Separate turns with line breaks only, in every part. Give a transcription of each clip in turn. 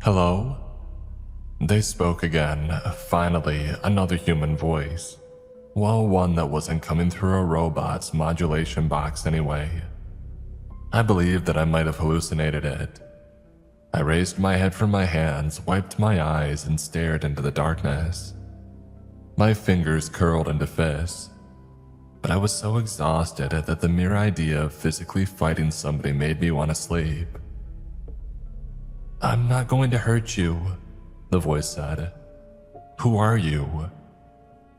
Hello? They spoke again, finally another human voice. Well, one that wasn't coming through a robot's modulation box anyway. I believed that I might have hallucinated it. I raised my head from my hands, wiped my eyes, and stared into the darkness. My fingers curled into fists, but I was so exhausted that the mere idea of physically fighting somebody made me want to sleep. "I'm not going to hurt you," the voice said. "Who are you?"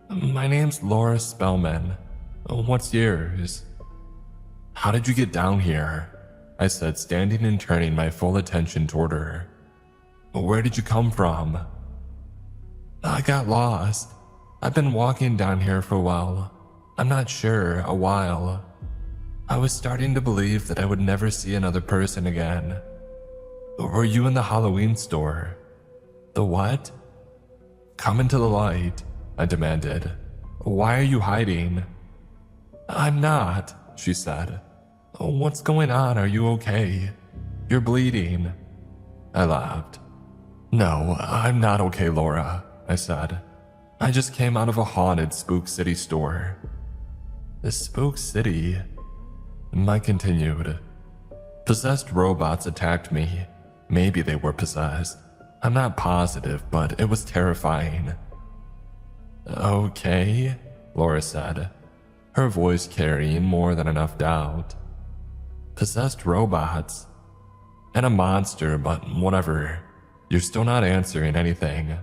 "My name's Laura Spellman. What's yours?" "How did you get down here?" I said, standing and turning my full attention toward her. "Where did you come from?" "I got lost. I've been walking down here for a while. I'm not sure, a while. I was starting to believe that I would never see another person again." "Were you in the Halloween store?" "The what?" "Come into the light," I demanded. "Why are you hiding?" "I'm not," she said. "What's going on? Are you okay? You're bleeding." I laughed. "No, I'm not okay, Laura," I said. "I just came out of a haunted Spook City store." "The Spook City?" Mike continued. "Possessed robots attacked me. Maybe they were possessed. I'm not positive, but it was terrifying." "Okay," Laura said, her voice carrying more than enough doubt. "Possessed robots. And a monster, but whatever. You're still not answering anything."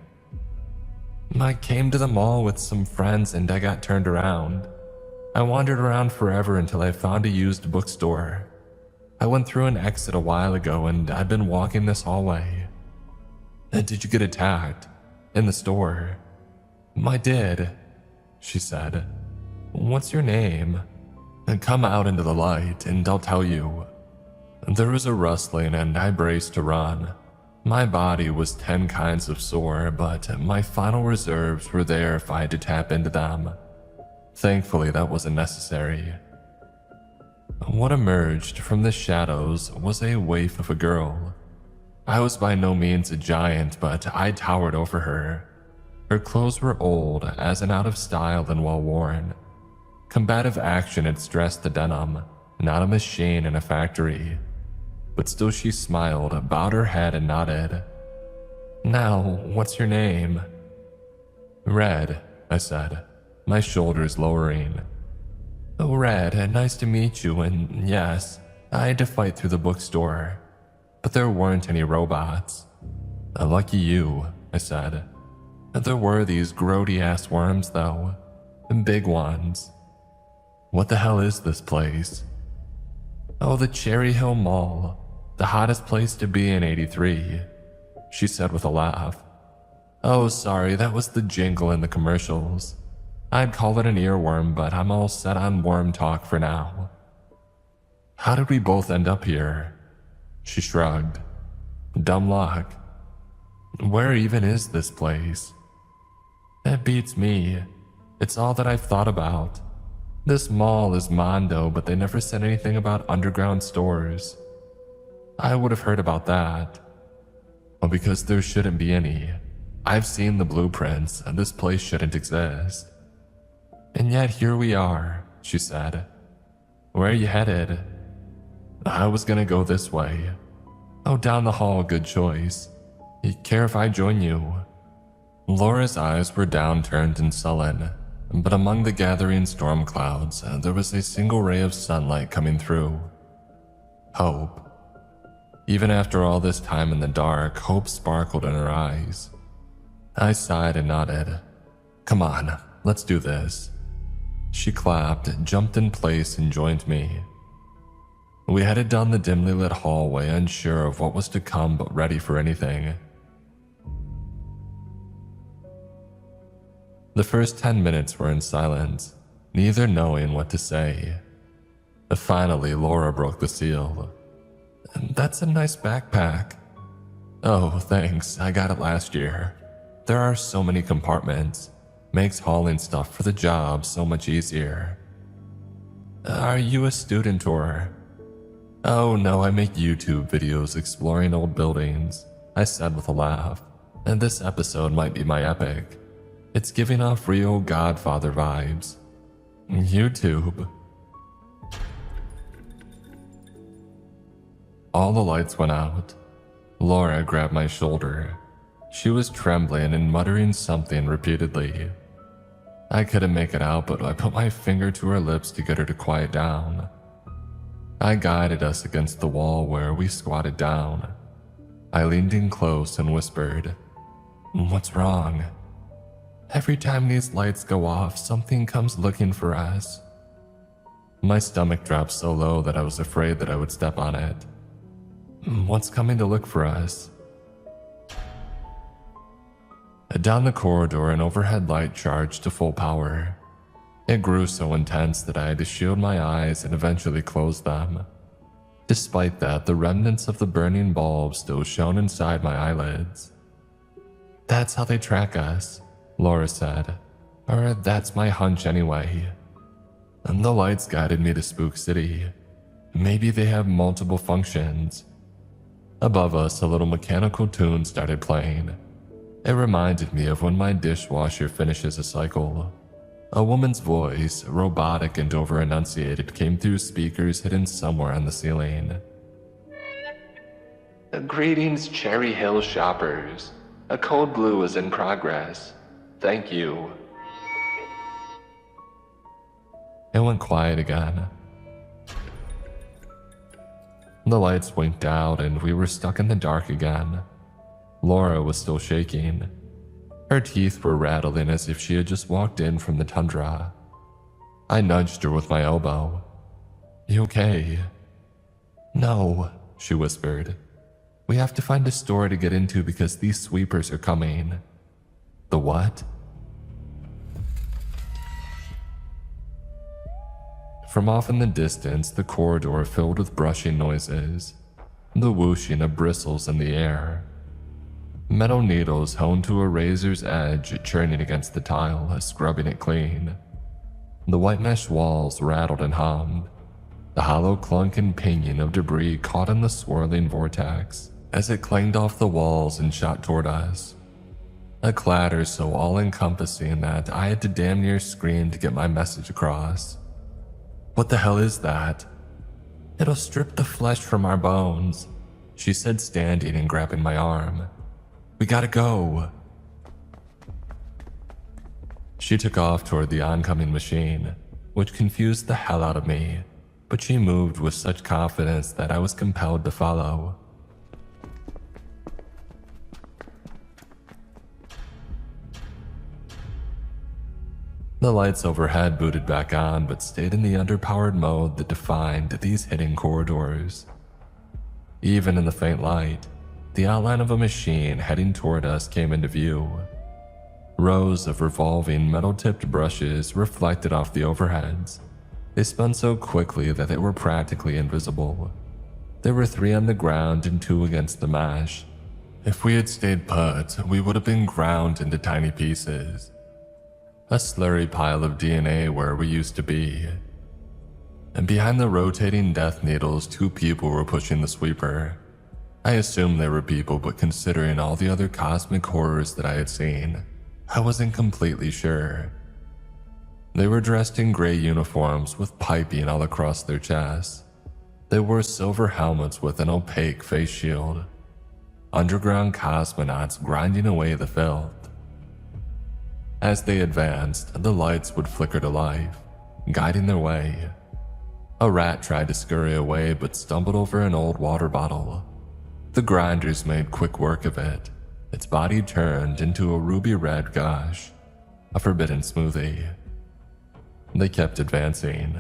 "I came to the mall with some friends and I got turned around. I wandered around forever until I found a used bookstore. I went through an exit a while ago and I've been walking this hallway." "Did you get attacked? In the store?" "I did," she said. "What's your name?" "Come out into the light and I'll tell you." There was a rustling and I braced to run. My body was 10 kinds of sore, but my final reserves were there if I had to tap into them. Thankfully, that wasn't necessary. What emerged from the shadows was a waif of a girl. I was by no means a giant, but I towered over her. Her clothes were old, as in out of style and well worn. Combative action had stressed the denim, not a machine in a factory. But still she smiled, bowed her head, and nodded. "Now, what's your name?" "Red," I said, my shoulders lowering. "Oh, Red, nice to meet you, and yes, I had to fight through the bookstore. But there weren't any robots." "Lucky you," I said. "There were these grody-ass worms, though. Big ones." "What the hell is this place?" "Oh, the Cherry Hill Mall. The hottest place to be in 83, she said with a laugh. "Oh, sorry, that was the jingle in the commercials. I'd call it an earworm, but I'm all set on worm talk for now." "How did we both end up here?" She shrugged. "Dumb luck." "Where even is this place?" "That beats me. It's all that I've thought about. This mall is Mondo, but they never said anything about underground stores. I would have heard about that." "Well, because there shouldn't be any. I've seen the blueprints, and this place shouldn't exist." "And yet here we are," she said. "Where are you headed?" "I was gonna go this way." "Oh, down the hall, good choice. You care if I join you?" Laura's eyes were downturned and sullen, but among the gathering storm clouds, there was a single ray of sunlight coming through. Hope. Even after all this time in the dark, hope sparkled in her eyes. I sighed and nodded. "Come on, let's do this." She clapped, jumped in place, and joined me. We headed down the dimly lit hallway, unsure of what was to come but ready for anything. The first 10 minutes were in silence, neither knowing what to say. Finally, Laura broke the seal. "That's a nice backpack." "Oh, thanks, I got it last year. There are so many compartments. Makes hauling stuff for the job so much easier." "Are you a student or?" "Oh no, I make YouTube videos exploring old buildings. I said with a laugh, and this episode might be my epic. It's giving off real Godfather vibes. YouTube. All the lights went out. Laura grabbed my shoulder. She was trembling and muttering something repeatedly. I couldn't make it out, but I put my finger to her lips to get her to quiet down. I guided us against the wall where we squatted down. I leaned in close and whispered, "What's wrong?" "Every time these lights go off, something comes looking for us." My stomach dropped so low that I was afraid that I would step on it. "What's coming to look for us?" Down the corridor, an overhead light charged to full power. It grew so intense that I had to shield my eyes and eventually close them. Despite that, the remnants of the burning bulb still shone inside my eyelids. "That's how they track us," Laura said. "Or that's my hunch anyway." And the lights guided me to Spook City. Maybe they have multiple functions. Above us, a little mechanical tune started playing. It reminded me of when my dishwasher finishes a cycle. A woman's voice, robotic and over-enunciated, came through speakers hidden somewhere on the ceiling. "Greetings, Cherry Hill shoppers. A cold blue is in progress. Thank you." It went quiet again. The lights winked out and we were stuck in the dark again. Laura was still shaking. Her teeth were rattling as if she had just walked in from the tundra. I nudged her with my elbow. "You okay?" "No," she whispered. "We have to find a store to get into because these sweepers are coming." "The what?" From off in the distance, the corridor filled with brushing noises, the whooshing of bristles in the air. Metal needles honed to a razor's edge, churning against the tile, scrubbing it clean. The white mesh walls rattled and hummed, the hollow clunk and pinging of debris caught in the swirling vortex as it clanged off the walls and shot toward us. A clatter so all-encompassing that I had to damn near scream to get my message across. "What the hell is that?" "It'll strip the flesh from our bones," she said, standing and grabbing my arm. "We gotta go." She took off toward the oncoming machine, which confused the hell out of me, but she moved with such confidence that I was compelled to follow. The lights overhead booted back on but stayed in the underpowered mode that defined these hidden corridors. Even in the faint light, the outline of a machine heading toward us came into view. Rows of revolving metal-tipped brushes reflected off the overheads. They spun so quickly that they were practically invisible. There were 3 on the ground and 2 against the mesh. If we had stayed put, we would have been ground into tiny pieces. A slurry pile of DNA where we used to be. And behind the rotating death needles, 2 people were pushing the sweeper. I assumed they were people, but considering all the other cosmic horrors that I had seen, I wasn't completely sure. They were dressed in gray uniforms with piping all across their chests. They wore silver helmets with an opaque face shield. Underground cosmonauts grinding away the filth. As they advanced, the lights would flicker to life, guiding their way. A rat tried to scurry away but stumbled over an old water bottle. The grinders made quick work of it. Its body turned into a ruby-red gush, a forbidden smoothie. They kept advancing.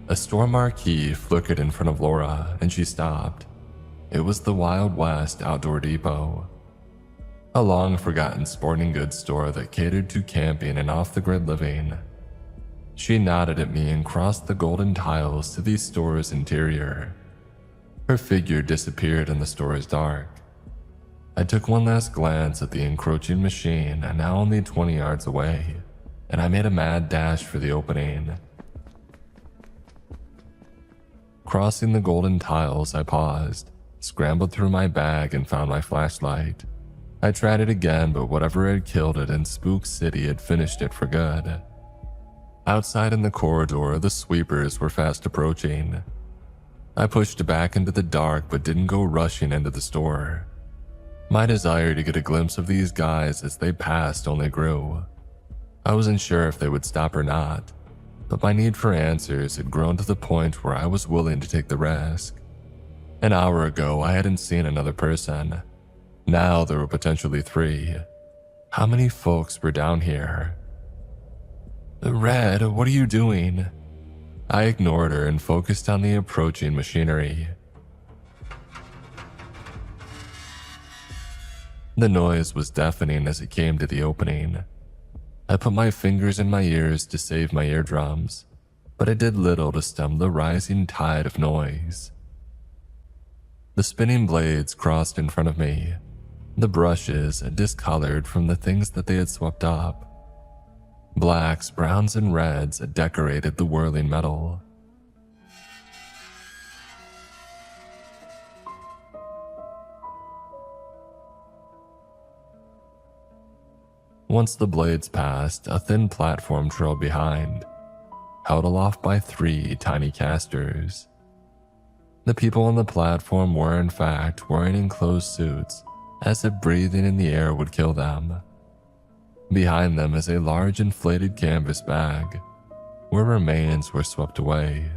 A store marquee flickered in front of Laura, and she stopped. It was the Wild West Outdoor Depot, a long-forgotten sporting goods store that catered to camping and off-the-grid living. She nodded at me and crossed the golden tiles to the store's interior. Her figure disappeared in the store's dark. I took one last glance at the encroaching machine, now only 20 yards away, and I made a mad dash for the opening. Crossing the golden tiles, I paused. scrambled through my bag and found my flashlight. I tried it again, but whatever had killed it in Spook City had finished it for good. Outside in the corridor, the sweepers were fast approaching. I pushed back into the dark but didn't go rushing into the store. My desire to get a glimpse of these guys as they passed only grew. I wasn't sure if they would stop or not, but my need for answers had grown to the point where I was willing to take the risk. An hour ago, I hadn't seen another person. Now there were potentially 3. How many folks were down here? "Red, what are you doing?" I ignored her and focused on the approaching machinery. The noise was deafening as it came to the opening. I put my fingers in my ears to save my eardrums, but it did little to stem the rising tide of noise. The spinning blades crossed in front of me, the brushes discolored from the things that they had swept up. Blacks, browns, and reds decorated the whirling metal. Once the blades passed, a thin platform trailed behind, held aloft by 3 tiny casters. The people on the platform were in fact wearing enclosed suits, as if breathing in the air would kill them. Behind them is a large inflated canvas bag, where remains were swept away.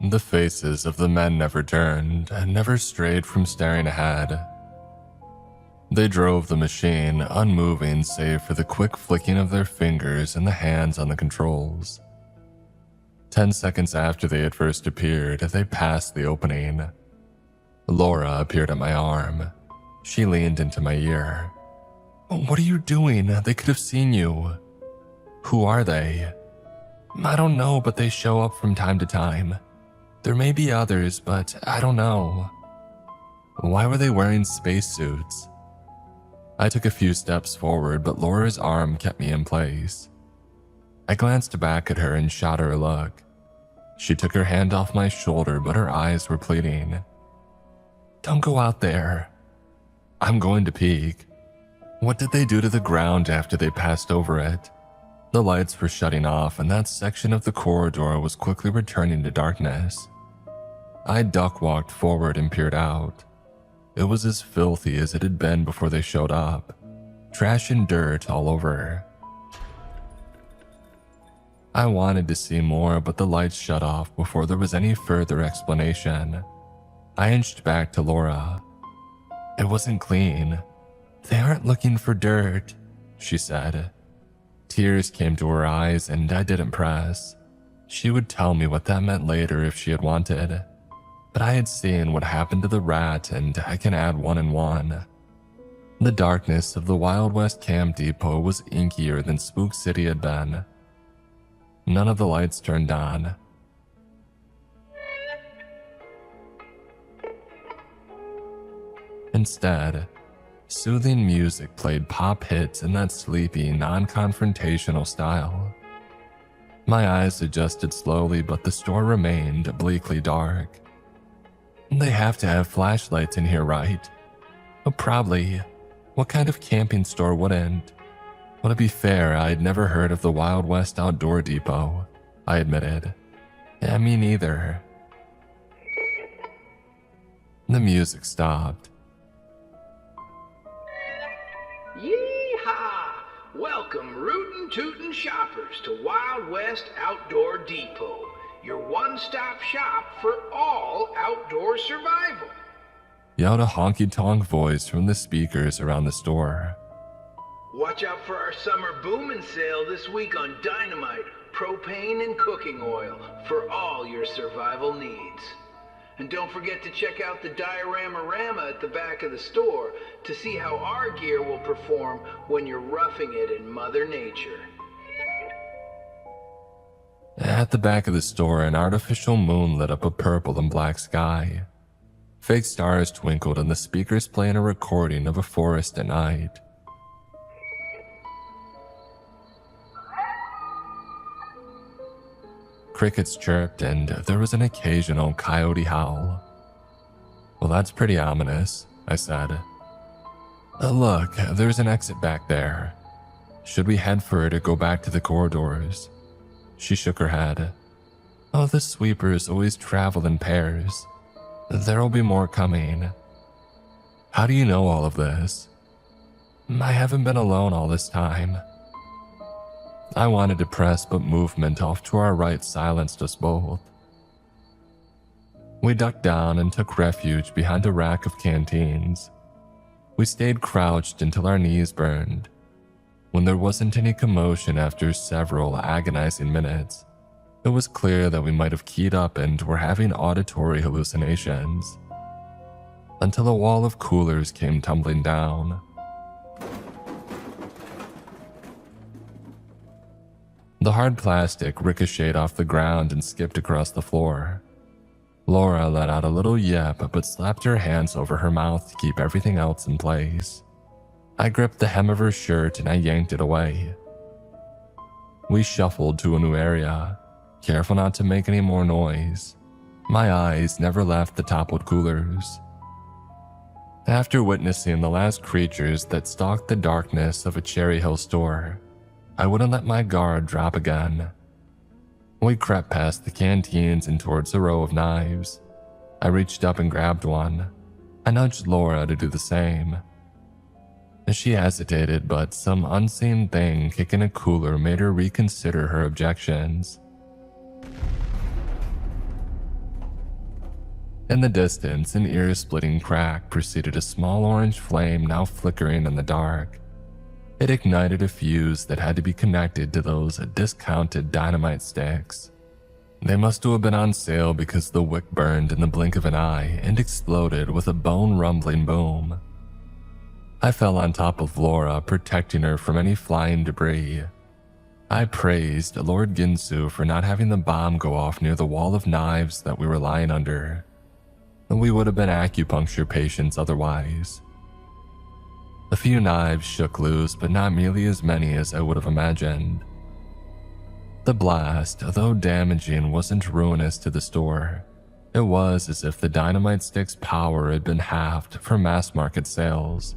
The faces of the men never turned and never strayed from staring ahead. They drove the machine, unmoving save for the quick flicking of their fingers and the hands on the controls. 10 seconds after they had first appeared, they passed the opening. Laura appeared at my arm. She leaned into my ear. "What are you doing? They could have seen you." "Who are they?" "I don't know, but they show up from time to time. There may be others, but I don't know." "Why were they wearing spacesuits?" I took a few steps forward, but Laura's arm kept me in place. I glanced back at her and shot her a look. She took her hand off my shoulder, but her eyes were pleading. "Don't go out there." "I'm going to peek." What did they do to the ground after they passed over it? The lights were shutting off, and that section of the corridor was quickly returning to darkness. I duck-walked forward and peered out. It was as filthy as it had been before they showed up. Trash and dirt all over. I wanted to see more, but the lights shut off before there was any further explanation. I inched back to Laura. "It wasn't clean. They aren't looking for dirt," she said. Tears came to her eyes, and I didn't press. She would tell me what that meant later if she had wanted. But I had seen what happened to the rat, and I can add 1 and 1. The darkness of the Wild West Camp Depot was inkier than Spook City had been. None of the lights turned on. Instead, soothing music played pop hits in that sleepy, non-confrontational style. My eyes adjusted slowly, but the store remained bleakly dark. "They have to have flashlights in here, right?" "Oh, probably. What kind of camping store wouldn't?" "Well, to be fair, I'd never heard of the Wild West Outdoor Depot," I admitted. "Yeah, me neither." The music stopped.
Yee-haw! Welcome, rootin' tootin' shoppers, to Wild West Outdoor Depot, your one-stop shop for all outdoor survival.
Yelled a honky-tonk voice from the speakers around the store.
Watch out for our summer booming sale this week on dynamite, propane, and cooking oil for all your survival needs. And don't forget to check out the diorama at the back of the store to see how our gear will perform when you're roughing it in Mother Nature.
At the back of the store, an artificial moon lit up a purple and black sky. Fake stars twinkled and the speakers playing a recording of a forest at night. Crickets chirped and there was an occasional coyote howl. Well, that's pretty ominous, I said. Look, there's an exit back there. Should we head for it or go back to the corridors? She shook her head. Oh, the sweepers always travel in pairs. There'll be more coming. How do you know all of this? I haven't been alone all this time. I wanted to press, but movement off to our right silenced us both. We ducked down and took refuge behind a rack of canteens. We stayed crouched until our knees burned. When there wasn't any commotion after several agonizing minutes, it was clear that we might have keyed up and were having auditory hallucinations. Until a wall of coolers came tumbling down. The hard plastic ricocheted off the ground and skipped across the floor. Laura let out a little yip but slapped her hands over her mouth to keep everything else in place. I gripped the hem of her shirt and I yanked it away. We shuffled to a new area, careful not to make any more noise. My eyes never left the toppled coolers. After witnessing the last creatures that stalked the darkness of a Cherry Hill store, I wouldn't let my guard drop again. We crept past the canteens and towards a row of knives. I reached up and grabbed one. I nudged Laura to do the same. She hesitated, but some unseen thing kicking a cooler made her reconsider her objections. In the distance, an ear-splitting crack preceded a small orange flame now flickering in the dark. It ignited a fuse that had to be connected to those discounted dynamite sticks. They must have been on sale because the wick burned in the blink of an eye and exploded with a bone-rumbling boom. I fell on top of Laura, protecting her from any flying debris. I praised Lord Ginsu for not having the bomb go off near the wall of knives that we were lying under. We would have been acupuncture patients otherwise. A few knives shook loose, but not nearly as many as I would have imagined. The blast, though damaging, wasn't ruinous to the store. It was as if the dynamite stick's power had been halved for mass market sales.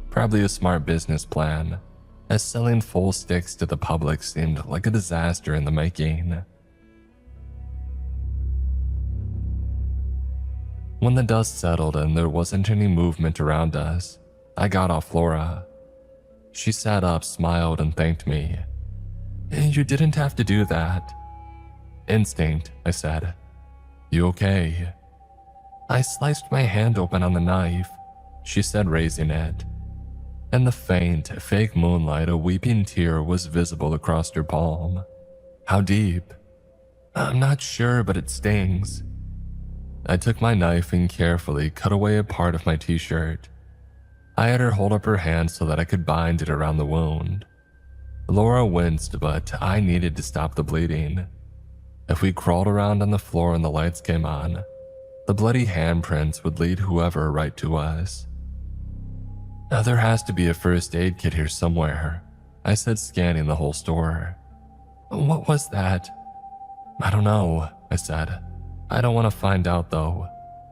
Probably a smart business plan, as selling full sticks to the public seemed like a disaster in the making. When the dust settled and there wasn't any movement around us, I got off Laura. She sat up, smiled, and thanked me. You didn't have to do that. Instinct, I said. You okay? I sliced my hand open on the knife, she said, raising it. In the faint, fake moonlight, a weeping tear was visible across her palm. How deep? I'm not sure, but it stings. I took my knife and carefully cut away a part of my t-shirt. I had her hold up her hand so that I could bind it around the wound. Laura winced, but I needed to stop the bleeding. If we crawled around on the floor and the lights came on, the bloody handprints would lead whoever right to us. There has to be a first aid kit here somewhere, I said, scanning the whole store. What was that? I don't know, I said. I don't want to find out though.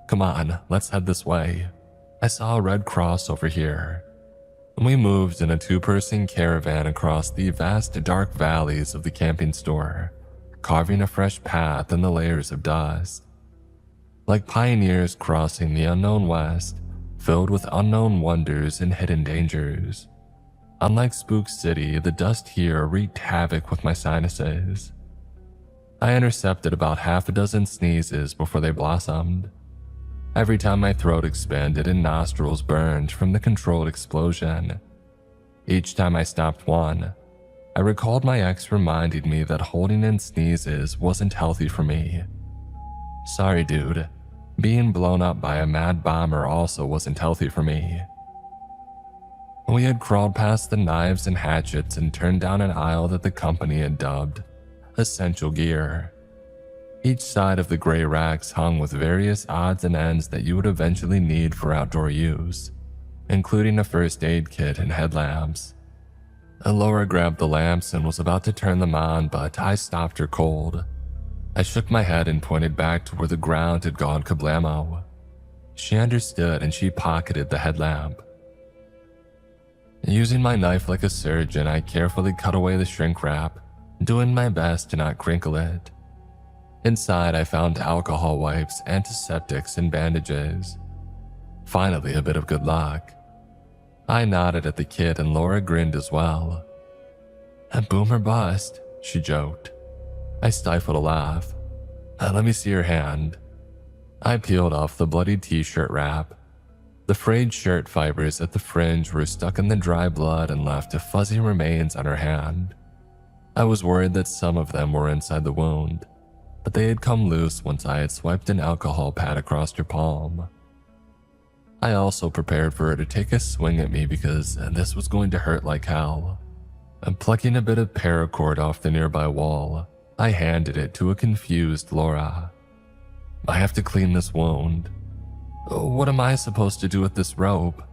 Come on, let's head this way. I saw a red cross over here. We moved in a two-person caravan across the vast dark valleys of the camping store, carving a fresh path in the layers of dust. Like pioneers crossing the unknown west, filled with unknown wonders and hidden dangers. Unlike Spook City, the dust here wreaked havoc with my sinuses. I intercepted about half a dozen sneezes before they blossomed. Every time my throat expanded and nostrils burned from the controlled explosion. Each time I stopped one, I recalled my ex reminding me that holding in sneezes wasn't healthy for me. Sorry, dude. Being blown up by a mad bomber also wasn't healthy for me. We had crawled past the knives and hatchets and turned down an aisle that the company had dubbed essential gear. Each side of the gray racks hung with various odds and ends that you would eventually need for outdoor use, including a first aid kit and headlamps. Laura grabbed the lamps and was about to turn them on, but I stopped her cold. I shook my head and pointed back to where the ground had gone kablamo. She understood and she pocketed the headlamp. Using my knife like a surgeon, I carefully cut away the shrink wrap, doing my best to not crinkle it. Inside, I found alcohol wipes, antiseptics, and bandages. Finally, a bit of good luck. I nodded at the kid and Laura grinned as well. "A boom or bust," she joked. I stifled a laugh. Let me see your hand." I peeled off the bloody t-shirt wrap. The frayed shirt fibers at the fringe were stuck in the dry blood and left fuzzy remains on her hand. I was worried that some of them were inside the wound, but they had come loose once I had swiped an alcohol pad across her palm. I also prepared for her to take a swing at me because this was going to hurt like hell. And plucking a bit of paracord off the nearby wall, I handed it to a confused Laura. "I have to clean this wound." "What am I supposed to do with this rope?"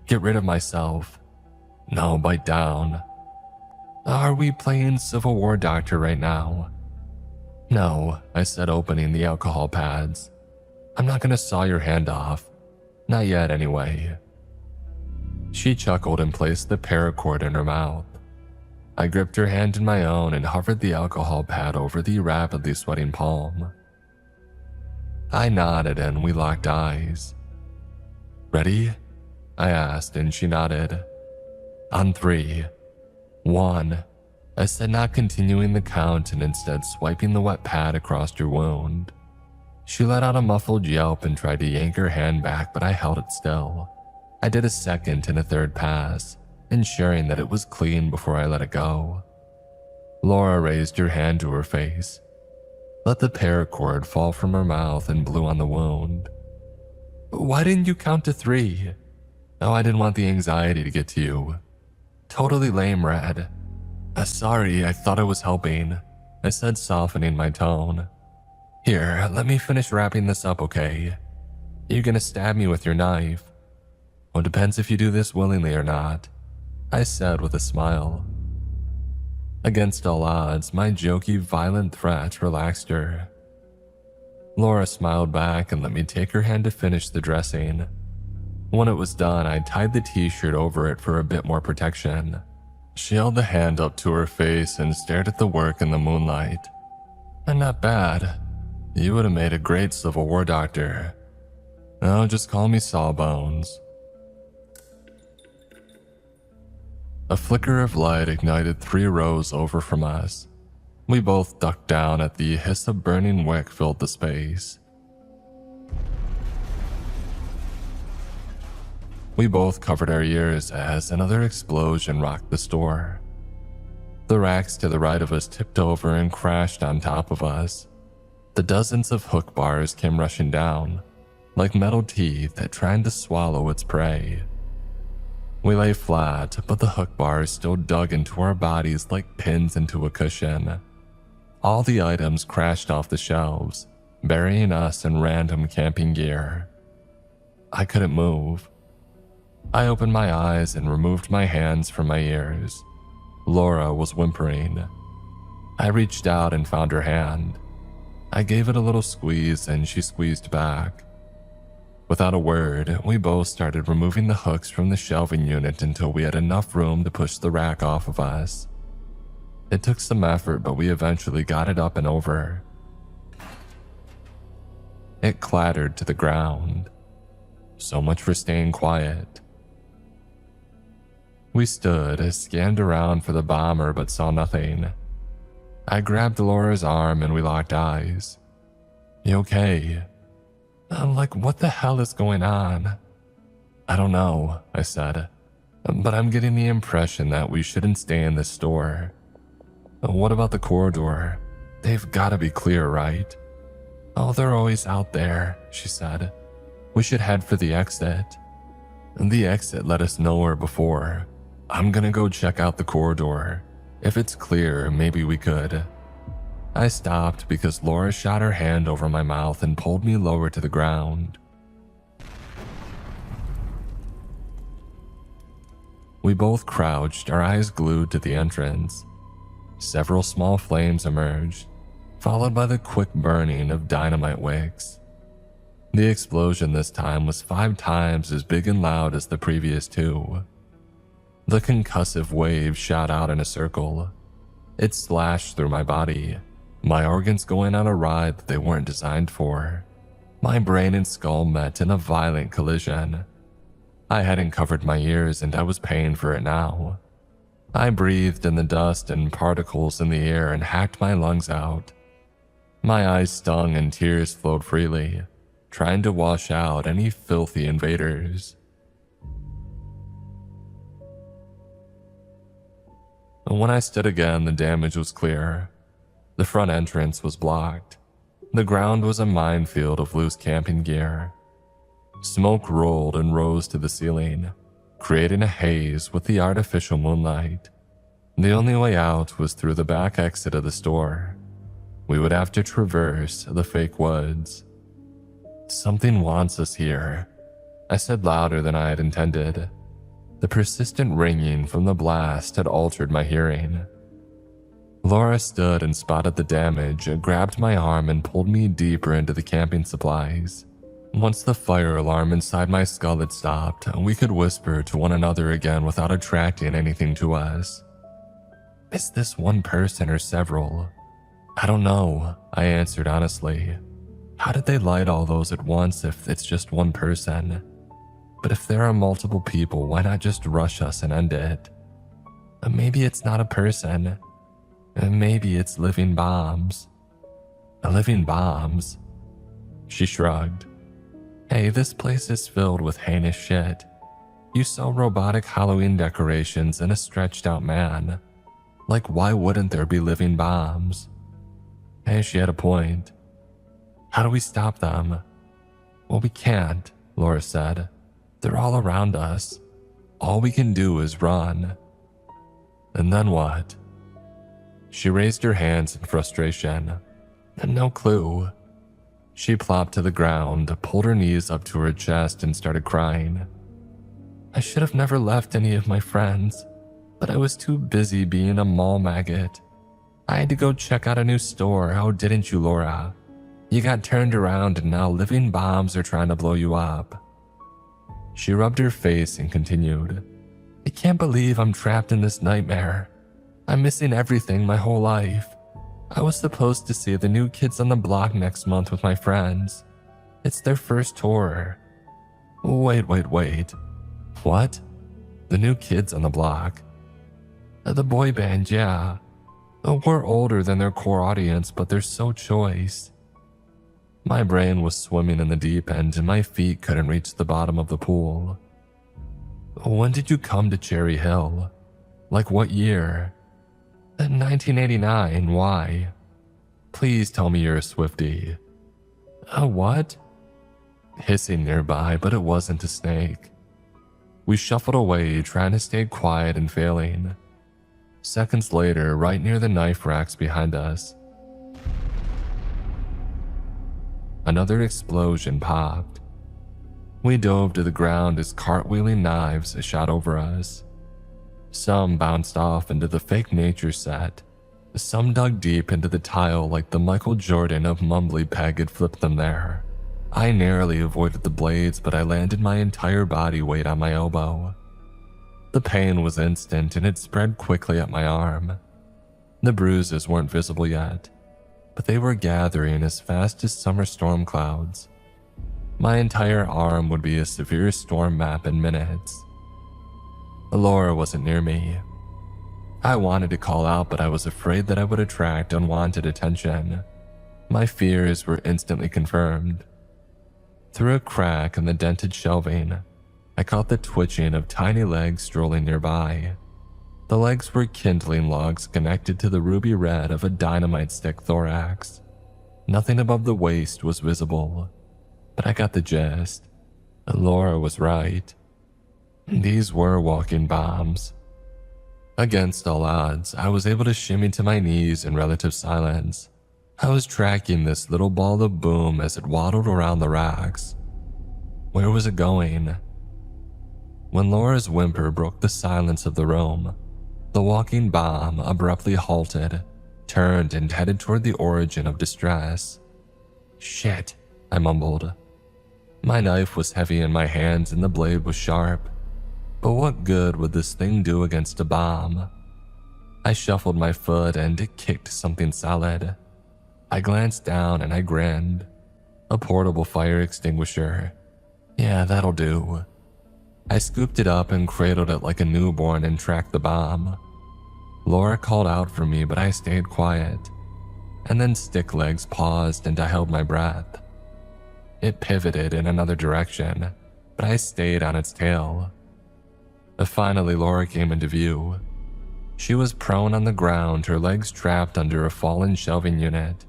"Get rid of myself." "No, bite down." "Are we playing Civil War doctor right now?" "No," I said, opening the alcohol pads. "I'm not going to saw your hand off. Not yet, anyway." She chuckled and placed the paracord in her mouth. I gripped her hand in my own and hovered the alcohol pad over the rapidly sweating palm. I nodded and we locked eyes. "Ready?" I asked and she nodded. "On 3. 1. I said, not continuing the count and instead swiping the wet pad across her wound. She let out a muffled yelp and tried to yank her hand back, but I held it still. I did a second and a third pass, ensuring that it was clean before I let it go. Laura raised her hand to her face, let the paracord fall from her mouth and blew on the wound. "Why didn't you count to 3? "Oh, I didn't want the anxiety to get to you." "Totally lame, Red." Sorry, I thought I was helping," I said, softening my tone. "Here, let me finish wrapping this up, okay? You're gonna stab me with your knife." "Well, it depends if you do this willingly or not," I said with a smile. Against all odds, my jokey, violent threat relaxed her. Laura smiled back and let me take her hand to finish the dressing. When it was done, I tied the t-shirt over it for a bit more protection. She held the hand up to her face and stared at the work in the moonlight. "Not bad. You would have made a great Civil War doctor. Oh, just call me Sawbones." A flicker of light ignited 3 rows over from us. We both ducked down at the hiss of burning wick filled the space. We both covered our ears as another explosion rocked the store. The racks to the right of us tipped over and crashed on top of us. The dozens of hook bars came rushing down, like metal teeth that tried to swallow its prey. We lay flat, but the hook bars still dug into our bodies like pins into a cushion. All the items crashed off the shelves, burying us in random camping gear. I couldn't move. I opened my eyes and removed my hands from my ears. Laura was whimpering. I reached out and found her hand. I gave it a little squeeze and she squeezed back. Without a word, we both started removing the hooks from the shelving unit until we had enough room to push the rack off of us. It took some effort, but we eventually got it up and over. It clattered to the ground. So much for staying quiet. We stood, scanned around for the bomber, but saw nothing. I grabbed Laura's arm and we locked eyes. "You okay?" Like, what the hell is going on?" "I don't know," I said, "but I'm getting the impression that we shouldn't stay in this store." "What about the corridor? They've got to be clear, right?" "Oh, they're always out there," she said. "We should head for the exit." "The exit led us nowhere before. I'm gonna go check out the corridor. If it's clear, maybe we could." I stopped because Laura shot her hand over my mouth and pulled me lower to the ground. We both crouched, our eyes glued to the entrance. Several small flames emerged, followed by the quick burning of dynamite wicks. The explosion this time was 5 times as big and loud as the previous 2. The concussive wave shot out in a circle. It slashed through my body, my organs going on a ride that they weren't designed for. My brain and skull met in a violent collision. I hadn't covered my ears and I was paying for it now. I breathed in the dust and particles in the air and hacked my lungs out. My eyes stung and tears flowed freely, trying to wash out any filthy invaders. When I stood again, the damage was clear. The front entrance was blocked. The ground was a minefield of loose camping gear. Smoke rolled and rose to the ceiling, creating a haze with the artificial moonlight. The only way out was through the back exit of the store. We would have to traverse the fake woods. "Something wants us here," I said louder than I had intended. The persistent ringing from the blast had altered my hearing. Laura stood and spotted the damage, grabbed my arm and pulled me deeper into the camping supplies. Once the fire alarm inside my skull had stopped, we could whisper to one another again without attracting anything to us. "Is this one person or several?" "I don't know," I answered honestly. "How did they light all those at once if it's just one person? But if there are multiple people, why not just rush us and end it? Maybe it's not a person. Maybe it's living bombs." "Living bombs?" She shrugged. "Hey, this place is filled with heinous shit. You saw robotic Halloween decorations and a stretched out man. Like, why wouldn't there be living bombs?" Hey, she had a point. "How do we stop them?" "Well, we can't," Laura said. "They're all around us. All we can do is run." "And then what?" She raised her hands in frustration. "No clue." She plopped to the ground, pulled her knees up to her chest, and started crying. "I should have never left any of my friends, but I was too busy being a mall maggot. I had to go check out a new store, how didn't you, Laura? You got turned around and now living bombs are trying to blow you up." She rubbed her face and continued. "I can't believe I'm trapped in this nightmare. I'm missing everything my whole life. I was supposed to see the new kids on the block next month with my friends. It's their first tour." Wait. What? The new kids on the block? The boy band, yeah. We're older than their core audience, but they're so choice. My brain was swimming in the deep end and my feet couldn't reach the bottom of the pool. "When did you come to Cherry Hill? Like what year?" "1989, why?" "Please tell me you're a Swiftie." What?" Hissing nearby, but it wasn't a snake. We shuffled away, trying to stay quiet and failing. Seconds later, right near the knife racks behind us, another explosion popped. We dove to the ground as cartwheeling knives shot over us. Some bounced off into the fake nature set. Some dug deep into the tile like the Michael Jordan of Mumbly Peg had flipped them there. I narrowly avoided the blades, but I landed my entire body weight on my elbow. The pain was instant and it spread quickly up my arm. The bruises weren't visible yet, but they were gathering as fast as summer storm clouds. My entire arm would be a severe storm map in minutes. Laura wasn't near me. I wanted to call out, but I was afraid that I would attract unwanted attention. My fears were instantly confirmed. Through a crack in the dented shelving, I caught the twitching of tiny legs strolling nearby. The legs were kindling logs connected to the ruby red of a dynamite stick thorax. Nothing above the waist was visible, but I got the gist. Laura was right. These were walking bombs. Against all odds, I was able to shimmy to my knees in relative silence. I was tracking this little ball of boom as it waddled around the racks. Where was it going? When Laura's whimper broke the silence of the room, the walking bomb abruptly halted, turned and headed toward the origin of distress. "Shit," I mumbled. My knife was heavy in my hands and the blade was sharp. But what good would this thing do against a bomb? I shuffled my foot and it kicked something solid. I glanced down and I grinned. A portable fire extinguisher. Yeah, that'll do. I scooped it up and cradled it like a newborn and tracked the bomb. Laura called out for me, but I stayed quiet. And then Sticklegs paused and I held my breath. It pivoted in another direction, but I stayed on its tail. Finally, Laura came into view. She was prone on the ground, her legs trapped under a fallen shelving unit.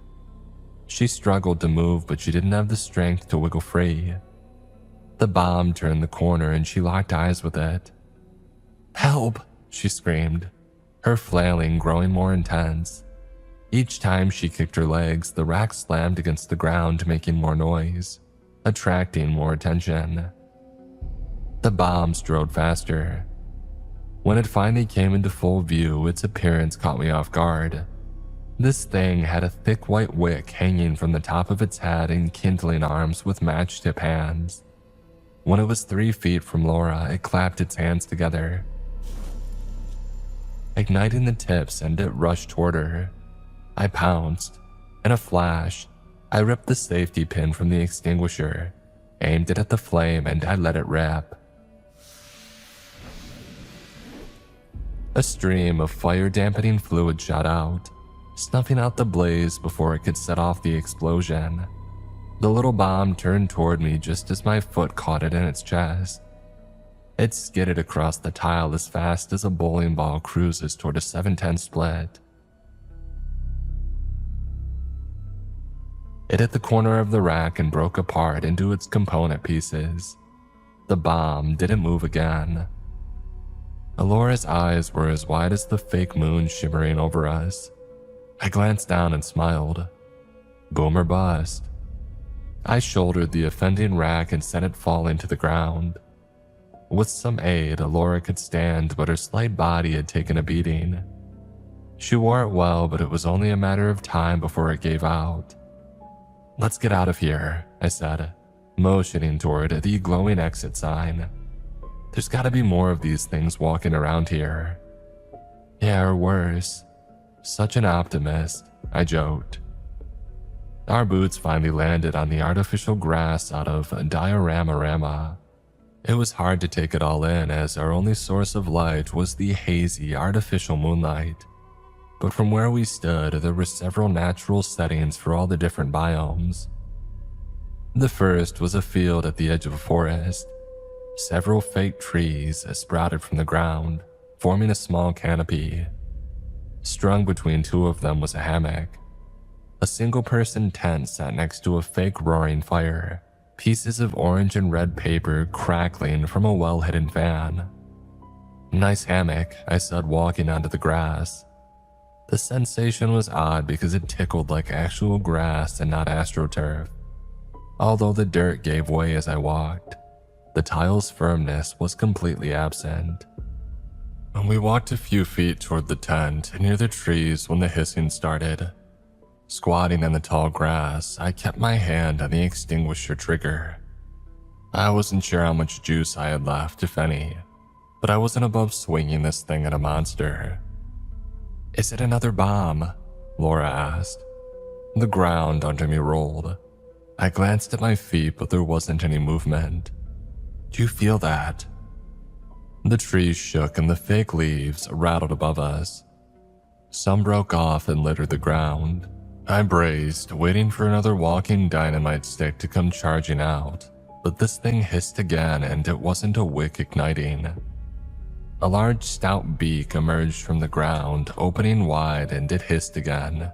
She struggled to move, but she didn't have the strength to wiggle free. The bomb turned the corner and she locked eyes with it. "Help!" she screamed, her flailing growing more intense. Each time she kicked her legs, the rack slammed against the ground, making more noise, attracting more attention. The bomb strode faster. When it finally came into full view, its appearance caught me off guard. This thing had a thick white wick hanging from the top of its head and kindling arms with match-tip hands. When it was 3 feet from Laura, it clapped its hands together, igniting the tips, and it rushed toward her. I pounced. In a flash, I ripped the safety pin from the extinguisher, aimed it at the flame, and I let it rip. A stream of fire-dampening fluid shot out, snuffing out the blaze before it could set off the explosion. The little bomb turned toward me just as my foot caught it in its chest. It skidded across the tile as fast as a bowling ball cruises toward a 7-10 split. It hit the corner of the rack and broke apart into its component pieces. The bomb didn't move again. Alora's eyes were as wide as the fake moon shimmering over us. I glanced down and smiled. Boom or bust. I shouldered the offending rack and sent it falling to the ground. With some aid, Alora could stand, but her slight body had taken a beating. She wore it well, but it was only a matter of time before it gave out. "Let's get out of here," I said, motioning toward the glowing exit sign. "There's gotta be more of these things walking around here." "Yeah, or worse. Such an optimist," I joked. Our boots finally landed on the artificial grass out of Diorama. It was hard to take it all in, as our only source of light was the hazy, artificial moonlight. But from where we stood, there were several natural settings for all the different biomes. The first was a field at the edge of a forest. Several fake trees sprouted from the ground, forming a small canopy. Strung between 2 of them was a hammock. A single-person tent sat next to a fake roaring fire, pieces of orange and red paper crackling from a well-hidden fan. "Nice hammock," I said, walking onto the grass. The sensation was odd because it tickled like actual grass and not astroturf. Although the dirt gave way as I walked, the tile's firmness was completely absent. We walked a few feet toward the tent, near the trees, when the hissing started. Squatting in the tall grass, I kept my hand on the extinguisher trigger. I wasn't sure how much juice I had left, if any, but I wasn't above swinging this thing at a monster. "Is it another bomb?" Laura asked. The ground under me rolled. I glanced at my feet, but there wasn't any movement. "Do you feel that?" The trees shook and the fake leaves rattled above us. Some broke off and littered the ground. I braced, waiting for another walking dynamite stick to come charging out, but this thing hissed again, and it wasn't a wick igniting. A large stout beak emerged from the ground, opening wide, and it hissed again.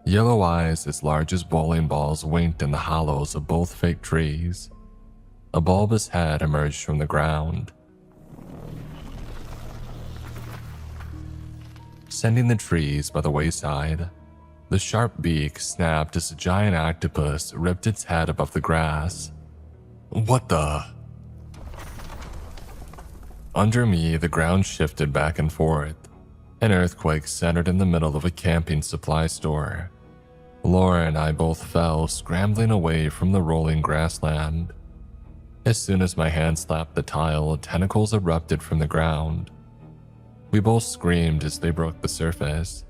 Yellow eyes as large as bowling balls winked in the hollows of both fake trees. A bulbous head emerged from the ground, sending the trees by the wayside. The sharp beak snapped as a giant octopus ripped its head above the grass. "What the?" Under me, the ground shifted back and forth. An earthquake centered in the middle of a camping supply store. Laura and I both fell, scrambling away from the rolling grassland. As soon as my hand slapped the tile, tentacles erupted from the ground. We both screamed as they broke the surface.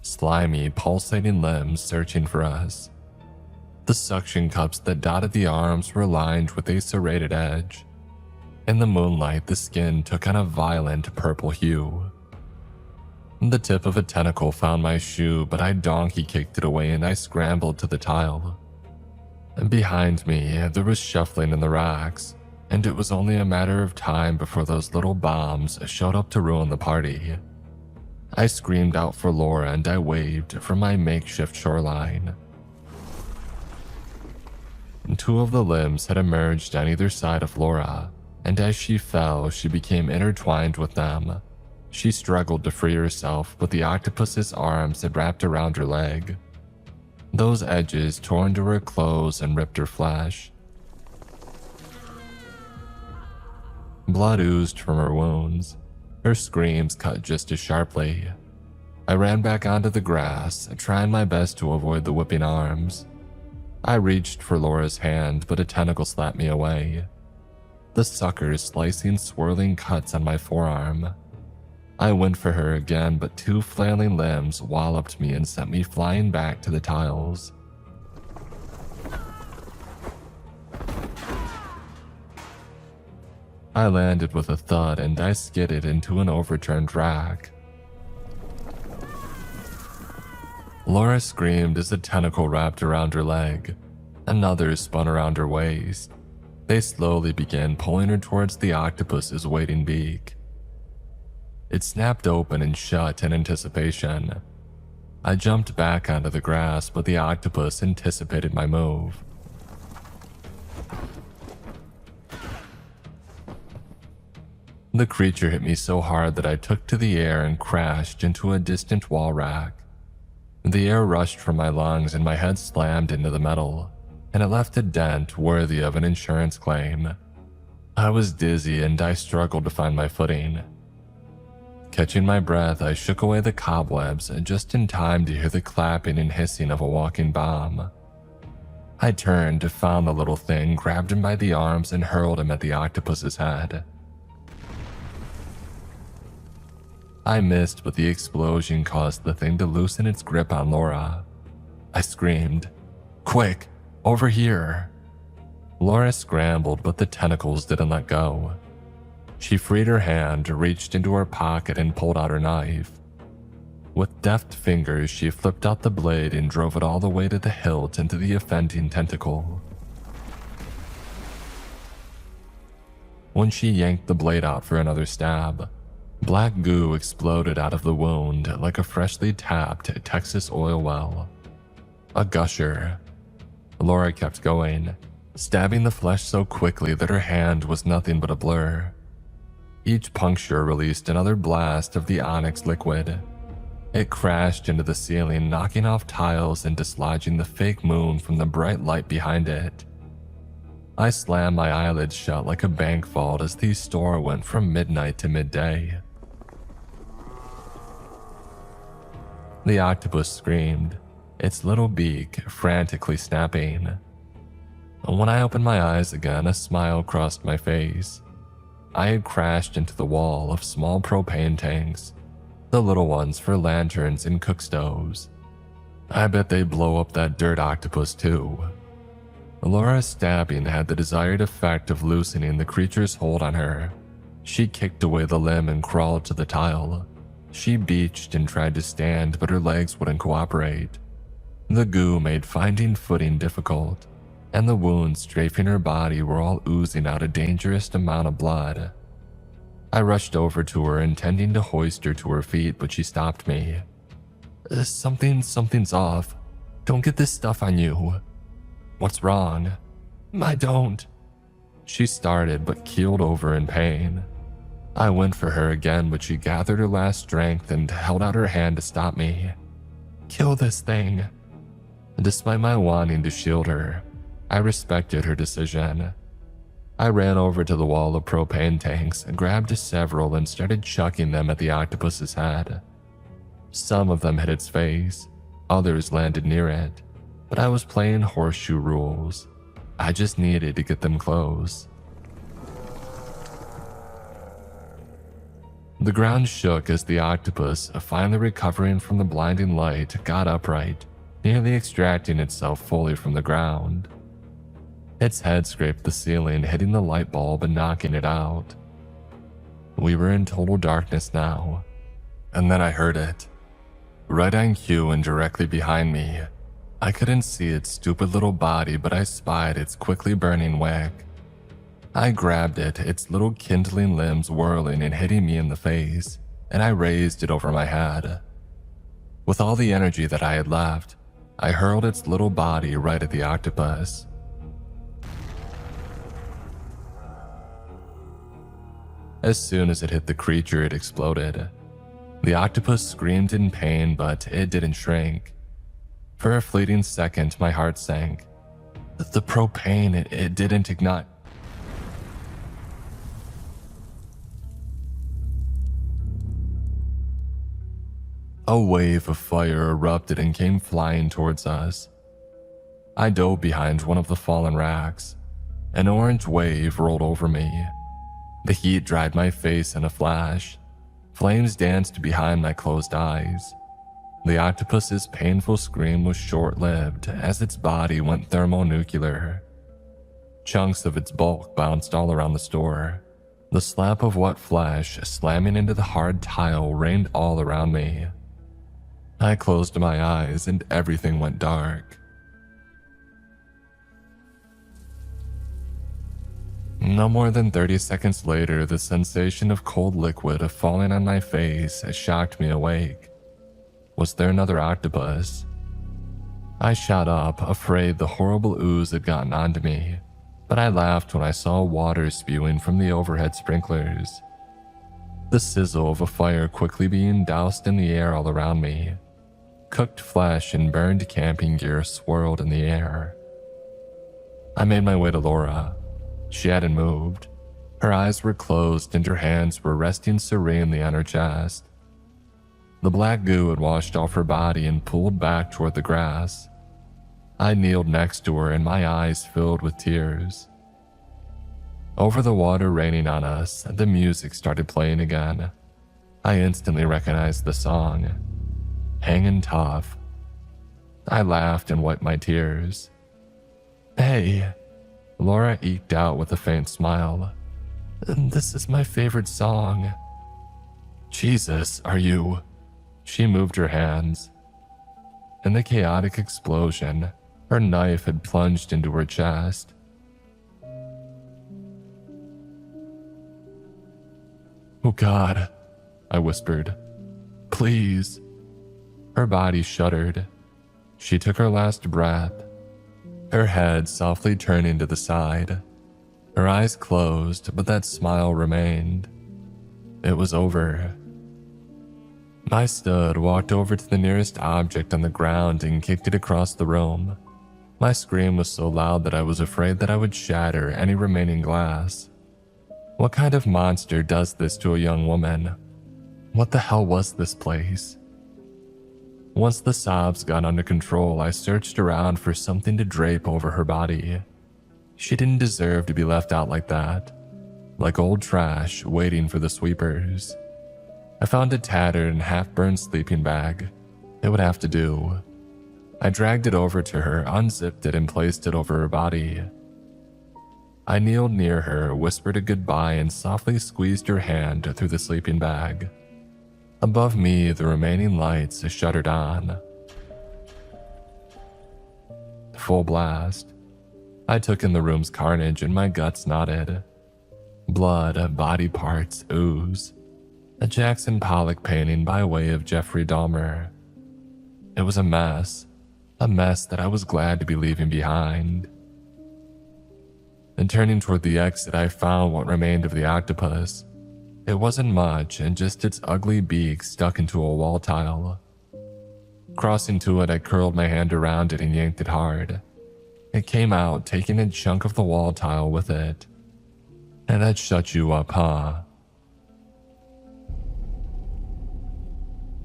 Slimy, pulsating limbs searching for us. The suction cups that dotted the arms were lined with a serrated edge. In the moonlight, the skin took on a violent purple hue. The tip of a tentacle found my shoe, but I donkey kicked it away and I scrambled to the tile. Behind me, there was shuffling in the racks, and it was only a matter of time before those little bombs showed up to ruin the party. I screamed out for Laura and I waved from my makeshift shoreline. Two of the limbs had emerged on either side of Laura, and as she fell, she became intertwined with them. She struggled to free herself, but the octopus's arms had wrapped around her leg. Those edges tore into her clothes and ripped her flesh. Blood oozed from her wounds. Her screams cut just as sharply. I ran back onto the grass, trying my best to avoid the whipping arms. I reached for Laura's hand, but a tentacle slapped me away. The sucker slicing swirling cuts on my forearm. I went for her again, but two flailing limbs walloped me and sent me flying back to the tiles. I landed with a thud and I skidded into an overturned rack. Laura screamed as a tentacle wrapped around her leg. Another spun around her waist. They slowly began pulling her towards the octopus's waiting beak. It snapped open and shut in anticipation. I jumped back onto the grass, but the octopus anticipated my move. The creature hit me so hard that I took to the air and crashed into a distant wall rack. The air rushed from my lungs and my head slammed into the metal, and it left a dent worthy of an insurance claim. I was dizzy and I struggled to find my footing. Catching my breath, I shook away the cobwebs just in time to hear the clapping and hissing of a walking bomb. I turned, found the little thing, grabbed him by the arms, and hurled him at the octopus's head. I missed, but the explosion caused the thing to loosen its grip on Laura. I screamed, "Quick, over here!" Laura scrambled, but the tentacles didn't let go. She freed her hand, reached into her pocket, and pulled out her knife. With deft fingers, she flipped out the blade and drove it all the way to the hilt into the offending tentacle. When she yanked the blade out for another stab, black goo exploded out of the wound like a freshly tapped Texas oil well. A gusher. Laura kept going, stabbing the flesh so quickly that her hand was nothing but a blur. Each puncture released another blast of the onyx liquid. It crashed into the ceiling, knocking off tiles and dislodging the fake moon from the bright light behind it. I slammed my eyelids shut like a bank vault as the store went from midnight to midday. The octopus screamed, its little beak frantically snapping. When I opened my eyes again, a smile crossed my face. I had crashed into the wall of small propane tanks, the little ones for lanterns and cook stoves. I bet they blow up that dirt octopus too. Laura's stabbing had the desired effect of loosening the creature's hold on her. She kicked away the limb and crawled to the tile. She beached and tried to stand, but her legs wouldn't cooperate. The goo made finding footing difficult, and the wounds strafing her body were all oozing out a dangerous amount of blood. I rushed over to her, intending to hoist her to her feet, but she stopped me. Something's off. Don't get this stuff on you." "What's wrong?" "I don't." She started, but keeled over in pain. I went for her again, but she gathered her last strength and held out her hand to stop me. "Kill this thing." Despite my wanting to shield her, I respected her decision. I ran over to the wall of propane tanks, grabbed several, and started chucking them at the octopus's head. Some of them hit its face, others landed near it, but I was playing horseshoe rules. I just needed to get them close. The ground shook as the octopus, finally recovering from the blinding light, got upright, nearly extracting itself fully from the ground. Its head scraped the ceiling, hitting the light bulb and knocking it out. We were in total darkness now, and then I heard it. Right on cue and directly behind me. I couldn't see its stupid little body, but I spied its quickly burning wick. I grabbed it, its little kindling limbs whirling and hitting me in the face, and I raised it over my head. With all the energy that I had left, I hurled its little body right at the octopus. As soon as it hit the creature, it exploded. The octopus screamed in pain, but it didn't shrink. For a fleeting second, my heart sank. The propane, it didn't ignite. A wave of fire erupted and came flying towards us. I dove behind one of the fallen racks. An orange wave rolled over me. The heat dried my face in a flash. Flames danced behind my closed eyes. The octopus's painful scream was short-lived as its body went thermonuclear. Chunks of its bulk bounced all around the store. The slap of wet flesh slamming into the hard tile rained all around me. I closed my eyes and everything went dark. No more than 30 seconds later, the sensation of cold liquid falling on my face shocked me awake. Was there another octopus? I shot up, afraid the horrible ooze had gotten onto me, but I laughed when I saw water spewing from the overhead sprinklers. The sizzle of a fire quickly being doused in the air all around me. Cooked flesh and burned camping gear swirled in the air. I made my way to Laura. She hadn't moved. Her eyes were closed and her hands were resting serenely on her chest. The black goo had washed off her body and pulled back toward the grass. I kneeled next to her and my eyes filled with tears. Over the water raining on us, the music started playing again. I instantly recognized the song, Hangin' Tough. I laughed and wiped my tears. Hey, Laura eked out with a faint smile. This is my favorite song. Jesus, are you? She moved her hands. In the chaotic explosion, her knife had plunged into her chest. Oh God, I whispered. Please. Her body shuddered. She took her last breath, her head softly turning to the side. Her eyes closed, but that smile remained. It was over. I stood, walked over to the nearest object on the ground and kicked it across the room. My scream was so loud that I was afraid that I would shatter any remaining glass. What kind of monster does this to a young woman? What the hell was this place? Once the sobs got under control, I searched around for something to drape over her body. She didn't deserve to be left out like that, like old trash waiting for the sweepers. I found a tattered and half-burned sleeping bag. It would have to do. I dragged it over to her, unzipped it, and placed it over her body. I kneeled near her, whispered a goodbye, and softly squeezed her hand through the sleeping bag. Above me, the remaining lights shuddered on. Full blast. I took in the room's carnage and my guts knotted. Blood, body parts, ooze. A Jackson Pollock painting by way of Jeffrey Dahmer. It was a mess that I was glad to be leaving behind. And turning toward the exit, I found what remained of the octopus. It wasn't much, and just its ugly beak stuck into a wall tile. Crossing to it, I curled my hand around it and yanked it hard. It came out, taking a chunk of the wall tile with it. And that shut you up, huh?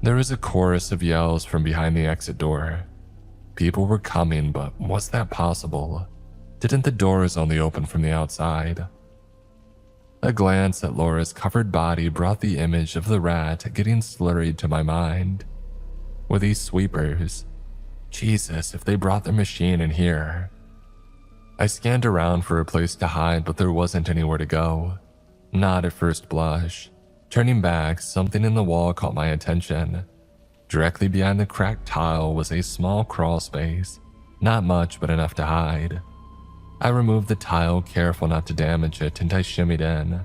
There was a chorus of yells from behind the exit door. People were coming, but was that possible? Didn't the doors only open from the outside? A glance at Laura's covered body brought the image of the rat getting slurried to my mind. Were these sweepers? Jesus, if they brought their machine in here. I scanned around for a place to hide, but there wasn't anywhere to go. Not at first blush. Turning back, something in the wall caught my attention. Directly behind the cracked tile was a small crawl space. Not much, but enough to hide. I removed the tile, careful not to damage it, and I shimmied in.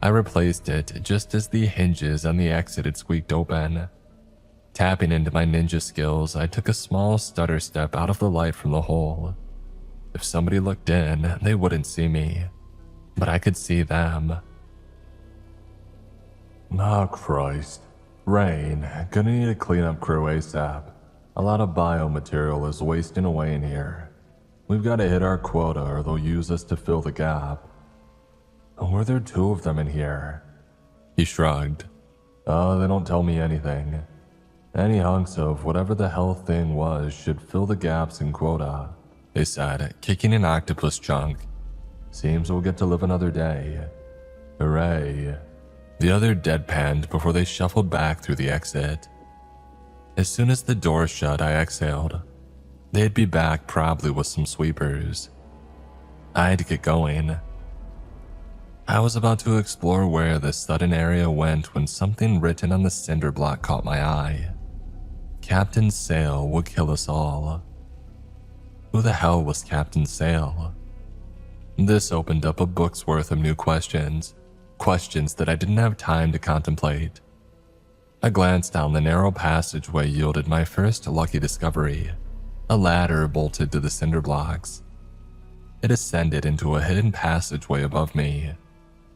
I replaced it just as the hinges on the exit had squeaked open. Tapping into my ninja skills, I took a small stutter step out of the light from the hole. If somebody looked in, they wouldn't see me, but I could see them. Oh, Christ. Rain, gonna need a cleanup crew ASAP. A lot of biomaterial is wasting away in here. We've got to hit our quota or they'll use us to fill the gap. Were there two of them in here? He shrugged. Oh, they don't tell me anything. Any hunks of whatever the hell thing was should fill the gaps in quota, they said, kicking an octopus chunk. Seems we'll get to live another day. Hooray. The other deadpanned before they shuffled back through the exit. As soon as the door shut, I exhaled. They'd be back probably with some sweepers. I had to get going. I was about to explore where this sudden area went when something written on the cinder block caught my eye. Captain Sale will kill us all. Who the hell was Captain Sale? This opened up a book's worth of new questions. Questions that I didn't have time to contemplate. A glance down the narrow passageway yielded my first lucky discovery. A ladder bolted to the cinder blocks. It ascended into a hidden passageway above me.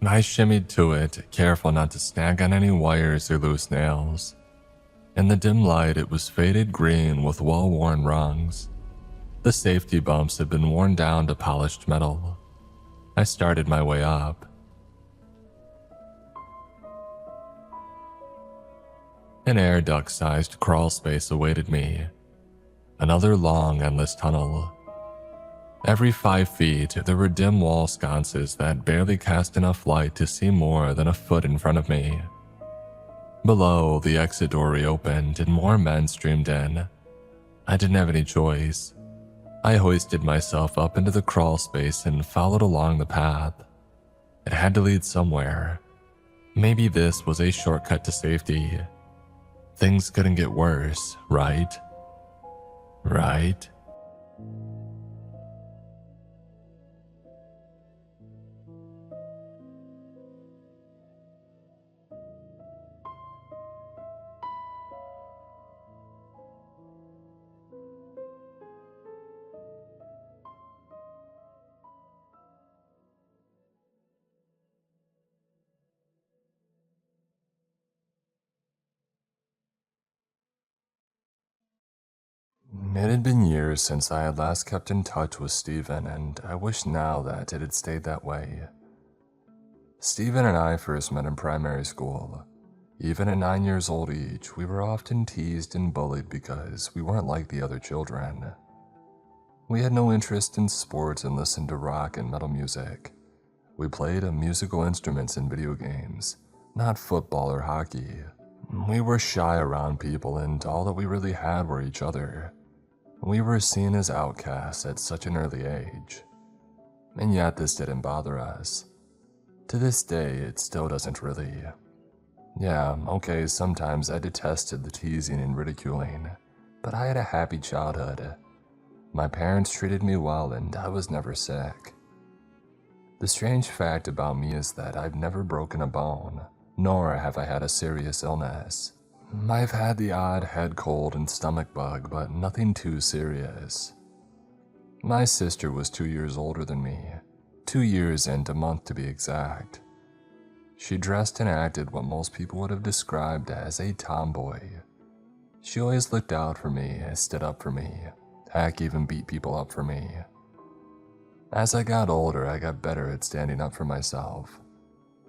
I shimmied to it, careful not to snag on any wires or loose nails. In the dim light, it was faded green with well-worn rungs. The safety bumps had been worn down to polished metal. I started my way up. An air duct-sized crawl space awaited me. Another long, endless tunnel. Every 5 feet, there were dim wall sconces that barely cast enough light to see more than a foot in front of me. Below, the exit door reopened and more men streamed in. I didn't have any choice. I hoisted myself up into the crawl space and followed along the path. It had to lead somewhere. Maybe this was a shortcut to safety. Things couldn't get worse, right? Right? It had been years since I had last kept in touch with Stephen, and I wish now that it had stayed that way. Stephen and I first met in primary school. Even at 9 years old each, we were often teased and bullied because we weren't like the other children. We had no interest in sports and listened to rock and metal music. We played musical instruments in video games, not football or hockey. We were shy around people, and all that we really had were each other. We were seen as outcasts at such an early age. And yet this didn't bother us. To this day, it still doesn't really. Yeah, okay, sometimes I detested the teasing and ridiculing, but I had a happy childhood. My parents treated me well and I was never sick. The strange fact about me is that I've never broken a bone, nor have I had a serious illness. I've had the odd head cold and stomach bug, but nothing too serious. My sister was 2 years older than me, 2 years and a month to be exact. She dressed and acted what most people would have described as a tomboy. She always looked out for me, stood up for me, heck, even beat people up for me. As I got older, I got better at standing up for myself.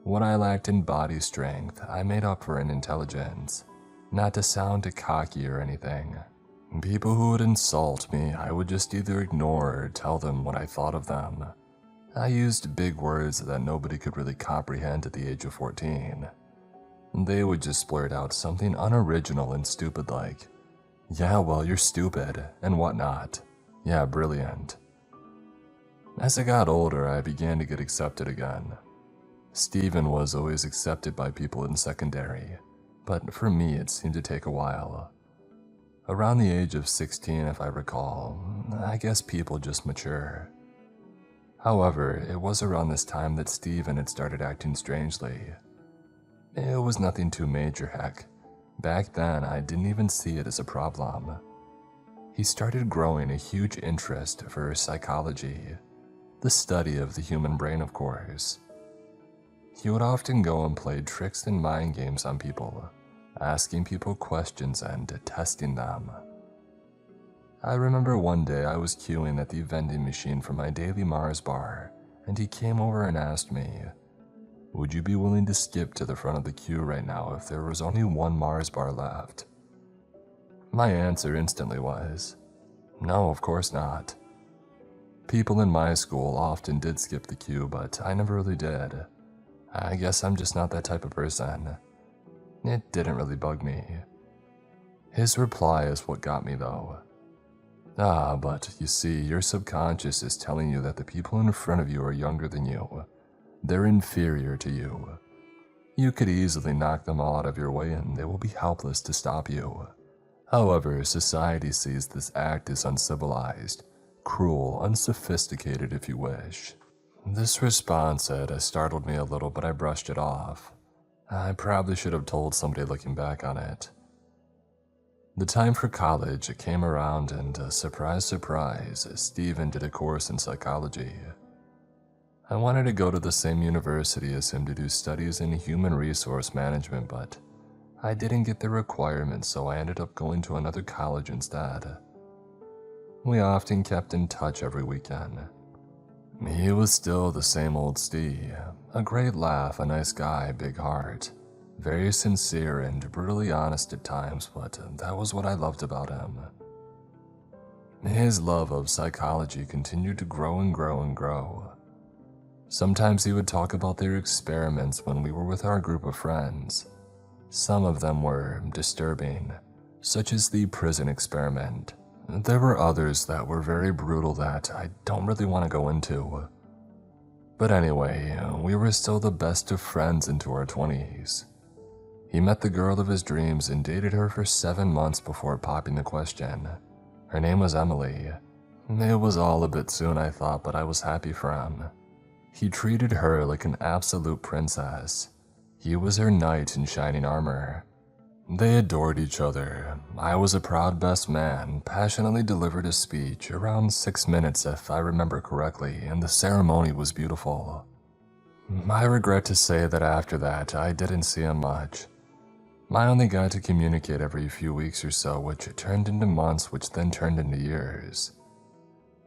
What I lacked in body strength, I made up for in intelligence. not to sound cocky or anything. People who would insult me, I would just either ignore or tell them what I thought of them. I used big words that nobody could really comprehend at the age of 14. They would just blurt out something unoriginal and stupid like, "Yeah, well, you're stupid," and whatnot. Yeah, brilliant. As I got older, I began to get accepted again. Steven was always accepted by people in secondary, but for me it seemed to take a while. Around the age of 16, if I recall, I guess people just mature. However, it was around this time that Steven had started acting strangely. It was nothing too major, heck. Back then, I didn't even see it as a problem. He started growing a huge interest for psychology, the study of the human brain, of course. He would often go and play tricks and mind games on people, asking people questions and testing them. I remember one day I was queuing at the vending machine for my daily Mars bar, and he came over and asked me, "Would you be willing to skip to the front of the queue right now if there was only one Mars bar left?" My answer instantly was, "No, of course not." People in my school often did skip the queue, but I never really did. I guess I'm just not that type of person. It didn't really bug me. His reply is what got me though. But you see, your subconscious is telling you that the people in front of you are younger than you. They're inferior to you. You could easily knock them all out of your way and they will be helpless to stop you. However, society sees this act as uncivilized, cruel, unsophisticated if you wish. This response had startled me a little, but I brushed it off. I probably should have told somebody looking back on it. The time for college came around and, surprise, surprise, Steven did a course in psychology. I wanted to go to the same university as him to do studies in human resource management, but I didn't get the requirements, so I ended up going to another college instead. We often kept in touch every weekend. He was still the same old Steve, a great laugh, a nice guy, big heart, very sincere and brutally honest at times, but that was what I loved about him. His love of psychology continued to grow and grow and grow. Sometimes he would talk about their experiments when we were with our group of friends. Some of them were disturbing, such as the prison experiment. There were others that were very brutal that I don't really want to go into. But anyway, we were still the best of friends into our 20s. He met the girl of his dreams and dated her for 7 months before popping the question. Her name was Emily. It was all a bit soon, I thought, but I was happy for him. He treated her like an absolute princess. He was her knight in shining armor. They adored each other. I was a proud best man, passionately delivered a speech, around 6 minutes if I remember correctly, and the ceremony was beautiful. I regret to say that after that, I didn't see him much. I only got to communicate every few weeks or so, which turned into months, which then turned into years.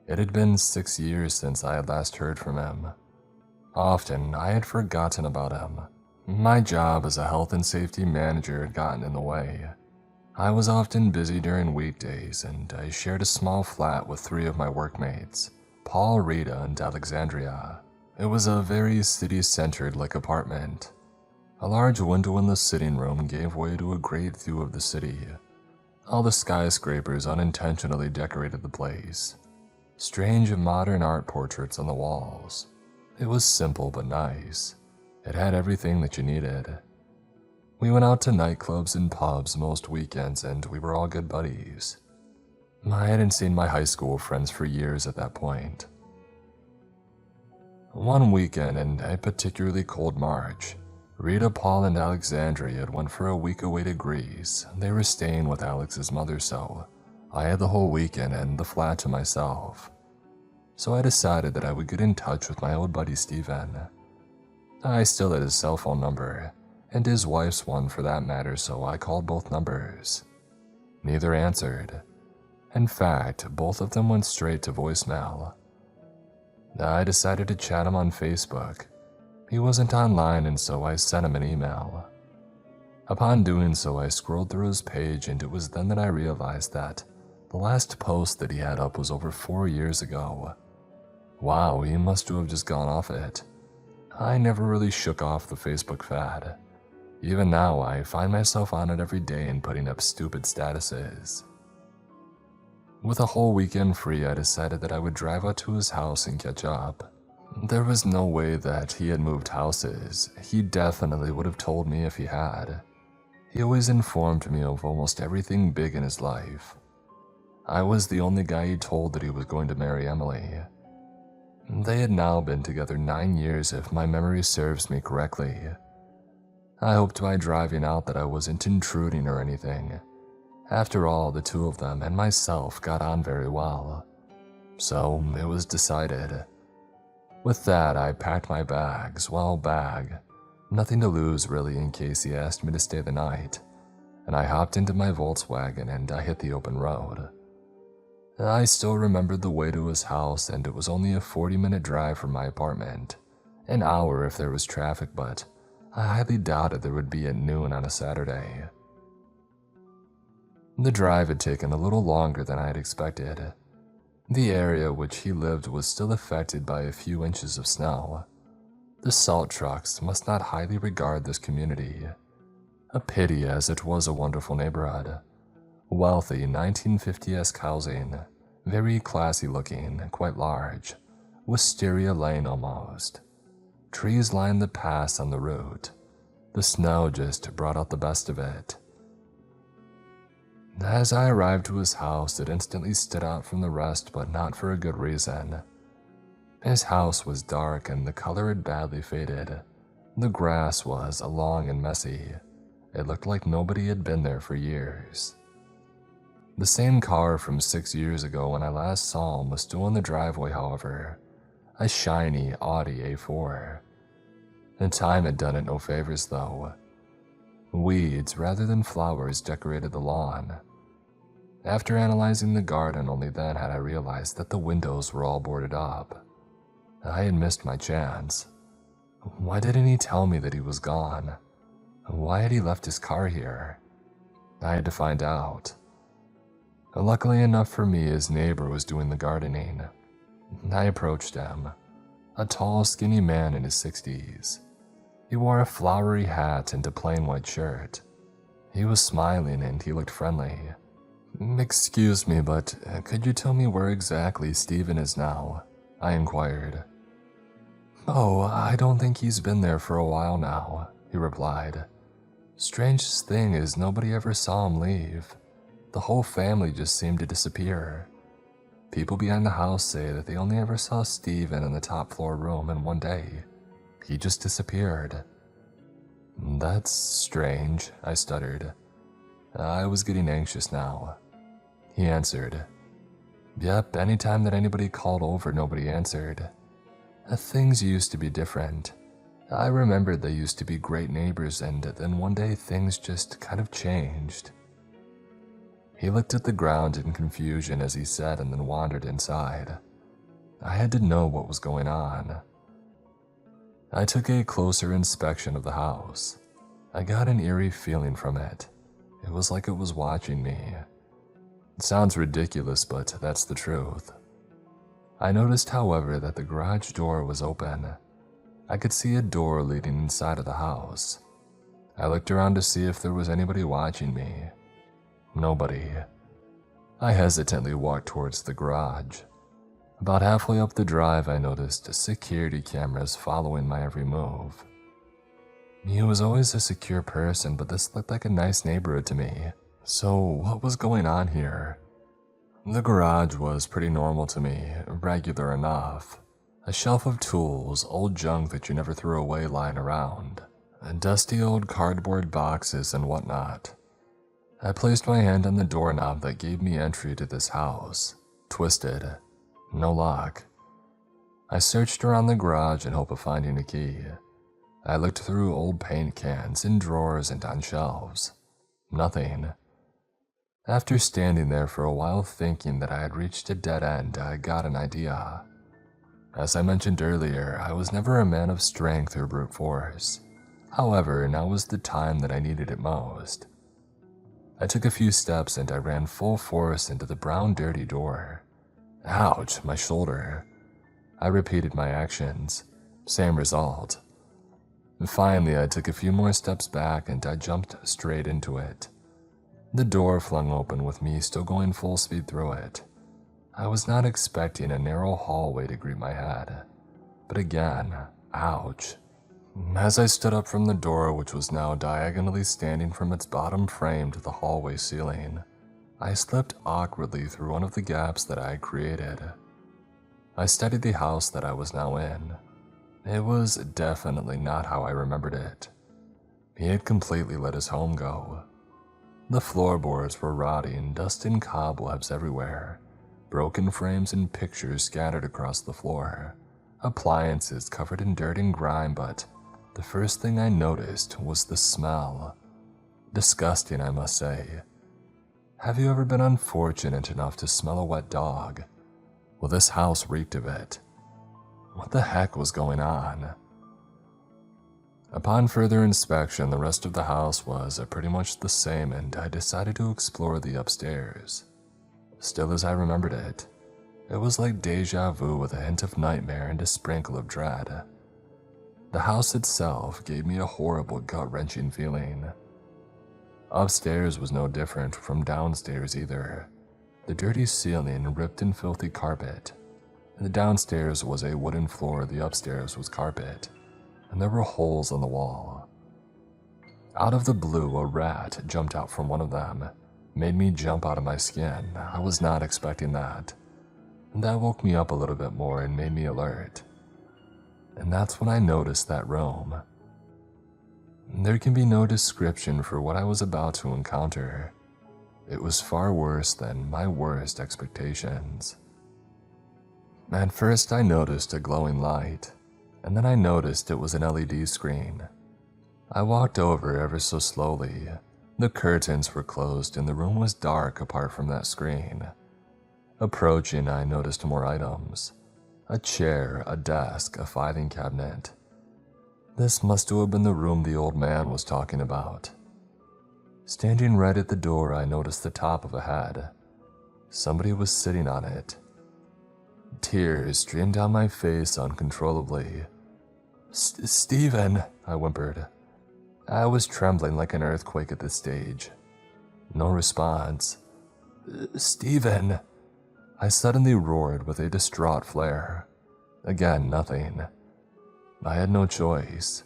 It had been 6 years since I had last heard from him. Often, I had forgotten about him. My job as a health and safety manager had gotten in the way. I was often busy during weekdays, and I shared a small flat with 3 of my workmates, Paul, Rita, and Alexandria. It was a very city-centered-like apartment. A large window in the sitting room gave way to a great view of the city. All the skyscrapers unintentionally decorated the place. Strange modern art portraits on the walls. It was simple but nice. It had everything that you needed. We went out to nightclubs and pubs most weekends, and we were all good buddies. I hadn't seen my high school friends for years at that point. One weekend in a particularly cold March, Rita, Paul, and Alexandria had went for a week away to Greece. They were staying with Alex's mother, so I had the whole weekend and the flat to myself. So I decided that I would get in touch with my old buddy Steven. I still had his cell phone number, and his wife's one for that matter, so I called both numbers. Neither answered. In fact, both of them went straight to voicemail. I decided to chat him on Facebook. He wasn't online, and so I sent him an email. Upon doing so, I scrolled through his page, and it was then that I realized that the last post that he had up was over 4 years ago. Wow, he must have just gone off it. I never really shook off the Facebook fad. Even now, I find myself on it every day and putting up stupid statuses. With a whole weekend free, I decided that I would drive out to his house and catch up. There was no way that he had moved houses. He definitely would have told me if he had. He always informed me of almost everything big in his life. I was the only guy he told that he was going to marry Emily. They had now been together 9 years if my memory serves me correctly. I hoped by driving out that I wasn't intruding or anything. After all, the two of them and myself got on very well. So it was decided. With that, I packed my bags, nothing to lose really in case he asked me to stay the night, and I hopped into my Volkswagen and I hit the open road. I still remembered the way to his house, and it was only a 40-minute drive from my apartment. An hour if there was traffic, but I highly doubted there would be at noon on a Saturday. The drive had taken a little longer than I had expected. The area which he lived was still affected by a few inches of snow. The salt trucks must not highly regard this community. A pity, as it was a wonderful neighborhood. Wealthy 1950s housing, very classy looking, quite large, Wisteria Lane almost. Trees lined the paths on the route. The snow just brought out the best of it. As I arrived to his house, it instantly stood out from the rest, but not for a good reason. His house was dark and the color had badly faded. The grass was long and messy. It looked like nobody had been there for years. The same car from 6 years ago when I last saw him was still in the driveway, however. A shiny Audi A4. The time had done it no favors, though. Weeds rather than flowers decorated the lawn. After analyzing the garden, only then had I realized that the windows were all boarded up. I had missed my chance. Why didn't he tell me that he was gone? Why had he left his car here? I had to find out. Luckily enough for me, his neighbor was doing the gardening. I approached him. A tall, skinny man in his 60s. He wore a flowery hat and a plain white shirt. He was smiling and he looked friendly. "Excuse me, but could you tell me where exactly Steven is now?" I inquired. "Oh, I don't think he's been there for a while now," he replied. "Strangest thing is nobody ever saw him leave. The whole family just seemed to disappear. People behind the house say that they only ever saw Steven in the top floor room, and one day, he just disappeared." "That's strange," I stuttered. I was getting anxious now. He answered, "Yep, anytime that anybody called over, nobody answered. Things used to be different. I remembered they used to be great neighbors, and then one day things just kind of changed." He looked at the ground in confusion as he said, and then wandered inside. I had to know what was going on. I took a closer inspection of the house. I got an eerie feeling from it. It was like it was watching me. It sounds ridiculous, but that's the truth. I noticed, however, that the garage door was open. I could see a door leading inside of the house. I looked around to see if there was anybody watching me. Nobody. I hesitantly walked towards the garage. About halfway up the drive, I noticed security cameras following my every move. He was always a secure person, but this looked like a nice neighborhood to me. So what was going on here? The garage was pretty normal to me, regular enough. A shelf of tools, old junk that you never threw away lying around. Dusty old cardboard boxes and whatnot. I placed my hand on the doorknob that gave me entry to this house. Twisted. No lock. I searched around the garage in hope of finding a key. I looked through old paint cans, in drawers and on shelves. Nothing. After standing there for a while thinking that I had reached a dead end, I got an idea. As I mentioned earlier, I was never a man of strength or brute force. However, now was the time that I needed it most. I took a few steps and I ran full force into the brown dirty door. Ouch, my shoulder. I repeated my actions. Same result. Finally, I took a few more steps back and I jumped straight into it. The door flung open with me still going full speed through it. I was not expecting a narrow hallway to greet my head. But again, ouch. As I stood up from the door, which was now diagonally standing from its bottom frame to the hallway ceiling, I slipped awkwardly through one of the gaps that I had created. I studied the house that I was now in. It was definitely not how I remembered it. He had completely let his home go. The floorboards were rotting, dust and cobwebs everywhere, broken frames and pictures scattered across the floor, appliances covered in dirt and grime, but the first thing I noticed was the smell. Disgusting, I must say. Have you ever been unfortunate enough to smell a wet dog? Well, this house reeked of it. What the heck was going on? Upon further inspection, the rest of the house was pretty much the same, and I decided to explore the upstairs. Still as I remembered it, it was like deja vu with a hint of nightmare and a sprinkle of dread. The house itself gave me a horrible gut-wrenching feeling. Upstairs was no different from downstairs either. The dirty ceiling, ripped and filthy carpet. The downstairs was a wooden floor, the upstairs was carpet, and there were holes on the wall. Out of the blue, a rat jumped out from one of them, made me jump out of my skin. I was not expecting that. And that woke me up a little bit more and made me alert. And that's when I noticed that room. There can be no description for what I was about to encounter. It was far worse than my worst expectations. At first I noticed a glowing light, and then I noticed it was an LED screen. I walked over ever so slowly. The curtains were closed and the room was dark apart from that screen. Approaching, I noticed more items. A chair, a desk, a filing cabinet. This must have been the room the old man was talking about. Standing right at the door, I noticed the top of a head. Somebody was sitting on it. Tears streamed down my face uncontrollably. "Stephen," I whimpered. I was trembling like an earthquake at this stage. No response. "Stephen," I suddenly roared with a distraught flare. Again, nothing. I had no choice.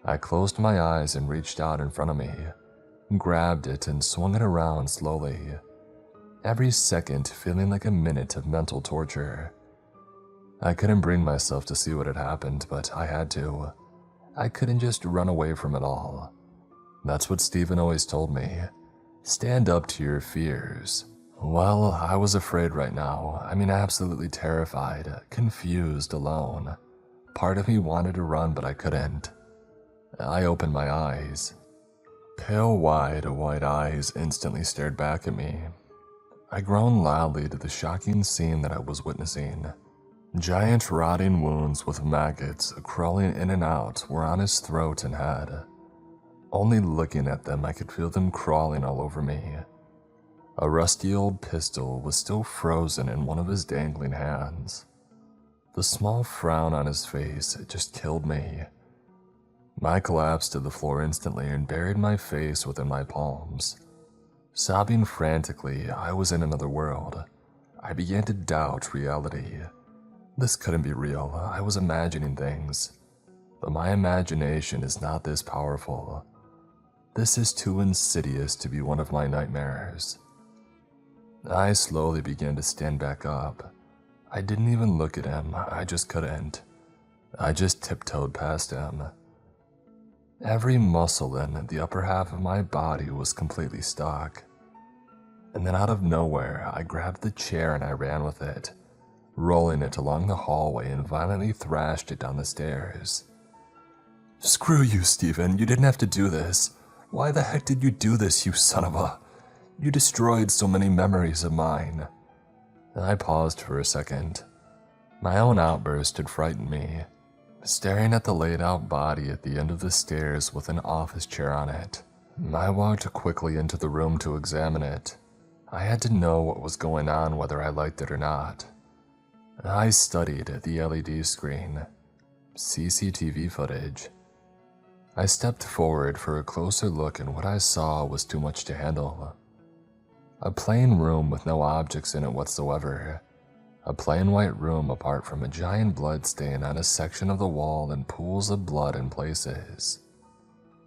I closed my eyes and reached out in front of me, grabbed it and swung it around slowly, every second feeling like a minute of mental torture. I couldn't bring myself to see what had happened, but I had to. I couldn't just run away from it all. That's what Stephen always told me. Stand up to your fears. Well, I was afraid right now. I mean, absolutely terrified, confused, alone. Part of me wanted to run, but I couldn't. I opened my eyes. Pale, wide, white eyes instantly stared back at me. I groaned loudly to the shocking scene that I was witnessing. Giant rotting wounds with maggots crawling in and out were on his throat and head. Only looking at them, I could feel them crawling all over me. A rusty old pistol was still frozen in one of his dangling hands. The small frown on his face just killed me. I collapsed to the floor instantly and buried my face within my palms. Sobbing frantically, I was in another world. I began to doubt reality. This couldn't be real. I was imagining things. But my imagination is not this powerful. This is too insidious to be one of my nightmares. I slowly began to stand back up. I didn't even look at him. I just couldn't. I just tiptoed past him. Every muscle in the upper half of my body was completely stuck. And then out of nowhere, I grabbed the chair and I ran with it, rolling it along the hallway and violently thrashed it down the stairs. "Screw you, Stephen. You didn't have to do this. Why the heck did you do this, you son of a... You destroyed so many memories of mine." I paused for a second. My own outburst had frightened me. staring at the laid out body at the end of the stairs with an office chair on it. I walked quickly into the room to examine it. I had to know what was going on whether I liked it or not. I studied the LED screen. CCTV footage. I stepped forward for a closer look, and what I saw was too much to handle. A plain room with no objects in it whatsoever. A plain white room apart from a giant blood stain on a section of the wall and pools of blood in places.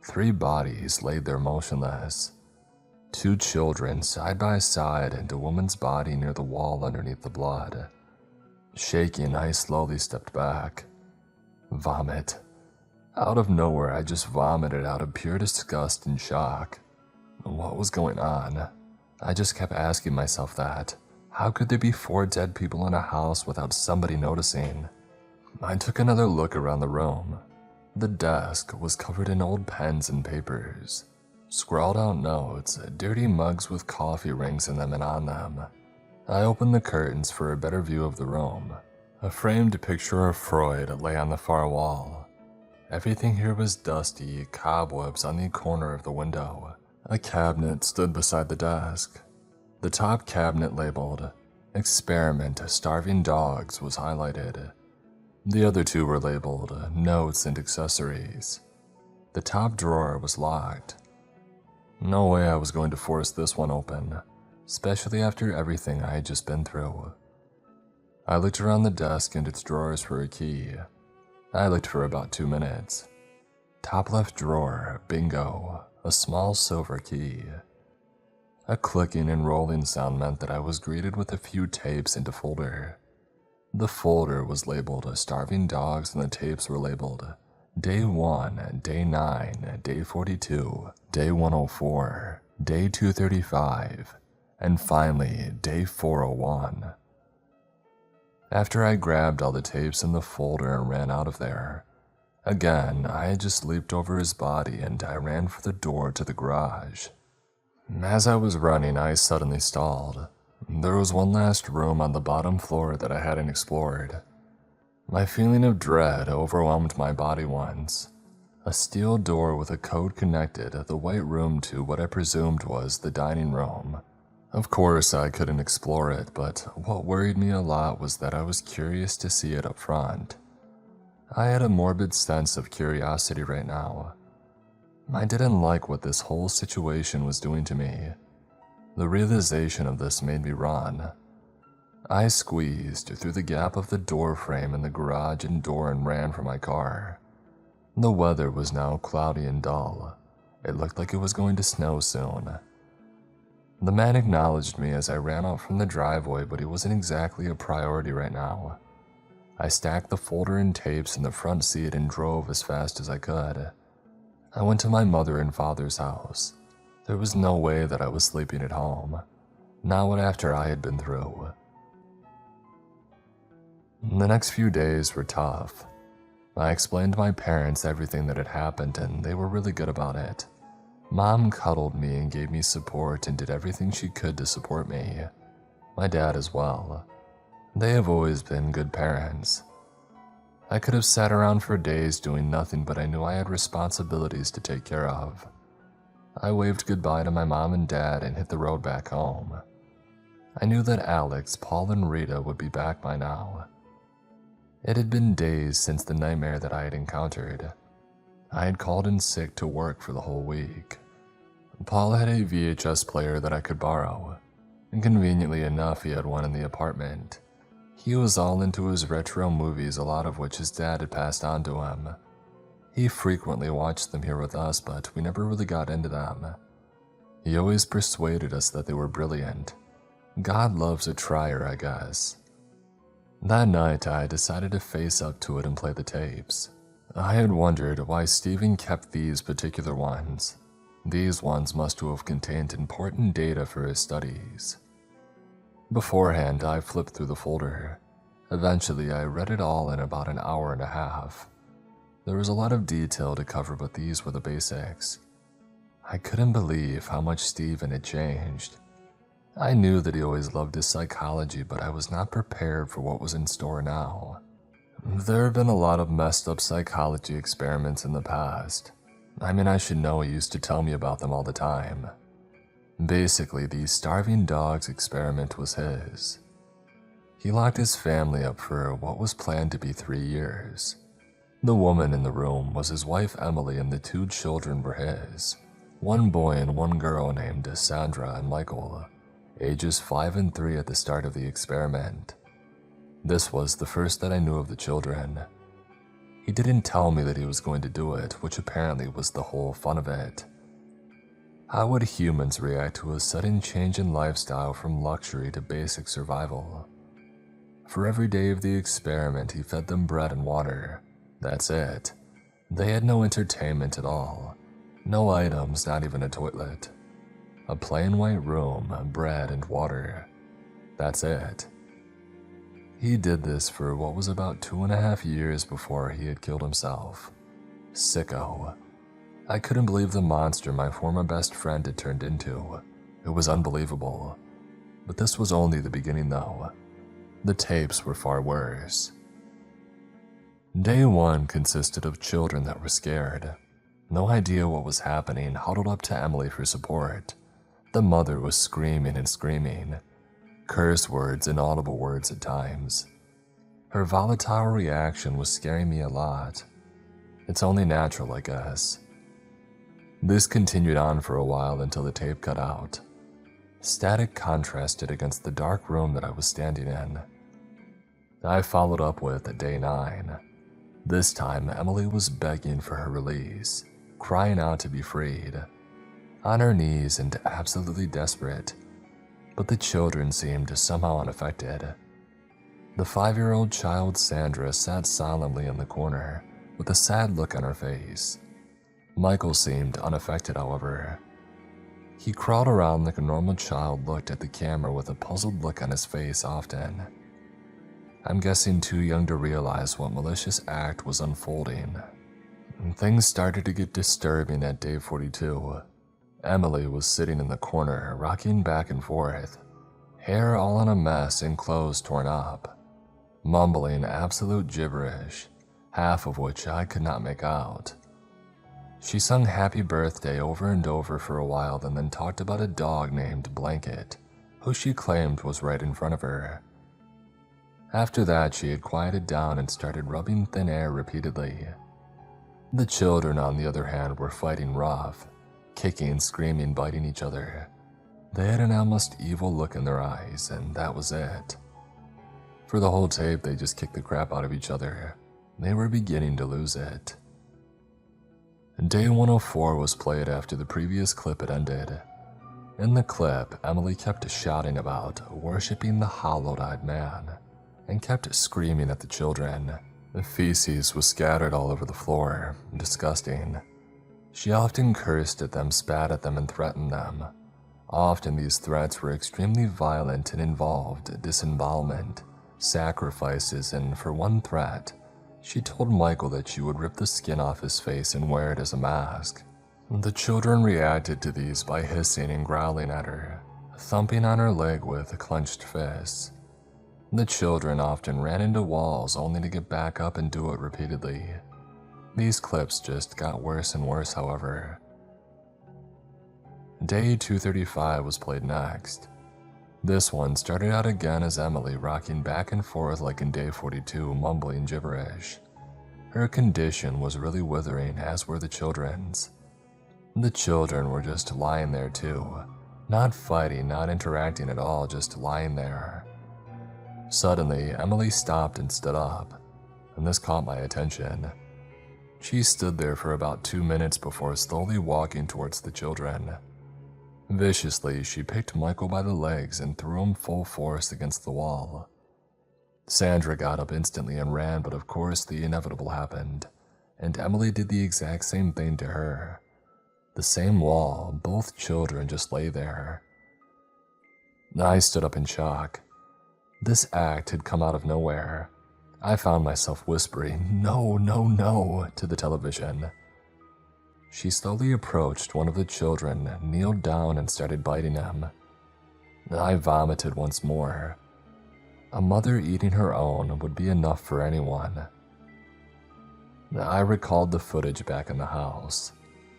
3 bodies laid there motionless. 2 children side by side and a woman's body near the wall underneath the blood. Shaking, I slowly stepped back. Vomit. Out of nowhere, I just vomited out of pure disgust and shock. What was going on? I just kept asking myself that. How could there be 4 dead people in a house without somebody noticing? I took another look around the room. The desk was covered in old pens and papers. Scrawled out notes, dirty mugs with coffee rings in them and on them. I opened the curtains for a better view of the room. A framed picture of Freud lay on the far wall. Everything here was dusty, cobwebs on the corner of the window. A cabinet stood beside the desk. The top cabinet labeled, "Experiment Starving Dogs" was highlighted. The other 2 were labeled, "Notes and Accessories." The top drawer was locked. No way I was going to force this one open, especially after everything I had just been through. I looked around the desk and its drawers for a key. I looked for about 2 minutes. Top left drawer, bingo, a small silver key. A clicking and rolling sound meant that I was greeted with a few tapes and a folder. The folder was labeled "Starving Dogs" and the tapes were labeled Day 1, Day 9, Day 42, Day 104, Day 235, and finally Day 401. After I grabbed all the tapes in the folder and ran out of there, again, I had just leaped over his body and I ran for the door to the garage. As I was running, I suddenly stalled. There was one last room on the bottom floor that I hadn't explored. My feeling of dread overwhelmed my body once. A steel door with a code connected the white room to what I presumed was the dining room. Of course, I couldn't explore it, but what worried me a lot was that I was curious to see it up front. I had a morbid sense of curiosity right now. I didn't like what this whole situation was doing to me. The realization of this made me run. I squeezed through the gap of the door frame in the garage and door and ran for my car. The weather was now cloudy and dull. It looked like it was going to snow soon. The man acknowledged me as I ran out from the driveway, but he wasn't exactly a priority right now. I stacked the folder and tapes in the front seat and drove as fast as I could. I went to my mother and father's house. There was no way that I was sleeping at home, not after I had been through. The next few days were tough. I explained to my parents everything that had happened and they were really good about it. Mom cuddled me and gave me support and did everything she could to support me. My dad as well. They have always been good parents. I could have sat around for days doing nothing, but I knew I had responsibilities to take care of. I waved goodbye to my mom and dad and hit the road back home. I knew that Alex, Paul, and Rita would be back by now. It had been days since the nightmare that I had encountered. I had called in sick to work for the whole week. Paul had a VHS player that I could borrow, and conveniently enough he had one in the apartment. He was all into his retro movies, a lot of which his dad had passed on to him. He frequently watched them here with us, but we never really got into them. He always persuaded us that they were brilliant. God loves a trier, I guess. That night, I decided to face up to it and play the tapes. I had wondered why Stephen kept these particular ones. These ones must have contained important data for his studies. Beforehand, I flipped through the folder. Eventually, I read it all in about an hour and a half. There was a lot of detail to cover, but these were the basics. I couldn't believe how much Stephen had changed. I knew that he always loved his psychology, but I was not prepared for what was in store now. There have been a lot of messed up psychology experiments in the past. I should know, he used to tell me about them all the time. Basically, the starving dogs experiment was his. He locked his family up for what was planned to be 3 years. The woman in the room was his wife Emily, and the 2 children were his. 1 boy and 1 girl named Sandra and Michael, ages 5 and 3 at the start of the experiment. This was the first that I knew of the children. He didn't tell me that he was going to do it, which apparently was the whole fun of it. How would humans react to a sudden change in lifestyle from luxury to basic survival? For every day of the experiment, he fed them bread and water. That's it. They had no entertainment at all. No items, not even a toilet. A plain white room, bread and water. That's it. He did this for what was about 2.5 years before he had killed himself. Sicko. I couldn't believe the monster my former best friend had turned into. It was unbelievable. But this was only the beginning though. The tapes were far worse. Day 1 consisted of children that were scared. No idea what was happening, huddled up to Emily for support. The mother was screaming and screaming. Curse words, inaudible words at times. Her volatile reaction was scaring me a lot. It's only natural, I guess. This continued on for a while until the tape cut out. Static contrasted against the dark room that I was standing in. I followed up with day 9. This time, Emily was begging for her release, crying out to be freed. On her knees and absolutely desperate. But the children seemed somehow unaffected. The 5-year-old child Sandra sat silently in the corner, with a sad look on her face. Michael seemed unaffected, however. He crawled around like a normal child, looked at the camera with a puzzled look on his face often. I'm guessing too young to realize what malicious act was unfolding. Things started to get disturbing at day 42. Emily was sitting in the corner, rocking back and forth, hair all in a mess and clothes torn up, mumbling absolute gibberish, half of which I could not make out. She sung Happy Birthday over and over for a while and then talked about a dog named Blanket, who she claimed was right in front of her. After that, she had quieted down and started rubbing thin air repeatedly. The children, on the other hand, were fighting rough, kicking, screaming, biting each other. They had an almost evil look in their eyes, and that was it. For the whole tape, they just kicked the crap out of each other. They were beginning to lose it. Day 104 was played after the previous clip had ended. In the clip, Emily kept shouting about worshipping the hollowed-eyed man, and kept screaming at the children. The feces was scattered all over the floor, disgusting. She often cursed at them, spat at them, and threatened them. Often these threats were extremely violent and involved disembowelment, sacrifices, and for one threat, she told Michael that she would rip the skin off his face and wear it as a mask. The children reacted to these by hissing and growling at her, thumping on her leg with clenched fists. The children often ran into walls only to get back up and do it repeatedly. These clips just got worse and worse, however. Day 235 was played next. This one started out again as Emily rocking back and forth like in day 42, mumbling gibberish. Her condition was really withering, as were the children's. The children were just lying there too, not fighting, not interacting at all, just lying there. Suddenly, Emily stopped and stood up, and this caught my attention. She stood there for about 2 minutes before slowly walking towards the children. Viciously, she picked Michael by the legs and threw him full force against the wall. Sandra got up instantly and ran, but of course the inevitable happened, and Emily did the exact same thing to her. The same wall, both children just lay there. I stood up in shock. This act had come out of nowhere. I found myself whispering, "No, no, no," to the television. She slowly approached one of the children, kneeled down, and started biting him. I vomited once more. A mother eating her own would be enough for anyone. I recalled the footage back in the house.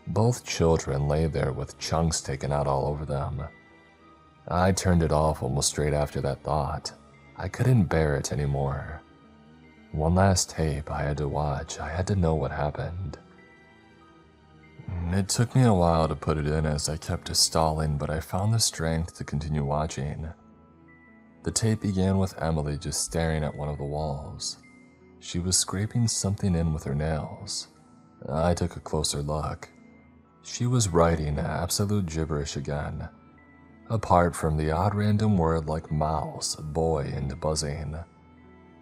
Both children lay there with chunks taken out all over them. I turned it off almost straight after that thought. I couldn't bear it anymore. One last tape I had to watch. I had to know what happened. It took me a while to put it in as I kept stalling, but I found the strength to continue watching. The tape began with Emily just staring at one of the walls. She was scraping something in with her nails. I took a closer look. She was writing absolute gibberish again. Apart from the odd random word like mouse, boy, and buzzing.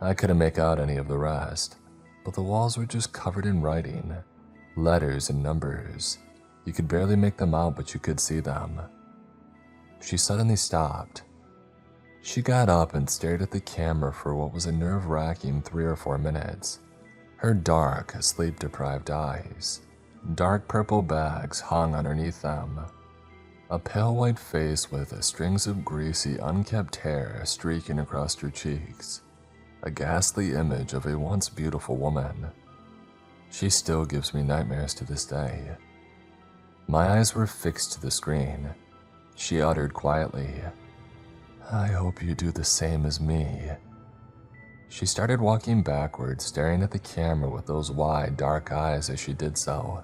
I couldn't make out any of the rest, but the walls were just covered in writing. Letters and numbers. You could barely make them out, but you could see them. She suddenly stopped. She got up and stared at the camera for what was a nerve-wracking 3 or 4 minutes. Her dark, sleep-deprived eyes. Dark purple bags hung underneath them. A pale white face with strings of greasy, unkempt hair streaking across her cheeks. A ghastly image of a once beautiful woman. She still gives me nightmares to this day. My eyes were fixed to the screen. She uttered quietly, "I hope you do the same as me." She started walking backwards, staring at the camera with those wide, dark eyes as she did so.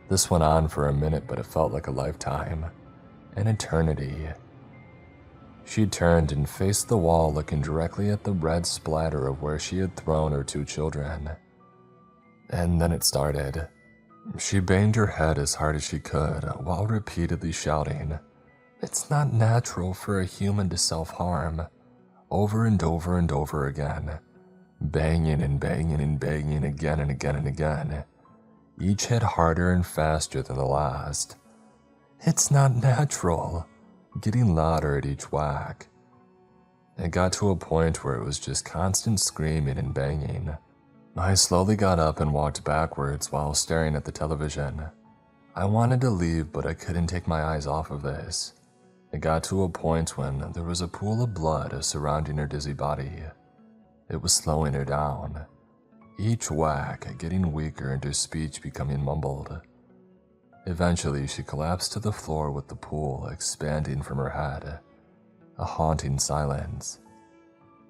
This went on for a minute, but it felt like a lifetime, an eternity. She turned and faced the wall, looking directly at the red splatter of where she had thrown her 2 children. And then it started. She banged her head as hard as she could, while repeatedly shouting, "It's not natural for a human to self-harm," over and over and over again, banging and banging and banging again and again and again. Each hit harder and faster than the last. "It's not natural," getting louder at each whack. It got to a point where it was just constant screaming and banging. I slowly got up and walked backwards while staring at the television. I wanted to leave, but I couldn't take my eyes off of this. It got to a point when there was a pool of blood surrounding her dizzy body. It was slowing her down. Each whack getting weaker and her speech becoming mumbled. Eventually, she collapsed to the floor with the pool expanding from her head. A haunting silence.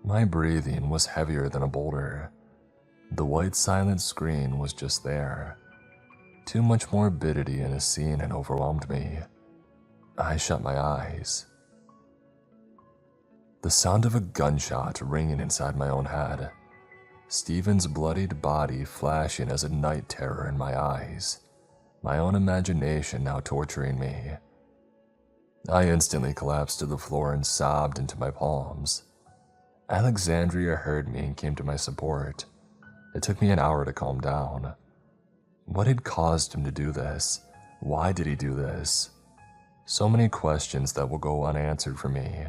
My breathing was heavier than a boulder. The white silent screen was just there. Too much morbidity in a scene had overwhelmed me. I shut my eyes. The sound of a gunshot ringing inside my own head. Stephen's bloodied body flashing as a night terror in my eyes. My own imagination now torturing me. I instantly collapsed to the floor and sobbed into my palms. Alexandria heard me and came to my support. It took me an hour to calm down. What had caused him to do this? Why did he do this? So many questions that will go unanswered for me.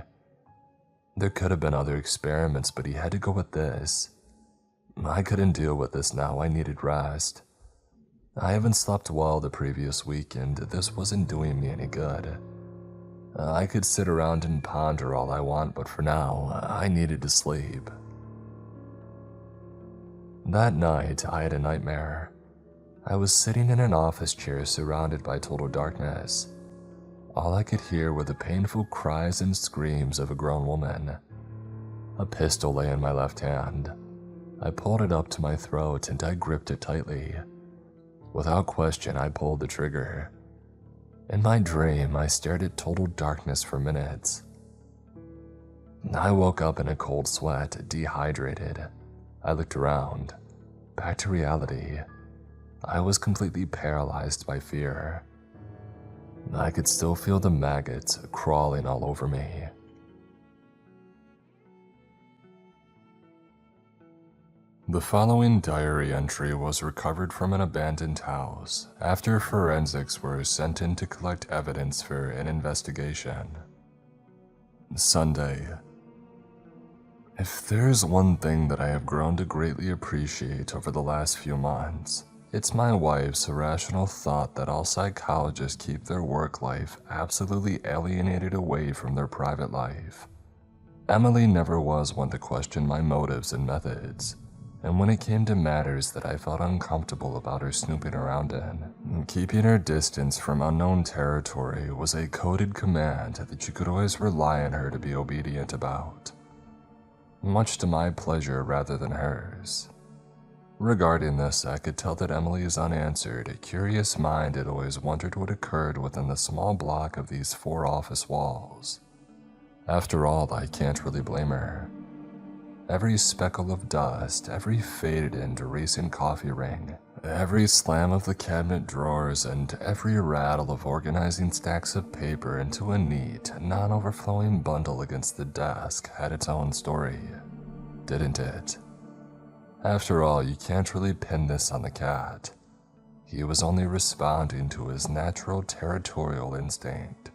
There could have been other experiments, but he had to go with this. I couldn't deal with this now. I needed rest. I haven't slept well the previous weekend. This wasn't doing me any good. I could sit around and ponder all I want, but for now, I needed to sleep. That night, I had a nightmare. I was sitting in an office chair surrounded by total darkness. All I could hear were the painful cries and screams of a grown woman. A pistol lay in my left hand. I pulled it up to my throat and I gripped it tightly. Without question, I pulled the trigger. In my dream, I stared at total darkness for minutes. I woke up in a cold sweat, dehydrated. I looked around. Back to reality. I was completely paralyzed by fear. I could still feel the maggots crawling all over me. The following diary entry was recovered from an abandoned house after forensics were sent in to collect evidence for an investigation. Sunday. If there's one thing that I have grown to greatly appreciate over the last few months, it's my wife's irrational thought that all psychologists keep their work life absolutely alienated away from their private life. Emily never was one to question my motives and methods, and when it came to matters that I felt uncomfortable about her snooping around in, keeping her distance from unknown territory was a coded command that you could always rely on her to be obedient about, much to my pleasure rather than hers. Regarding this, I could tell that Emily's unanswered, curious mind had always wondered what occurred within the small block of these 4 office walls. After all, I can't really blame her. Every speckle of dust, every faded and recent coffee ring, every slam of the cabinet drawers, and every rattle of organizing stacks of paper into a neat, non-overflowing bundle against the desk had its own story, didn't it? After all, you can't really pin this on the cat. He was only responding to his natural territorial instinct.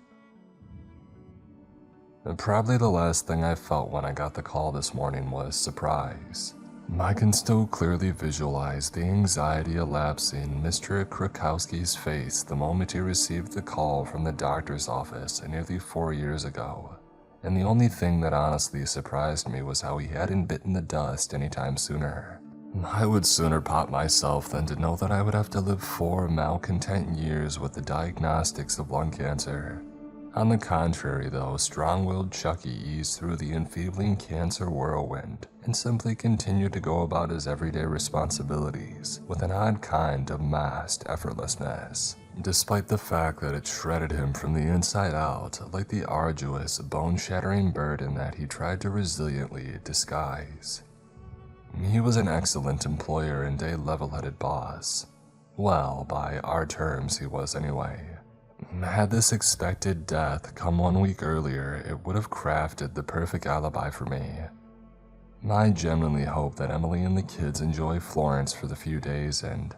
Probably the last thing I felt when I got the call this morning was surprise. I can still clearly visualize the anxiety elapsing Mr. Krakowski's face the moment he received the call from the doctor's office nearly 4 years ago, and the only thing that honestly surprised me was how he hadn't bitten the dust any time sooner. I would sooner pop myself than to know that I would have to live 4 malcontent years with the diagnostics of lung cancer. On the contrary, though, strong-willed Chucky eased through the enfeebling cancer whirlwind and simply continued to go about his everyday responsibilities with an odd kind of masked effortlessness, despite the fact that it shredded him from the inside out like the arduous, bone-shattering burden that he tried to resiliently disguise. He was an excellent employer and a level-headed boss. Well, by our terms, he was anyway. Had this expected death come 1 week earlier, it would have crafted the perfect alibi for me. I genuinely hope that Emily and the kids enjoy Florence for the few days, and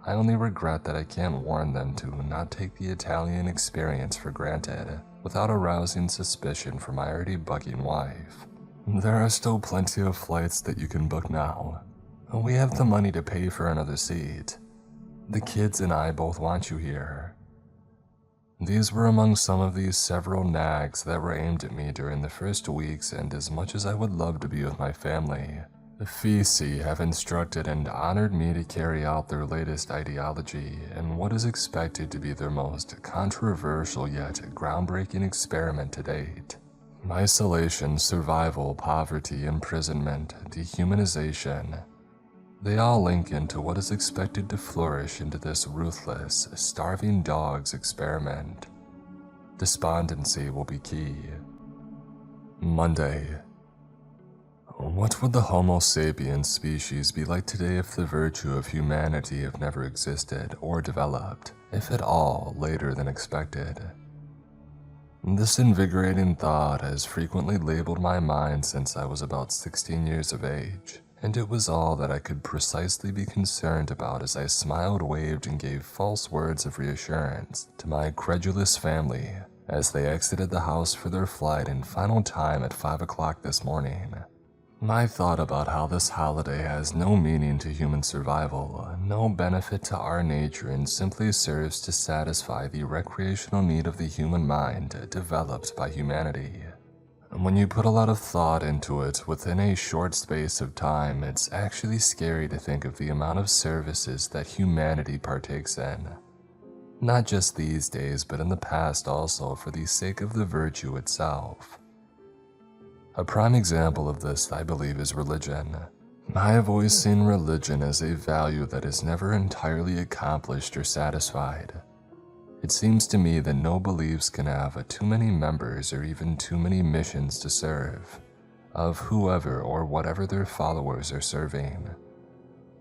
I only regret that I can't warn them to not take the Italian experience for granted without arousing suspicion for my already bucking wife. There are still plenty of flights that you can book now. We have the money to pay for another seat. The kids and I both want you here. These were among some of these several nags that were aimed at me during the first weeks, and as much as I would love to be with my family, the Fisi have instructed and honored me to carry out their latest ideology in what is expected to be their most controversial yet groundbreaking experiment to date. Isolation, survival, poverty, imprisonment, dehumanization. They all link into what is expected to flourish into this ruthless, starving dogs experiment. Despondency will be key. Monday. What would the Homo sapiens species be like today if the virtue of humanity have never existed or developed, if at all, later than expected? This invigorating thought has frequently labeled my mind since I was about 16 years of age, and it was all that I could precisely be concerned about as I smiled, waved, and gave false words of reassurance to my credulous family as they exited the house for their flight and final time at 5 o'clock this morning. I thought about how this holiday has no meaning to human survival, no benefit to our nature, and simply serves to satisfy the recreational need of the human mind developed by humanity. When you put a lot of thought into it within a short space of time, it's actually scary to think of the amount of services that humanity partakes in. Not just these days, but in the past also, for the sake of the virtue itself. A prime example of this, I believe, is religion. I have always seen religion as a value that is never entirely accomplished or satisfied. It seems to me that no beliefs can have too many members or even too many missions to serve, of whoever or whatever their followers are serving,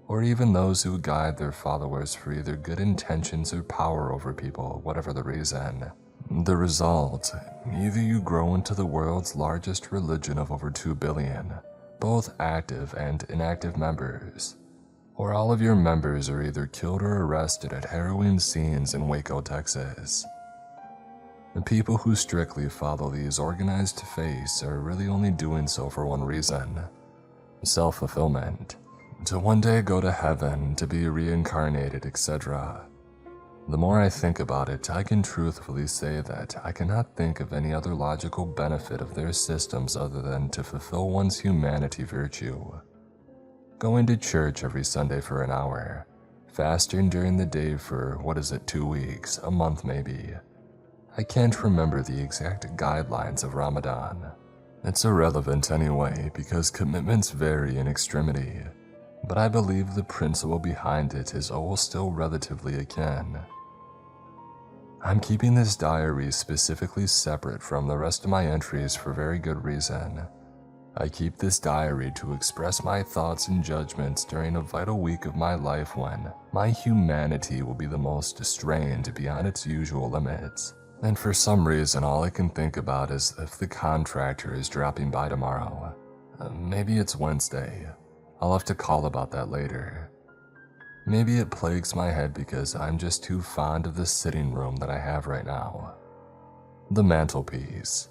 or even those who guide their followers for either good intentions or power over people, whatever the reason. The result, either you grow into the world's largest religion of over 2 billion, both active and inactive members, or all of your members are either killed or arrested at harrowing scenes in Waco, Texas. The people who strictly follow these organized faiths are really only doing so for one reason: self-fulfillment, to one day go to heaven, to be reincarnated, etc. The more I think about it, I can truthfully say that I cannot think of any other logical benefit of their systems other than to fulfill one's humanity virtue. Going to church every Sunday for an hour, fasting during the day for, 2 weeks, a month maybe. I can't remember the exact guidelines of Ramadan. It's irrelevant anyway because commitments vary in extremity, but I believe the principle behind it is all still relatively akin. I'm keeping this diary specifically separate from the rest of my entries for very good reason. I keep this diary to express my thoughts and judgments during a vital week of my life when my humanity will be the most strained beyond its usual limits. And for some reason, all I can think about is if the contractor is dropping by tomorrow. Maybe it's Wednesday. I'll have to call about that later. Maybe it plagues my head because I'm just too fond of the sitting room that I have right now. The mantelpiece,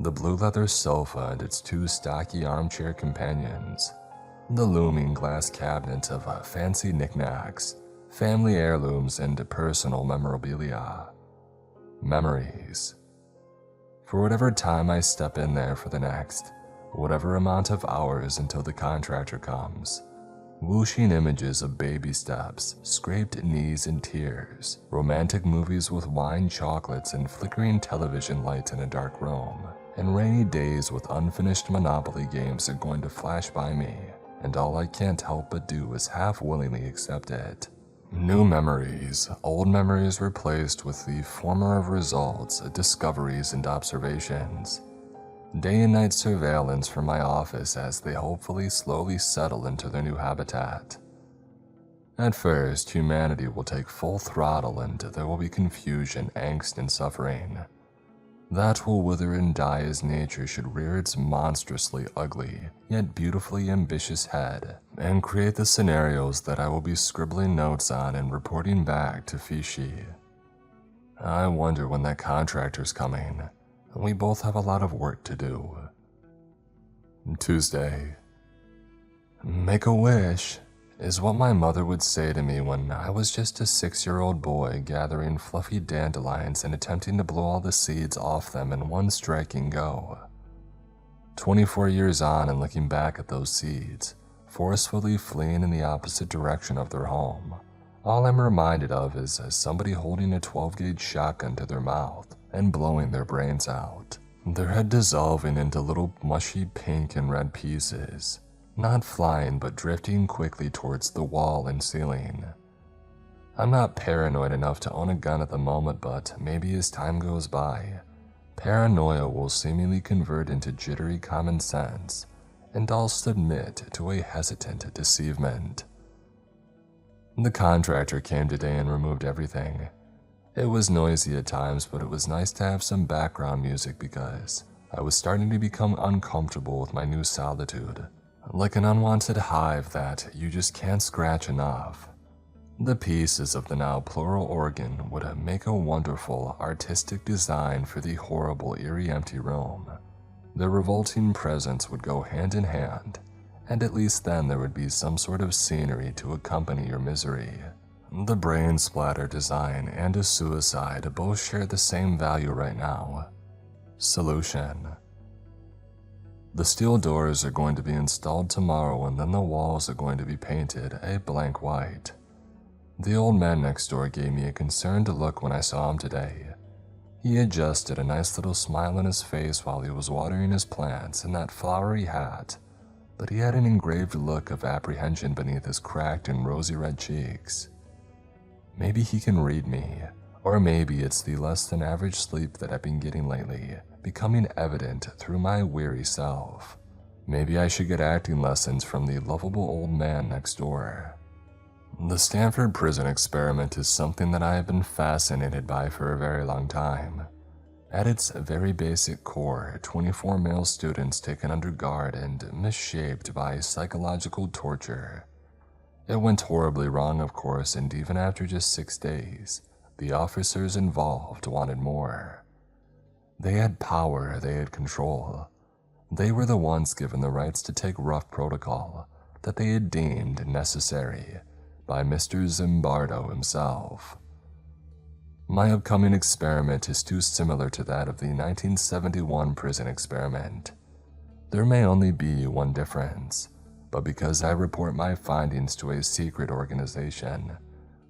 the blue leather sofa and its 2 stocky armchair companions, the looming glass cabinet of fancy knickknacks, family heirlooms, and personal memorabilia. Memories. For whatever time I step in there for the next, whatever amount of hours until the contractor comes, whooshing images of baby steps, scraped knees and tears, romantic movies with wine chocolates and flickering television lights in a dark room, and rainy days with unfinished Monopoly games are going to flash by me, and all I can't help but do is half-willingly accept it. New memories, old memories replaced with the former of results, discoveries, and observations. Day and night surveillance from my office as they hopefully slowly settle into their new habitat. At first, humanity will take full throttle and there will be confusion, angst, and suffering. That will wither and die as nature should rear its monstrously ugly, yet beautifully ambitious head, and create the scenarios that I will be scribbling notes on and reporting back to Fishy. I wonder when that contractor's coming. We both have a lot of work to do. Tuesday. Make a wish is what my mother would say to me when I was just a 6-year-old boy gathering fluffy dandelions and attempting to blow all the seeds off them in one striking go. 24 years on and looking back at those seeds, forcefully fleeing in the opposite direction of their home, all I'm reminded of is somebody holding a 12-gauge shotgun to their mouth and blowing their brains out, their head dissolving into little mushy pink and red pieces, not flying but drifting quickly towards the wall and ceiling. I'm not paranoid enough to own a gun at the moment, but maybe as time goes by, paranoia will seemingly convert into jittery common sense, and I'll submit to a hesitant deceivement. The contractor came today and removed everything. It was noisy at times, but it was nice to have some background music because I was starting to become uncomfortable with my new solitude, like an unwanted hive that you just can't scratch enough. The pieces of the now plural organ would make a wonderful artistic design for the horrible, eerie empty room. The revolting presence would go hand in hand, and at least then there would be some sort of scenery to accompany your misery. The brain splatter design and a suicide both share the same value right now. Solution. The steel doors are going to be installed tomorrow and then the walls are going to be painted a blank white. The old man next door gave me a concerned look when I saw him today. He adjusted a nice little smile on his face while he was watering his plants in that flowery hat, but he had an engraved look of apprehension beneath his cracked and rosy red cheeks. Maybe he can read me, or maybe it's the less than average sleep that I've been getting lately, becoming evident through my weary self. Maybe I should get acting lessons from the lovable old man next door. The Stanford prison experiment is something that I have been fascinated by for a very long time. At its very basic core, 24 male students taken under guard and misshaped by psychological torture. It went horribly wrong, of course, and even after just 6 days, the officers involved wanted more. They had power, they had control. They were the ones given the rights to take rough protocol that they had deemed necessary by Mr. Zimbardo himself. My upcoming experiment is too similar to that of the 1971 prison experiment. There may only be one difference, but because I report my findings to a secret organization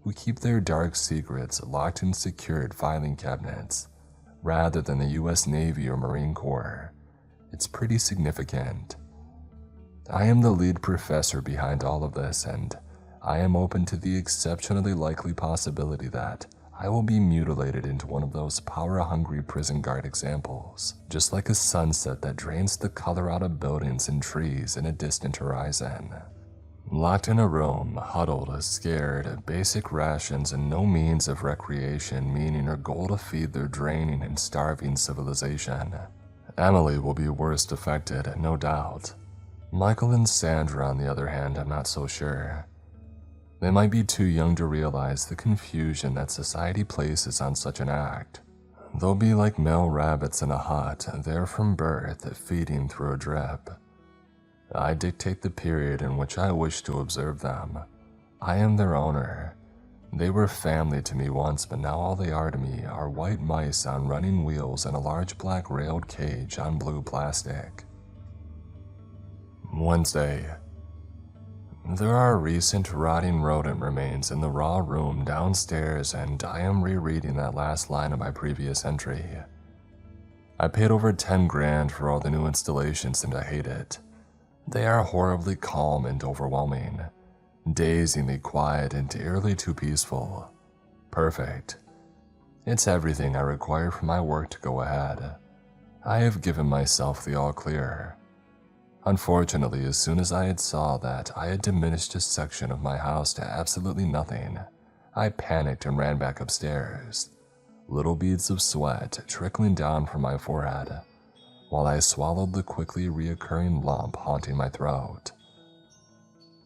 who keep their dark secrets locked in secured filing cabinets, rather than the US Navy or Marine Corps, it's pretty significant. I am the lead professor behind all of this, and I am open to the exceptionally likely possibility that I will be mutilated into one of those power-hungry prison guard examples, just like a sunset that drains the color out of buildings and trees in a distant horizon. Locked in a room, huddled, scared, basic rations and no means of recreation, meaning or goal to feed their draining and starving civilization. Emily will be worst affected, no doubt. Michael and Sandra, on the other hand, I'm not so sure. They might be too young to realize the confusion that society places on such an act. They'll be like male rabbits in a hut, there from birth, feeding through a drip. I dictate the period in which I wish to observe them. I am their owner. They were family to me once, but now all they are to me are white mice on running wheels in a large black railed cage on blue plastic. Wednesday. There are recent rotting rodent remains in the raw room downstairs, and I am rereading that last line of my previous entry. I paid over 10 grand for all the new installations and I hate it. They are horribly calm and overwhelming, dazingly quiet and eerily too peaceful. Perfect. It's everything I require for my work to go ahead. I have given myself the all clear. Unfortunately, as soon as I had saw that I had diminished a section of my house to absolutely nothing, I panicked and ran back upstairs, little beads of sweat trickling down from my forehead, while I swallowed the quickly reoccurring lump haunting my throat.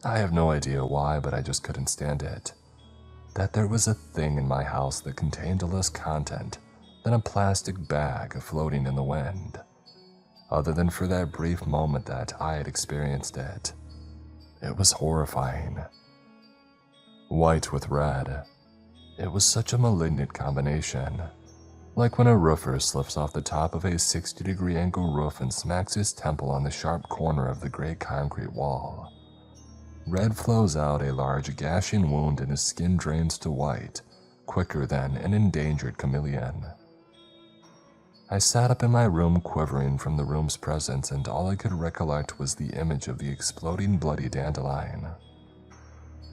I have no idea why, but I just couldn't stand it. That there was a thing in my house that contained less content than a plastic bag floating in the wind. Other than for that brief moment that I had experienced it. It was horrifying. White with red. It was such a malignant combination. Like when a roofer slips off the top of a 60-degree angle roof and smacks his temple on the sharp corner of the gray concrete wall. Red flows out a large gashing wound and his skin drains to white, quicker than an endangered chameleon. I sat up in my room quivering from the room's presence, and all I could recollect was the image of the exploding bloody dandelion.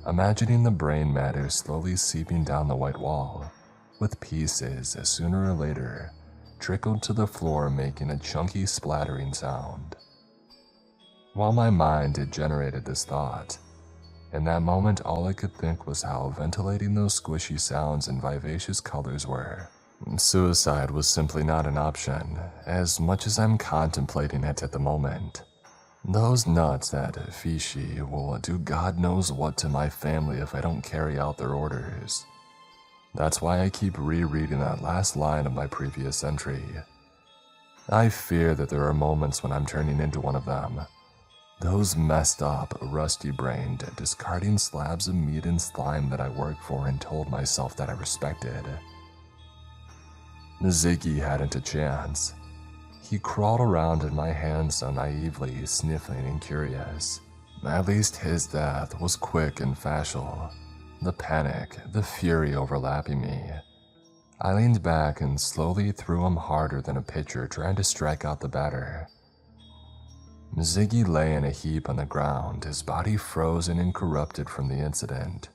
Imagining the brain matter slowly seeping down the white wall, with pieces, sooner or later, trickled to the floor making a chunky splattering sound. While my mind had generated this thought, in that moment all I could think was how ventilating those squishy sounds and vivacious colors were. Suicide was simply not an option, as much as I'm contemplating it at the moment. Those nuts at Fishi will do God knows what to my family if I don't carry out their orders. That's why I keep rereading that last line of my previous entry. I fear that there are moments when I'm turning into one of them. Those messed up, rusty-brained, discarding slabs of meat and slime that I worked for and told myself that I respected. Ziggy hadn't a chance. He crawled around in my hands so naively, sniffling and curious. At least his death was quick and facile. The panic, the fury overlapping me. I leaned back and slowly threw him harder than a pitcher trying to strike out the batter. Ziggy lay in a heap on the ground, his body frozen and corrupted from the incident.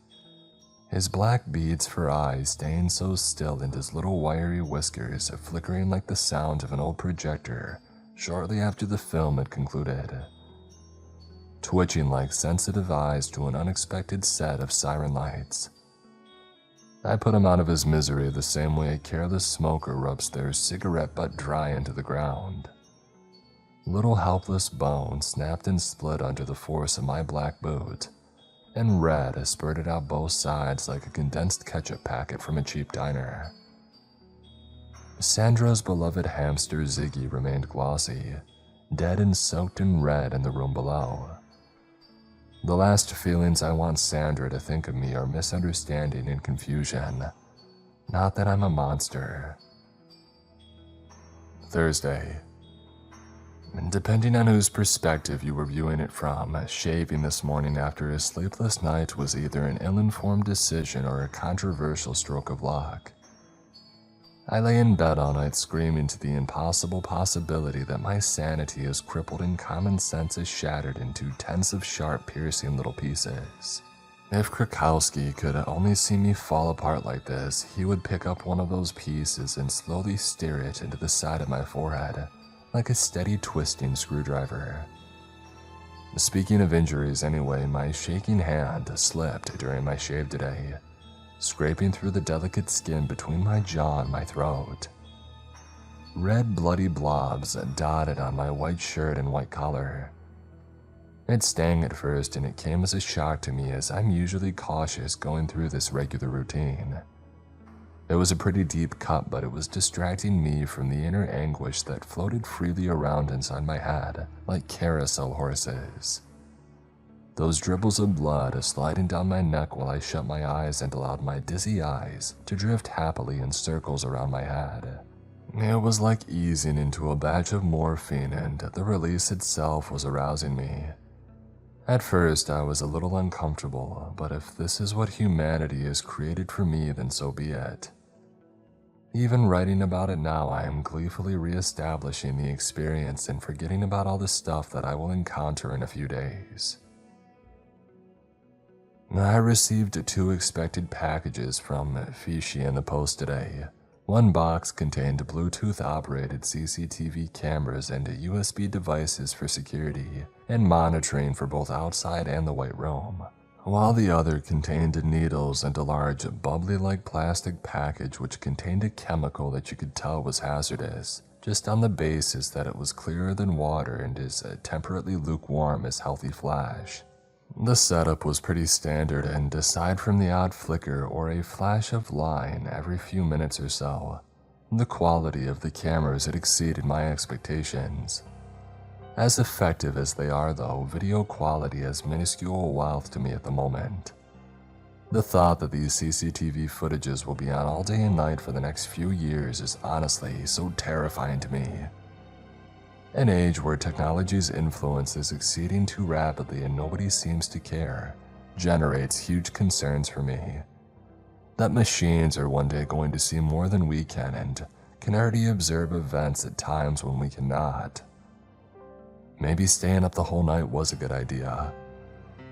His black beads for eyes staying so still and his little wiry whiskers flickering like the sound of an old projector shortly after the film had concluded. Twitching like sensitive eyes to an unexpected set of siren lights. I put him out of his misery the same way a careless smoker rubs their cigarette butt dry into the ground. Little helpless bones snapped and split under the force of my black boot, and red spurted out both sides like a condensed ketchup packet from a cheap diner. Sandra's beloved hamster Ziggy remained glossy, dead and soaked in red in the room below. The last feelings I want Sandra to think of me are misunderstanding and confusion. Not that I'm a monster. Thursday. Depending on whose perspective you were viewing it from, shaving this morning after a sleepless night was either an ill-informed decision or a controversial stroke of luck. I lay in bed all night screaming to the impossible possibility that my sanity is crippled and common sense is shattered into tens of sharp, piercing little pieces. If Krakowski could only see me fall apart like this, he would pick up one of those pieces and slowly steer it into the side of my forehead, like a steady twisting screwdriver. Speaking of injuries anyway, my shaking hand slipped during my shave today, scraping through the delicate skin between my jaw and my throat. Red bloody blobs dotted on my white shirt and white collar. It stung at first and it came as a shock to me as I'm usually cautious going through this regular routine. It was a pretty deep cut, but it was distracting me from the inner anguish that floated freely around inside my head like carousel horses. Those dribbles of blood sliding down my neck while I shut my eyes and allowed my dizzy eyes to drift happily in circles around my head. It was like easing into a batch of morphine, and the release itself was arousing me. At first, I was a little uncomfortable, but if this is what humanity has created for me, then so be it. Even writing about it now, I am gleefully re-establishing the experience and forgetting about all the stuff that I will encounter in a few days. I received 2 expected packages from Fishy in the post today. One box contained Bluetooth-operated CCTV cameras and USB devices for security and monitoring for both outside and the White Room, while the other contained needles and a large, bubbly-like plastic package which contained a chemical that you could tell was hazardous, just on the basis that it was clearer than water and as temperately lukewarm as healthy flesh. The setup was pretty standard, and aside from the odd flicker or a flash of line every few minutes or so, the quality of the cameras had exceeded my expectations. As effective as they are though, video quality has minuscule wealth to me at the moment. The thought that these CCTV footages will be on all day and night for the next few years is honestly so terrifying to me. An age where technology's influence is exceeding too rapidly and nobody seems to care generates huge concerns for me. That machines are one day going to see more than we can and can already observe events at times when we cannot. Maybe staying up the whole night was a good idea.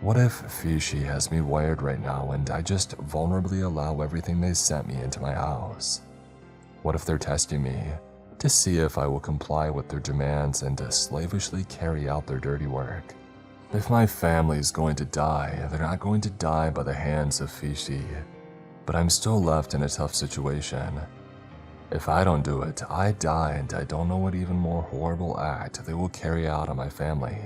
What if Fishy has me wired right now and I just vulnerably allow everything they sent me into my house? What if they're testing me to see if I will comply with their demands and slavishly carry out their dirty work? If my family's going to die, they're not going to die by the hands of Fishy, but I'm still left in a tough situation. If I don't do it, I die, and I don't know what even more horrible act they will carry out on my family.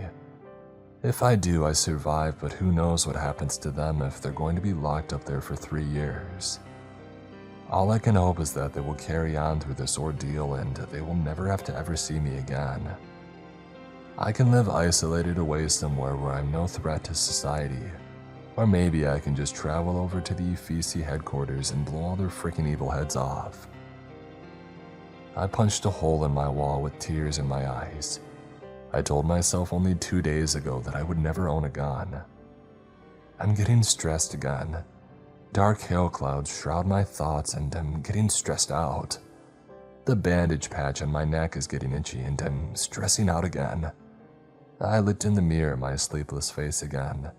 If I do, I survive, but who knows what happens to them if they're going to be locked up there for 3 years. All I can hope is that they will carry on through this ordeal and they will never have to ever see me again. I can live isolated away somewhere where I'm no threat to society. Or maybe I can just travel over to the UFC headquarters and blow all their freaking evil heads off. I punched a hole in my wall with tears in my eyes. I told myself only 2 days ago that I would never own a gun. I'm getting stressed again. Dark hail clouds shroud my thoughts and I'm getting stressed out. The bandage patch on my neck is getting itchy and I'm stressing out again. I looked in the mirror at my sleepless face again.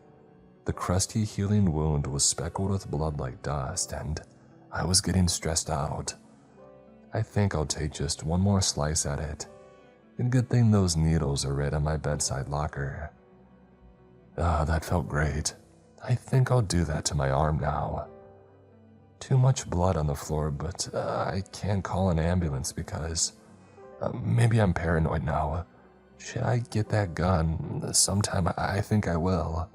The crusty healing wound was speckled with blood like dust and I was getting stressed out. I think I'll take just one more slice at it. And good thing those needles are right on my bedside locker. That felt great. I think I'll do that to my arm now. Too much blood on the floor, but I can't call an ambulance because maybe I'm paranoid now. Should I get that gun sometime? I think I will.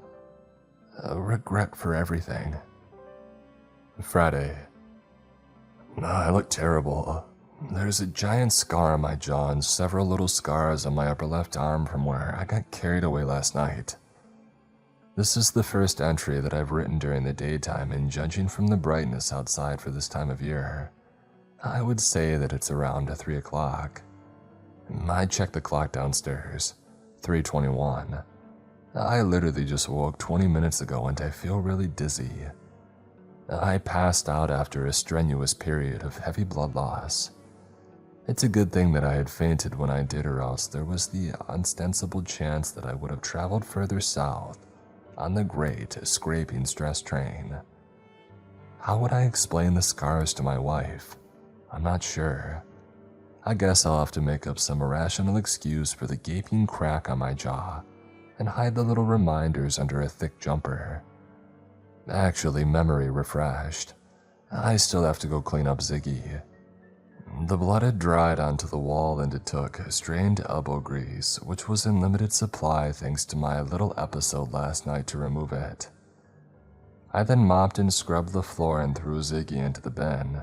Regret for everything. Friday. I look terrible. There's a giant scar on my jaw and several little scars on my upper left arm from where I got carried away last night. This is the first entry that I've written during the daytime, and judging from the brightness outside for this time of year, I would say that it's around 3 o'clock. I checked the clock downstairs, 3:21. I literally just woke 20 minutes ago and I feel really dizzy. I passed out after a strenuous period of heavy blood loss. It's a good thing that I had fainted when I did, or else there was the ostensible chance that I would have traveled further south on the great scraping stress train. How would I explain the scars to my wife? I'm not sure. I guess I'll have to make up some irrational excuse for the gaping crack on my jaw and hide the little reminders under a thick jumper. Actually, memory refreshed. I still have to go clean up Ziggy. The blood had dried onto the wall and it took strained elbow grease, which was in limited supply thanks to my little episode last night, to remove it. I then mopped and scrubbed the floor and threw Ziggy into the bin.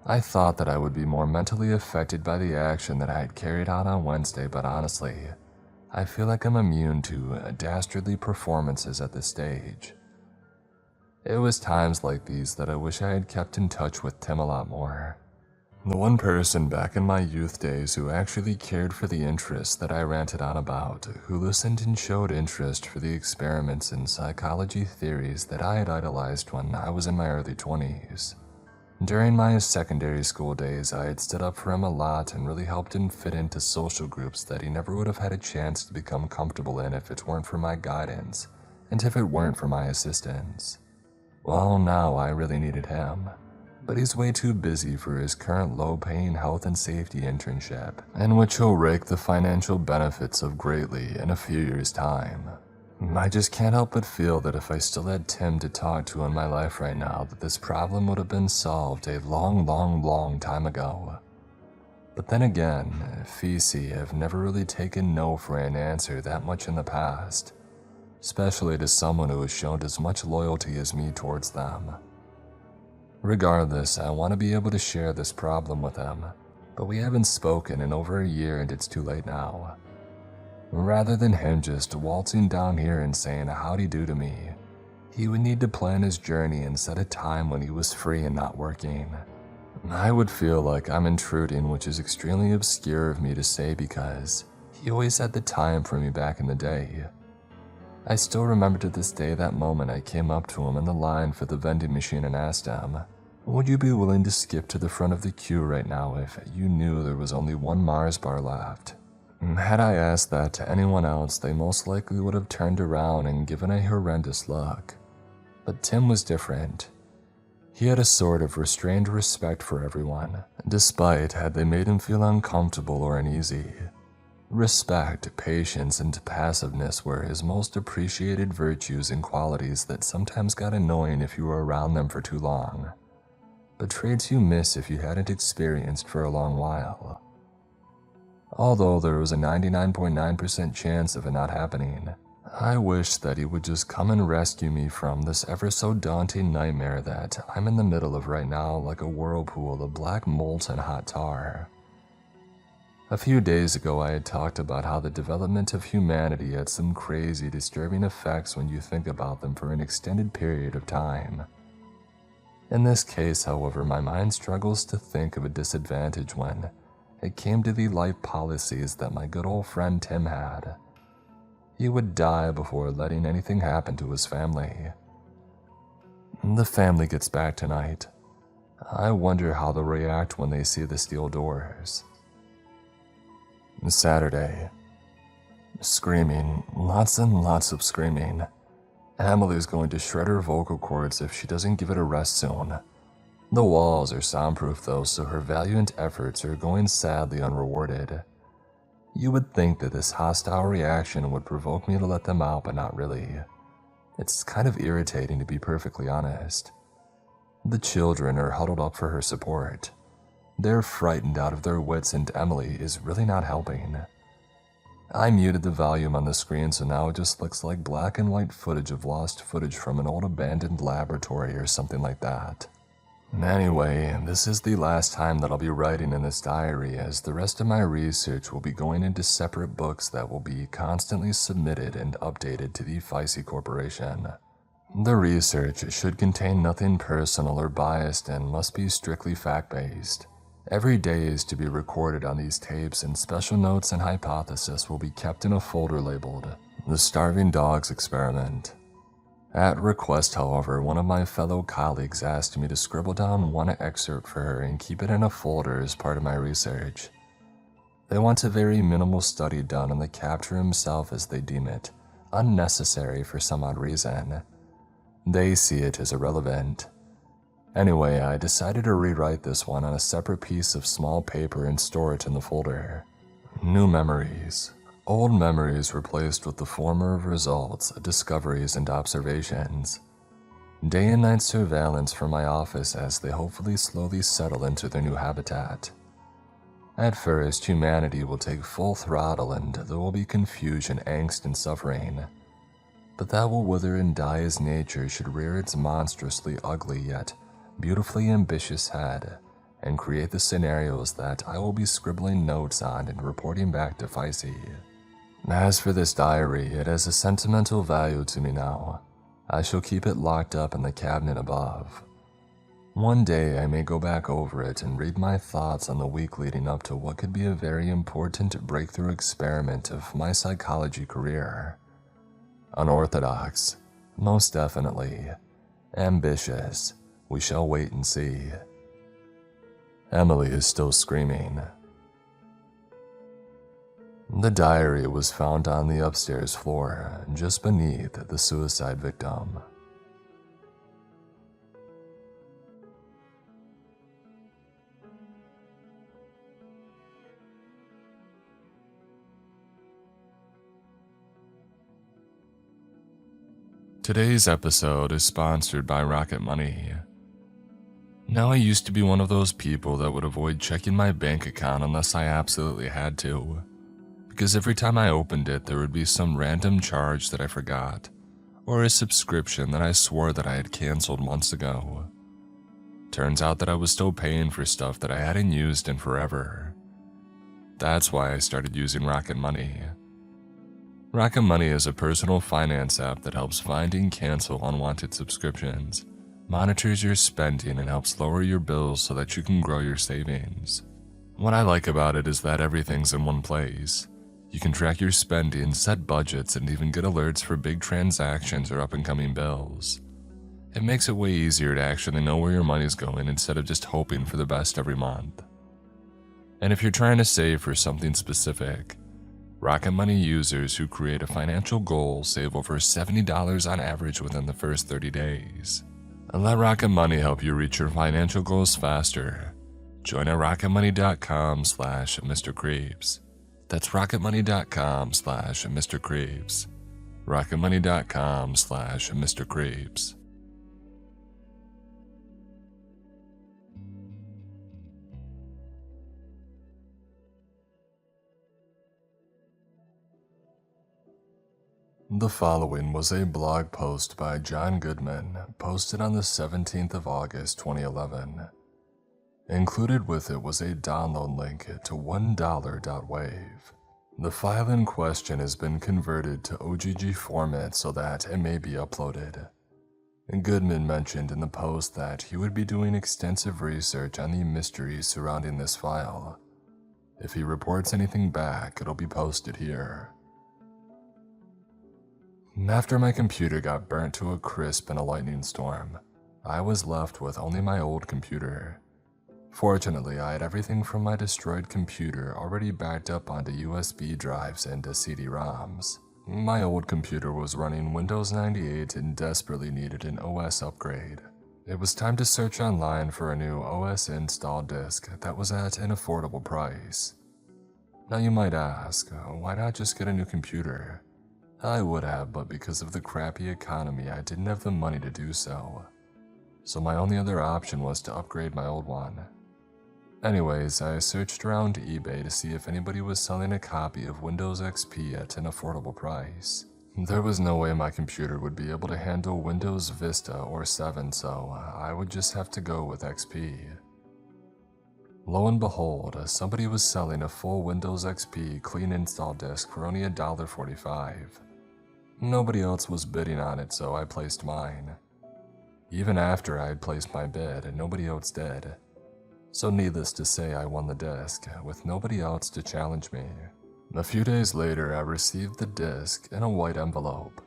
I thought that I would be more mentally affected by the action that I had carried out on Wednesday, but honestly, I feel like I'm immune to dastardly performances at this stage. It was times like these that I wish I had kept in touch with Tim a lot more. The one person back in my youth days who actually cared for the interests that I ranted on about, who listened and showed interest for the experiments and psychology theories that I had idolized when I was in my early 20s. During my secondary school days, I had stood up for him a lot and really helped him fit into social groups that he never would have had a chance to become comfortable in if it weren't for my guidance, and if it weren't for my assistance. Well, now I really needed him. But he's way too busy for his current low-paying health and safety internship, in which he'll rake the financial benefits of greatly in a few years' time. I just can't help but feel that if I still had Tim to talk to in my life right now, that this problem would have been solved a long time ago. But then again, Fisi have never really taken no for an answer that much in the past, especially to someone who has shown as much loyalty as me towards them. Regardless, I want to be able to share this problem with him, but we haven't spoken in over a year and it's too late now. Rather than him just waltzing down here and saying howdy do to me, he would need to plan his journey and set a time when he was free and not working. I would feel like I'm intruding, which is extremely obscure of me to say because he always had the time for me back in the day. I still remember to this day that moment I came up to him in the line for the vending machine and asked him, "Would you be willing to skip to the front of the queue right now if you knew there was only one Mars bar left?" Had I asked that to anyone else, they most likely would have turned around and given a horrendous look. But Tim was different. He had a sort of restrained respect for everyone, despite had they made him feel uncomfortable or uneasy. Respect, patience, and passiveness were his most appreciated virtues and qualities that sometimes got annoying if you were around them for too long, but traits you miss if you hadn't experienced for a long while. Although there was a 99.9% chance of it not happening, I wish that he would just come and rescue me from this ever so daunting nightmare that I'm in the middle of right now, like a whirlpool of black molten hot tar. A few days ago I had talked about how the development of humanity had some crazy, disturbing effects when you think about them for an extended period of time. In this case, however, my mind struggles to think of a disadvantage when it came to the life policies that my good old friend Tim had. He would die before letting anything happen to his family. The family gets back tonight. I wonder how they'll react when they see the steel doors. Saturday. Screaming, lots and lots of screaming. Emily's going to shred her vocal cords if she doesn't give it a rest soon. The walls are soundproof though, so her valiant efforts are going sadly unrewarded. You would think that this hostile reaction would provoke me to let them out, but not really. It's kind of irritating, to be perfectly honest. The children are huddled up for her support. They're frightened out of their wits and Emily is really not helping. I muted the volume on the screen, so now it just looks like black and white footage of lost footage from an old abandoned laboratory or something like that. Anyway, this is the last time that I'll be writing in this diary, as the rest of my research will be going into separate books that will be constantly submitted and updated to the Feisty Corporation. The research should contain nothing personal or biased and must be strictly fact-based. Every day is to be recorded on these tapes, and special notes and hypotheses will be kept in a folder labeled The Starving Dogs Experiment. At request, however, one of my fellow colleagues asked me to scribble down one excerpt for her and keep it in a folder as part of my research. They want a very minimal study done on the capture himself, as they deem it unnecessary for some odd reason. They see it as irrelevant. Anyway, I decided to rewrite this one on a separate piece of small paper and store it in the folder. New memories. Old memories replaced with the former results, discoveries, and observations. Day and night surveillance from my office as they hopefully slowly settle into their new habitat. At first, humanity will take full throttle and there will be confusion, angst, and suffering. But that will wither and die as nature should rear its monstrously ugly yet beautifully ambitious head and create the scenarios that I will be scribbling notes on and reporting back to Feisty. As for this diary, it has a sentimental value to me now. I shall keep it locked up in the cabinet above. One day I may go back over it and read my thoughts on the week leading up to what could be a very important breakthrough experiment of my psychology career. Unorthodox, most definitely. Ambitious, we shall wait and see. Emily is still screaming. The diary was found on the upstairs floor, just beneath the suicide victim. Today's episode is sponsored by Rocket Money. Now, I used to be one of those people that would avoid checking my bank account unless I absolutely had to, because every time I opened it, there would be some random charge that I forgot, or a subscription that I swore that I had canceled months ago. Turns out that I was still paying for stuff that I hadn't used in forever. That's why I started using Rocket Money. Rocket Money is a personal finance app that helps find and cancel unwanted subscriptions, monitors your spending, and helps lower your bills so that you can grow your savings. What I like about it is that everything's in one place. You can track your spending, set budgets, and even get alerts for big transactions or up-and-coming bills. It makes it way easier to actually know where your money's going instead of just hoping for the best every month. And if you're trying to save for something specific, Rocket Money users who create a financial goal save over $70 on average within the first 30 days. And let Rocket Money help you reach your financial goals faster. Join at rocketmoney.com/Mr. Creeps. That's rocketmoney.com/Mr. Creeps. rocketmoney.com/Mr. Creeps. The following was a blog post by John Goodman, posted on the 17th of August 2011. Included with it was a download link to $1.wave. The file in question has been converted to OGG format so that it may be uploaded. Goodman mentioned in the post that he would be doing extensive research on the mysteries surrounding this file. If he reports anything back, it'll be posted here. After my computer got burnt to a crisp in a lightning storm, I was left with only my old computer. Fortunately, I had everything from my destroyed computer already backed up onto USB drives and CD-ROMs. My old computer was running Windows 98 and desperately needed an OS upgrade. It was time to search online for a new OS install disk that was at an affordable price. Now you might ask, why not just get a new computer? I would have, but because of the crappy economy, I didn't have the money to do so. So my only other option was to upgrade my old one. Anyways, I searched around eBay to see if anybody was selling a copy of Windows XP at an affordable price. There was no way my computer would be able to handle Windows Vista or 7, so I would just have to go with XP. Lo and behold, somebody was selling a full Windows XP clean install disk for only $1.45. Nobody else was bidding on it, so I placed mine. Even after I had placed my bid, nobody else did. So needless to say, I won the disc, with nobody else to challenge me. A few days later, I received the disc in a white envelope.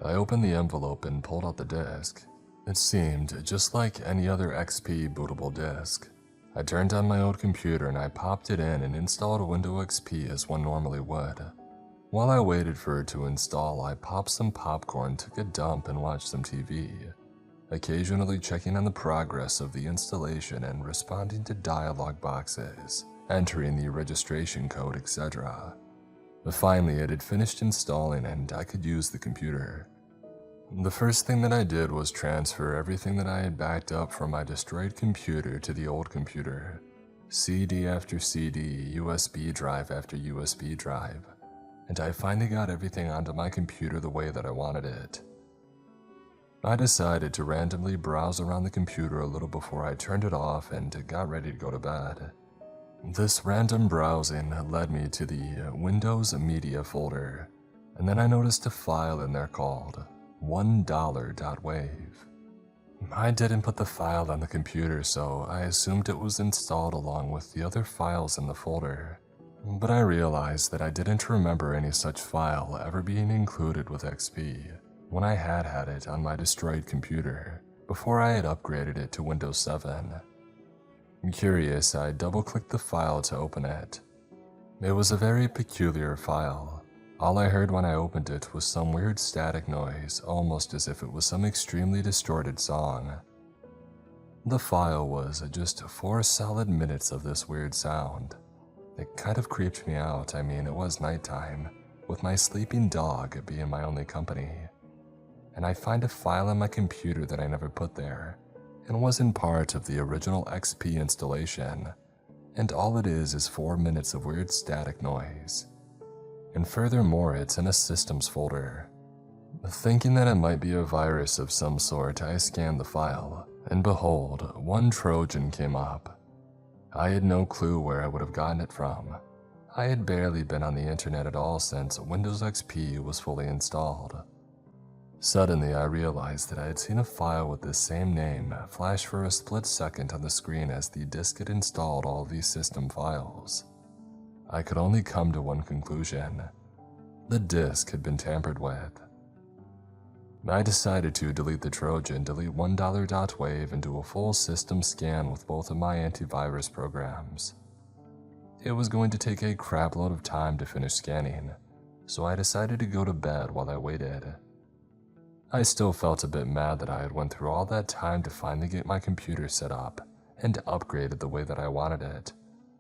I opened the envelope and pulled out the disc. It seemed just like any other XP bootable disc. I turned on my old computer and I popped it in and installed Windows XP as one normally would. While I waited for it to install, I popped some popcorn, took a dump, and watched some TV, occasionally checking on the progress of the installation and responding to dialog boxes, entering the registration code, etc. Finally, it had finished installing and I could use the computer. The first thing that I did was transfer everything that I had backed up from my destroyed computer to the old computer. CD after CD, USB drive after USB drive, and I finally got everything onto my computer the way that I wanted it. I decided to randomly browse around the computer a little before I turned it off and got ready to go to bed. This random browsing led me to the Windows Media folder, and then I noticed a file in there called $1.wave. I didn't put the file on the computer, so I assumed it was installed along with the other files in the folder. But I realized that I didn't remember any such file ever being included with XP when I had it on my destroyed computer before I had upgraded it to Windows 7. Curious, I double-clicked the file to open it. It was a very peculiar file. All I heard when I opened it was some weird static noise, almost as if it was some extremely distorted song. The file was just 4 solid minutes of this weird sound. It kind of creeped me out. I mean, it was nighttime, with my sleeping dog being my only company. And I find a file on my computer that I never put there, and wasn't part of the original XP installation, and all it is 4 minutes of weird static noise. And furthermore, it's in a systems folder. Thinking that it might be a virus of some sort, I scanned the file, and behold, one Trojan came up. I had no clue where I would have gotten it from. I had barely been on the internet at all since Windows XP was fully installed. Suddenly, I realized that I had seen a file with the same name flash for a split second on the screen as the disk had installed all these system files. I could only come to one conclusion. The disk had been tampered with. I decided to delete the Trojan, delete $1.wave, and do a full system scan with both of my antivirus programs. It was going to take a crapload of time to finish scanning, so I decided to go to bed while I waited. I still felt a bit mad that I had went through all that time to finally get my computer set up and upgraded the way that I wanted it,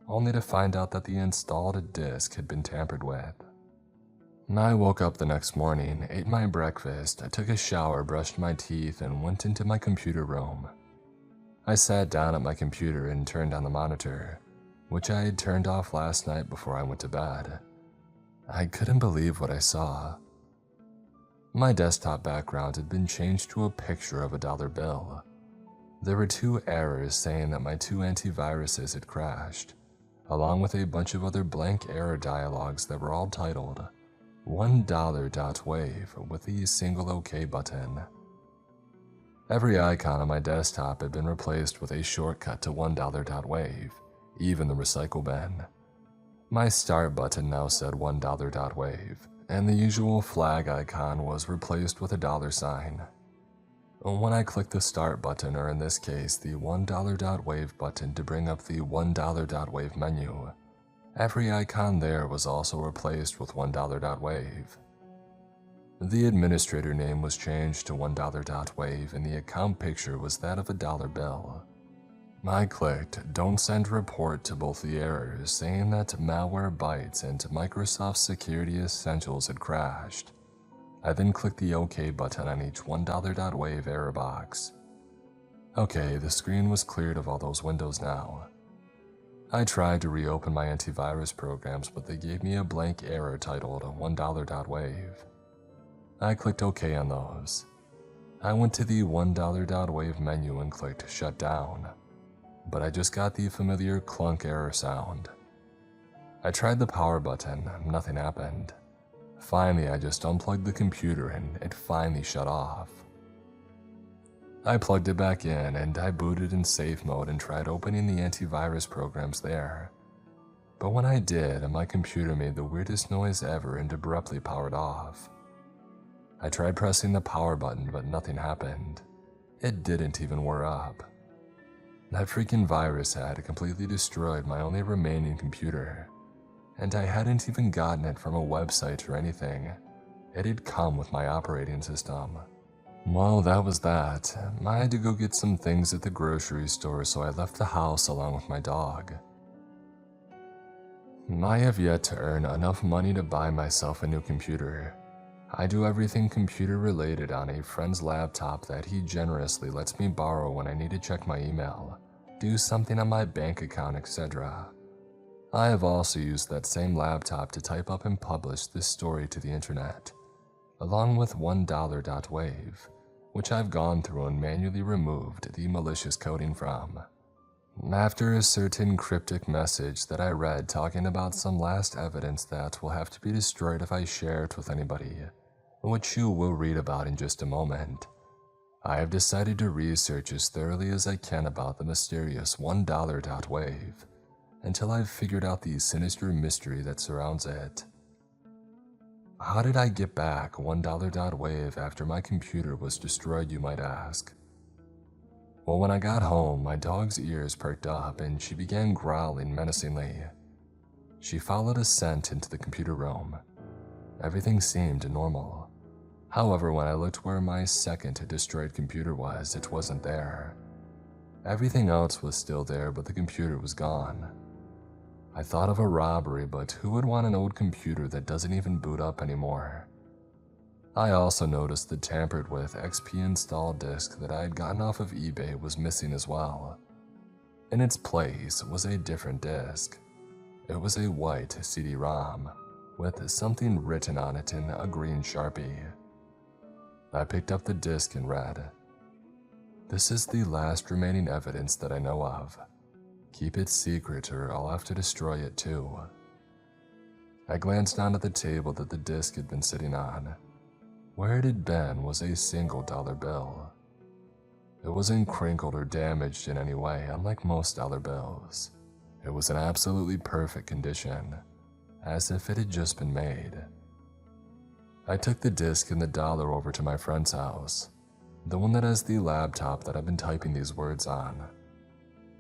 only to find out that the installed disk had been tampered with. I woke up the next morning, ate my breakfast, I took a shower, brushed my teeth, and went into my computer room. I sat down at my computer and turned on the monitor, which I had turned off last night before I went to bed. I couldn't believe what I saw. My desktop background had been changed to a picture of a dollar bill. There were 2 errors saying that my 2 antiviruses had crashed, along with a bunch of other blank error dialogues that were all titled $1.wave with the single OK button. Every icon on my desktop had been replaced with a shortcut to $1.wave, even the recycle bin. My start button now said $1.wave, and the usual flag icon was replaced with a $sign. When I clicked the start button, or in this case the $1.wave button to bring up the $1.wave menu, every icon there was also replaced with $1.wave. The administrator name was changed to $1.wave, and the account picture was that of a dollar bill. I clicked Don't Send Report to both the errors, saying that Malwarebytes and Microsoft Security Essentials had crashed. I then clicked the OK button on each $1.wave error box. Okay, the screen was cleared of all those windows now. I tried to reopen my antivirus programs, but they gave me a blank error titled $1.wave. I clicked OK on those. I went to the $1.wave menu and clicked shut down, but I just got the familiar clunk error sound. I tried the power button, nothing happened. Finally, I just unplugged the computer and it finally shut off. I plugged it back in and I booted in safe mode and tried opening the antivirus programs there. But when I did, my computer made the weirdest noise ever and abruptly powered off. I tried pressing the power button, but nothing happened. It didn't even wear up. That freaking virus had completely destroyed my only remaining computer, and I hadn't even gotten it from a website or anything. It had come with my operating system. Well, that was that. I had to go get some things at the grocery store, so I left the house along with my dog. I have yet to earn enough money to buy myself a new computer. I do everything computer related on a friend's laptop that he generously lets me borrow when I need to check my email, do something on my bank account, etc. I have also used that same laptop to type up and publish this story to the internet, along with $1.wave, which I've gone through and manually removed the malicious coding from. After a certain cryptic message that I read talking about some last evidence that will have to be destroyed if I share it with anybody, which you will read about in just a moment, I have decided to research as thoroughly as I can about the mysterious $1.wave until I've figured out the sinister mystery that surrounds it. How did I get back $1.wave after my computer was destroyed, you might ask? Well, when I got home, my dog's ears perked up and she began growling menacingly. She followed a scent into the computer room. Everything seemed normal. However, when I looked where my second destroyed computer was, it wasn't there. Everything else was still there, but the computer was gone. I thought of a robbery, but who would want an old computer that doesn't even boot up anymore? I also noticed the tampered with XP install disk that I had gotten off of eBay was missing as well. In its place was a different disk. It was a white CD-ROM with something written on it in a green Sharpie. I picked up the disk and read, "This is the last remaining evidence that I know of. Keep it secret or I'll have to destroy it too." I glanced down at the table that the disk had been sitting on. Where it had been was a single dollar bill. It wasn't crinkled or damaged in any way, unlike most dollar bills. It was in absolutely perfect condition, as if it had just been made. I took the disc and the dollar over to my friend's house, the one that has the laptop that I've been typing these words on.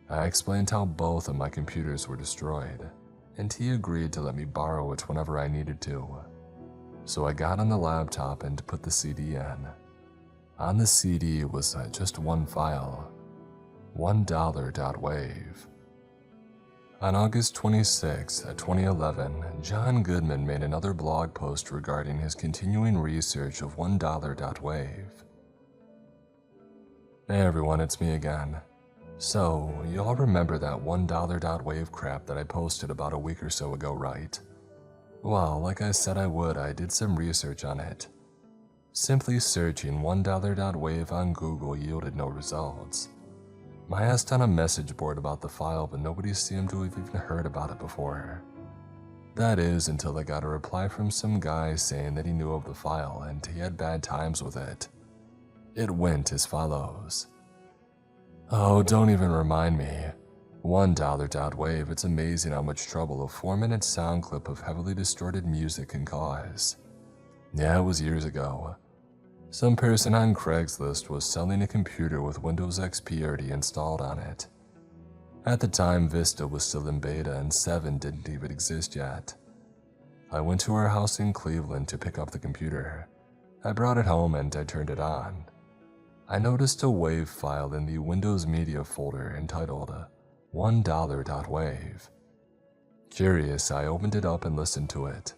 I explained how both of my computers were destroyed, and he agreed to let me borrow it whenever I needed to. So I got on the laptop and put the CD in. On the CD was just one file, $1.wave. On August 26, 2011, John Goodman made another blog post regarding his continuing research of $1.wave. Hey everyone, it's me again. So, you all remember that $1.wave crap that I posted about a week or so ago, right? Well, like I said I would, I did some research on it. Simply searching $1.wave on Google yielded no results. I asked on a message board about the file, but nobody seemed to have even heard about it before. That is, until I got a reply from some guy saying that he knew of the file and he had bad times with it. It went as follows. Oh, don't even remind me. $1.wave, it's amazing how much trouble a 4-minute sound clip of heavily distorted music can cause. Yeah, it was years ago. Some person on Craigslist was selling a computer with Windows XP already installed on it. At the time, Vista was still in beta and 7 didn't even exist yet. I went to her house in Cleveland to pick up the computer. I brought it home and I turned it on. I noticed a WAV file in the Windows Media folder entitled $1.wave. Curious, I opened it up and listened to it.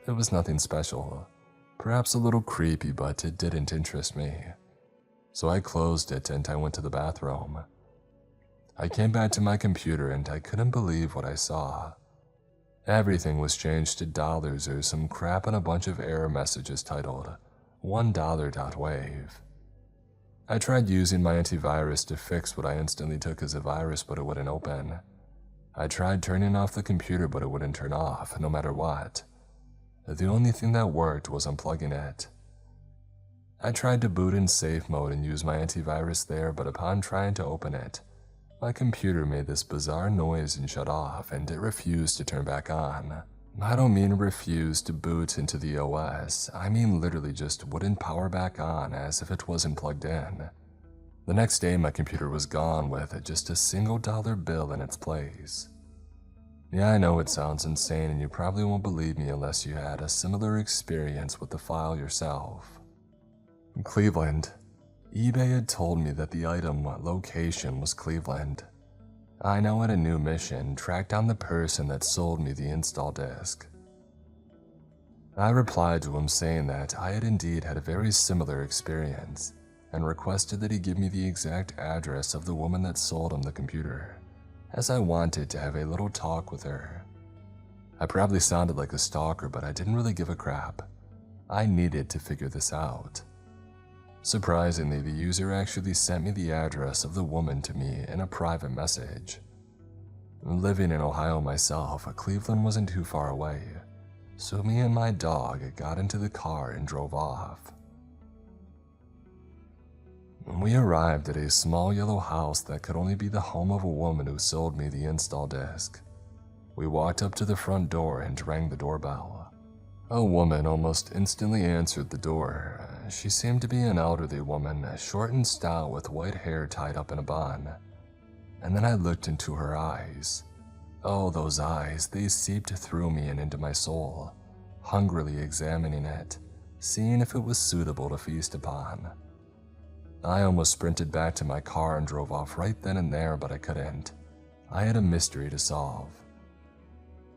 It was nothing special. Perhaps a little creepy, but it didn't interest me. So I closed it and I went to the bathroom. I came back to my computer and I couldn't believe what I saw. Everything was changed to dollars or some crap and a bunch of error messages titled $1.wave. I tried using my antivirus to fix what I instantly took as a virus, but it wouldn't open. I tried turning off the computer, but it wouldn't turn off, no matter what. The only thing that worked was unplugging it. I tried to boot in safe mode and use my antivirus there, but upon trying to open it, my computer made this bizarre noise and shut off, and it refused to turn back on. I don't mean refuse to boot into the OS, I mean literally just wouldn't power back on as if it wasn't plugged in. The next day my computer was gone with just a single dollar bill in its place. Yeah, I know it sounds insane and you probably won't believe me unless you had a similar experience with the file yourself. In Cleveland, eBay had told me that the item location was Cleveland. I now had a new mission, track down the person that sold me the install disk. I replied to him saying that I had indeed had a very similar experience and requested that he give me the exact address of the woman that sold him the computer, as I wanted to have a little talk with her. I probably sounded like a stalker, but I didn't really give a crap. I needed to figure this out. Surprisingly, the user actually sent me the address of the woman to me in a private message. Living in Ohio myself, Cleveland wasn't too far away, so me and my dog got into the car and drove off. We arrived at a small yellow house that could only be the home of a woman who sold me the install disk. We walked up to the front door and rang the doorbell. A woman almost instantly answered the door. She seemed to be an elderly woman, short and stout with white hair tied up in a bun. And then I looked into her eyes. Oh, those eyes, they seeped through me and into my soul, hungrily examining it, seeing if it was suitable to feast upon. I almost sprinted back to my car and drove off right then and there, but I couldn't. I had a mystery to solve.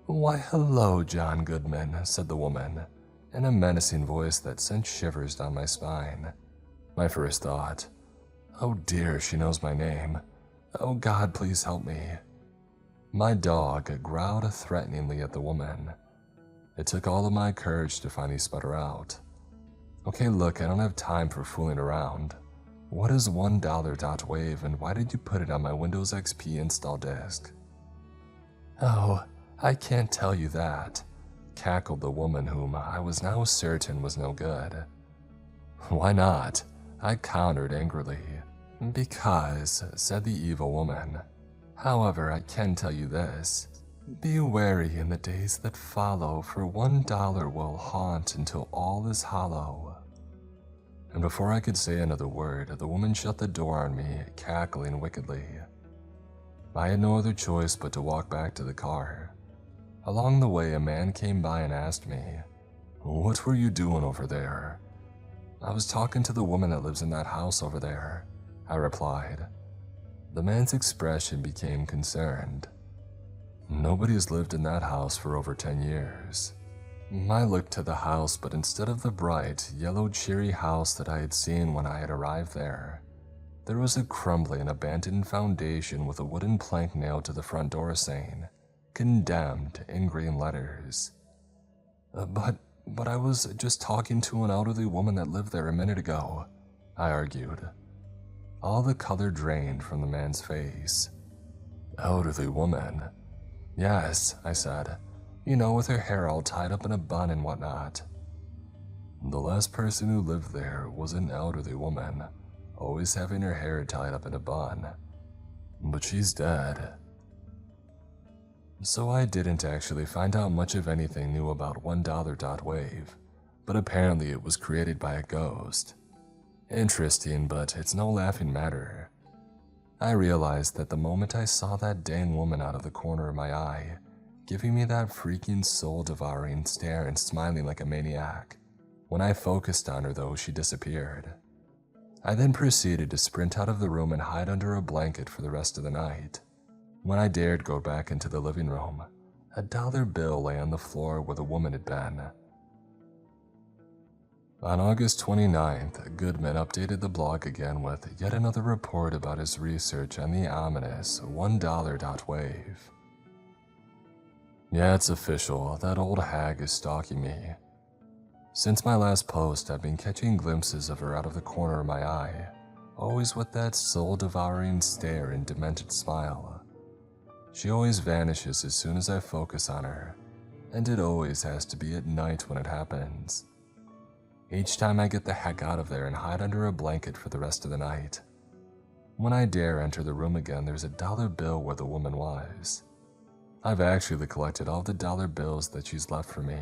"Why, hello, John Goodman," said the woman, in a menacing voice that sent shivers down my spine. My first thought, oh dear, she knows my name. Oh God, please help me. My dog growled threateningly at the woman. It took all of my courage to finally sput her out. Okay, look, I don't have time for fooling around. What is $1.wave and why did you put it on my Windows XP install disk? Oh, I can't tell you that, cackled the woman whom I was now certain was no good. Why not? I countered angrily. Because, said the evil woman. However, I can tell you this. Be wary in the days that follow, for $1 will haunt until all is hollow. And before I could say another word, the woman shut the door on me, cackling wickedly. I had no other choice but to walk back to the car. Along the way, a man came by and asked me, "What were you doing over there?" "I was talking to the woman that lives in that house over there," I replied. The man's expression became concerned. "Nobody has lived in that house for over 10 years. I looked to the house, but instead of the bright, yellow, cheery house that I had seen when I had arrived there was a crumbling, abandoned foundation with a wooden plank nailed to the front door saying, "Condemned," in green letters. But I was just talking to an elderly woman that lived there a minute ago," I argued. All the color drained from the man's face. "Elderly woman?" "Yes," I said. "You know, with her hair all tied up in a bun and whatnot." "The last person who lived there was an elderly woman, always having her hair tied up in a bun. But she's dead." So I didn't actually find out much of anything new about $1.wave, but apparently it was created by a ghost. Interesting, but it's no laughing matter. I realized that the moment I saw that dang woman out of the corner of my eye, giving me that freaking soul-devouring stare and smiling like a maniac. When I focused on her though, she disappeared. I then proceeded to sprint out of the room and hide under a blanket for the rest of the night. When I dared go back into the living room, a dollar bill lay on the floor where the woman had been. On August 29th, Goodman updated the blog again with yet another report about his research on the ominous $1.wave. "Yeah, it's official. That old hag is stalking me. Since my last post, I've been catching glimpses of her out of the corner of my eye, always with that soul-devouring stare and demented smile. She always vanishes as soon as I focus on her, and it always has to be at night when it happens. Each time I get the heck out of there and hide under a blanket for the rest of the night. When I dare enter the room again, there's a dollar bill where the woman was. I've actually collected all the dollar bills that she's left for me,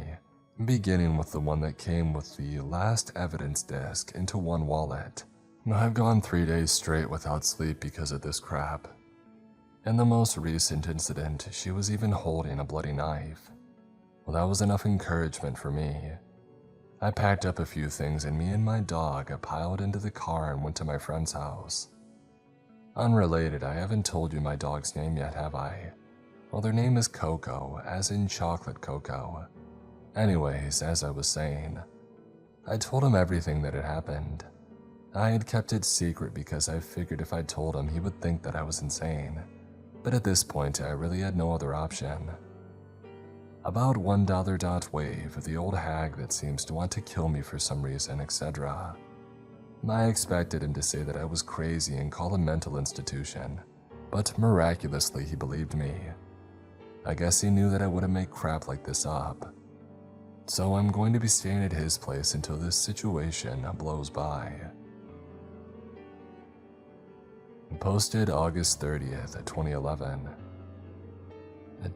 beginning with the one that came with the last evidence disc into one wallet. I've gone 3 days straight without sleep because of this crap. In the most recent incident, she was even holding a bloody knife. Well, that was enough encouragement for me. I packed up a few things and me and my dog piled into the car and went to my friend's house. Unrelated, I haven't told you my dog's name yet, have I? Well, their name is Coco, as in chocolate cocoa. Anyways, as I was saying, I told him everything that had happened. I had kept it secret because I figured if I told him he would think that I was insane, but at this point I really had no other option. About $1.wave, the old hag that seems to want to kill me for some reason, etc. I expected him to say that I was crazy and call a mental institution, but miraculously he believed me. I guess he knew that I wouldn't make crap like this up. So I'm going to be staying at his place until this situation blows by. Posted August 30th, 2011.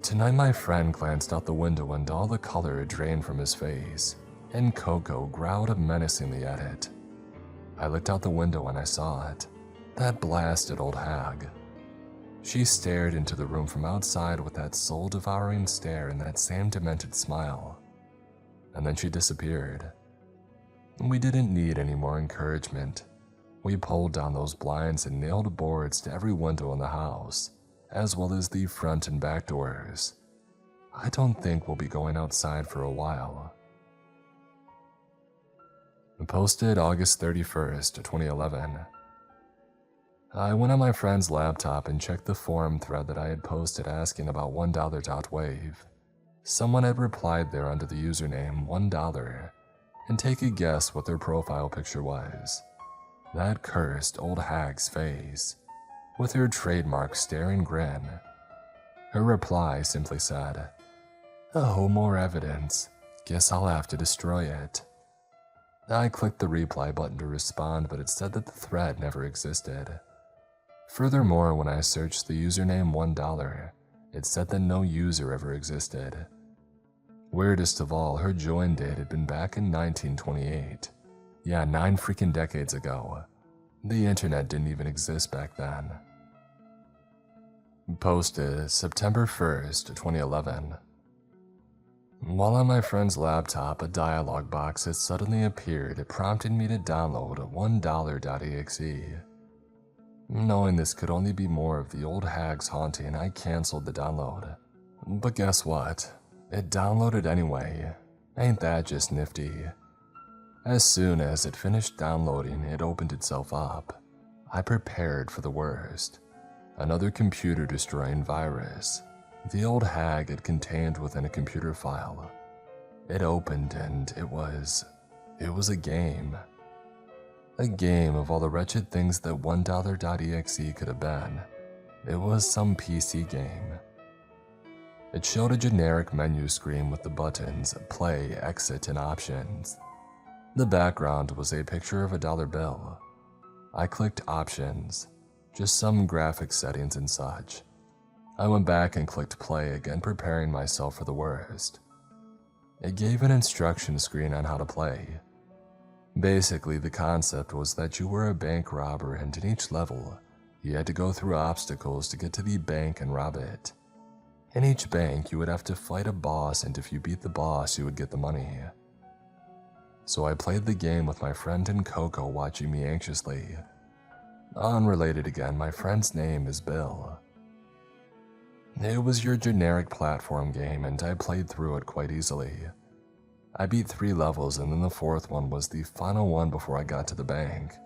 Tonight my friend glanced out the window and all the color had drained from his face, and Coco growled menacingly at it. I looked out the window and I saw it. That blasted old hag. She stared into the room from outside with that soul-devouring stare and that same demented smile. And then she disappeared. We didn't need any more encouragement. We pulled down those blinds and nailed boards to every window in the house, as well as the front and back doors. I don't think we'll be going outside for a while. Posted August 31st, 2011. I went on my friend's laptop and checked the forum thread that I had posted asking about $1.wave. Someone had replied there under the username $1, and take a guess what their profile picture was. That cursed old hag's face, with her trademark staring grin. Her reply simply said, "Oh, more evidence. Guess I'll have to destroy it." I clicked the reply button to respond, but it said that the thread never existed. Furthermore, when I searched the username $1, it said that no user ever existed. Weirdest of all, her join date had been back in 1928. Yeah, 9 freaking decades ago. The internet didn't even exist back then. Posted September 1st, 2011. While on my friend's laptop, a dialog box had suddenly appeared, prompting me to download $1.exe. Knowing this could only be more of the old hag's haunting, I canceled the download. But guess what? It downloaded anyway. Ain't that just nifty? As soon as it finished downloading, it opened itself up. I prepared for the worst. Another computer-destroying virus. The old hag had contained within a computer file. It opened and it was a game. A game of all the wretched things that $1.exe could have been. It was some PC game. It showed a generic menu screen with the buttons play, exit, and options. The background was a picture of a dollar bill. I clicked options, just some graphic settings and such. I went back and clicked play again, preparing myself for the worst. It gave an instruction screen on how to play. Basically, the concept was that you were a bank robber and in each level, you had to go through obstacles to get to the bank and rob it. In each bank, you would have to fight a boss, and if you beat the boss, you would get the money. So I played the game with my friend and Coco watching me anxiously. Unrelated again, my friend's name is Bill. It was your generic platform game, and I played through it quite easily. I beat 3 levels, and then the 4th one was the final one before I got to the bank.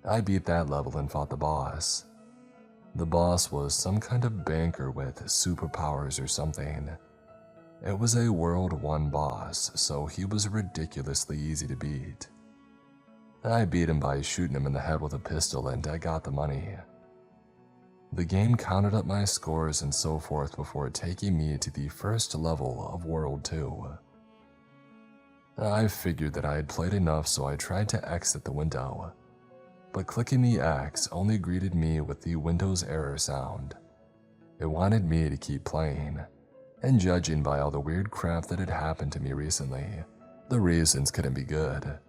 I beat that level and fought the boss. The boss was some kind of banker with superpowers or something. It was a World 1 boss, so he was ridiculously easy to beat. I beat him by shooting him in the head with a pistol and I got the money. The game counted up my scores and so forth before taking me to the first level of World 2. I figured that I had played enough, so I tried to exit the window, but clicking the X only greeted me with the Windows error sound. It wanted me to keep playing, and judging by all the weird crap that had happened to me recently, the reasons couldn't be good.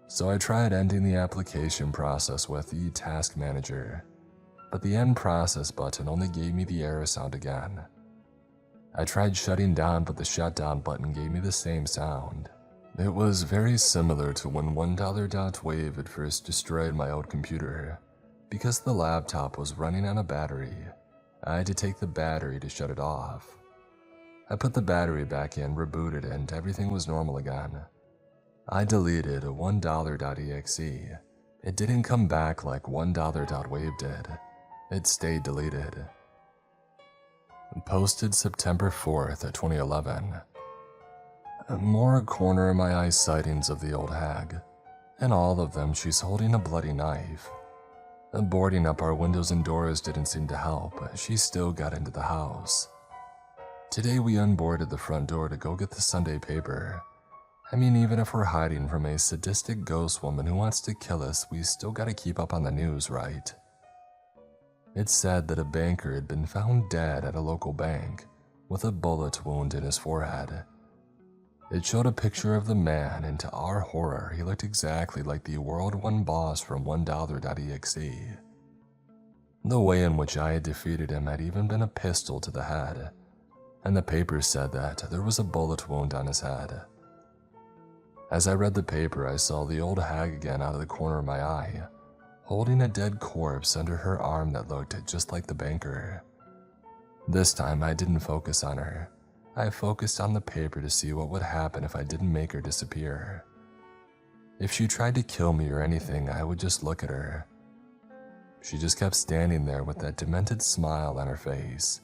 So I tried ending the application process with the task manager, but the end process button only gave me the error sound again. I tried shutting down, but the shutdown button gave me the same sound. It was very similar to when $1.wave had first destroyed my old computer. Because the laptop was running on a battery, I had to take the battery to shut it off. I put the battery back in, rebooted, and everything was normal again. I deleted $1.exe. It didn't come back like $1.wave did. It stayed deleted. Posted September 4th, 2011. More corner of my eye sightings of the old hag. In all of them, she's holding a bloody knife. Boarding up our windows and doors didn't seem to help. She still got into the house. Today we unboarded the front door to go get the Sunday paper. I mean, even if we're hiding from a sadistic ghost woman who wants to kill us, we still gotta keep up on the news, right? It said that a banker had been found dead at a local bank with a bullet wound in his forehead. It showed a picture of the man, and to our horror, he looked exactly like the World 1 boss from $1.exe. The way in which I had defeated him had even been a pistol to the head, and the paper said that there was a bullet wound on his head. As I read the paper, I saw the old hag again out of the corner of my eye, holding a dead corpse under her arm that looked just like the banker. This time I didn't focus on her. I focused on the paper to see what would happen if I didn't make her disappear. If she tried to kill me or anything, I would just look at her. She just kept standing there with that demented smile on her face.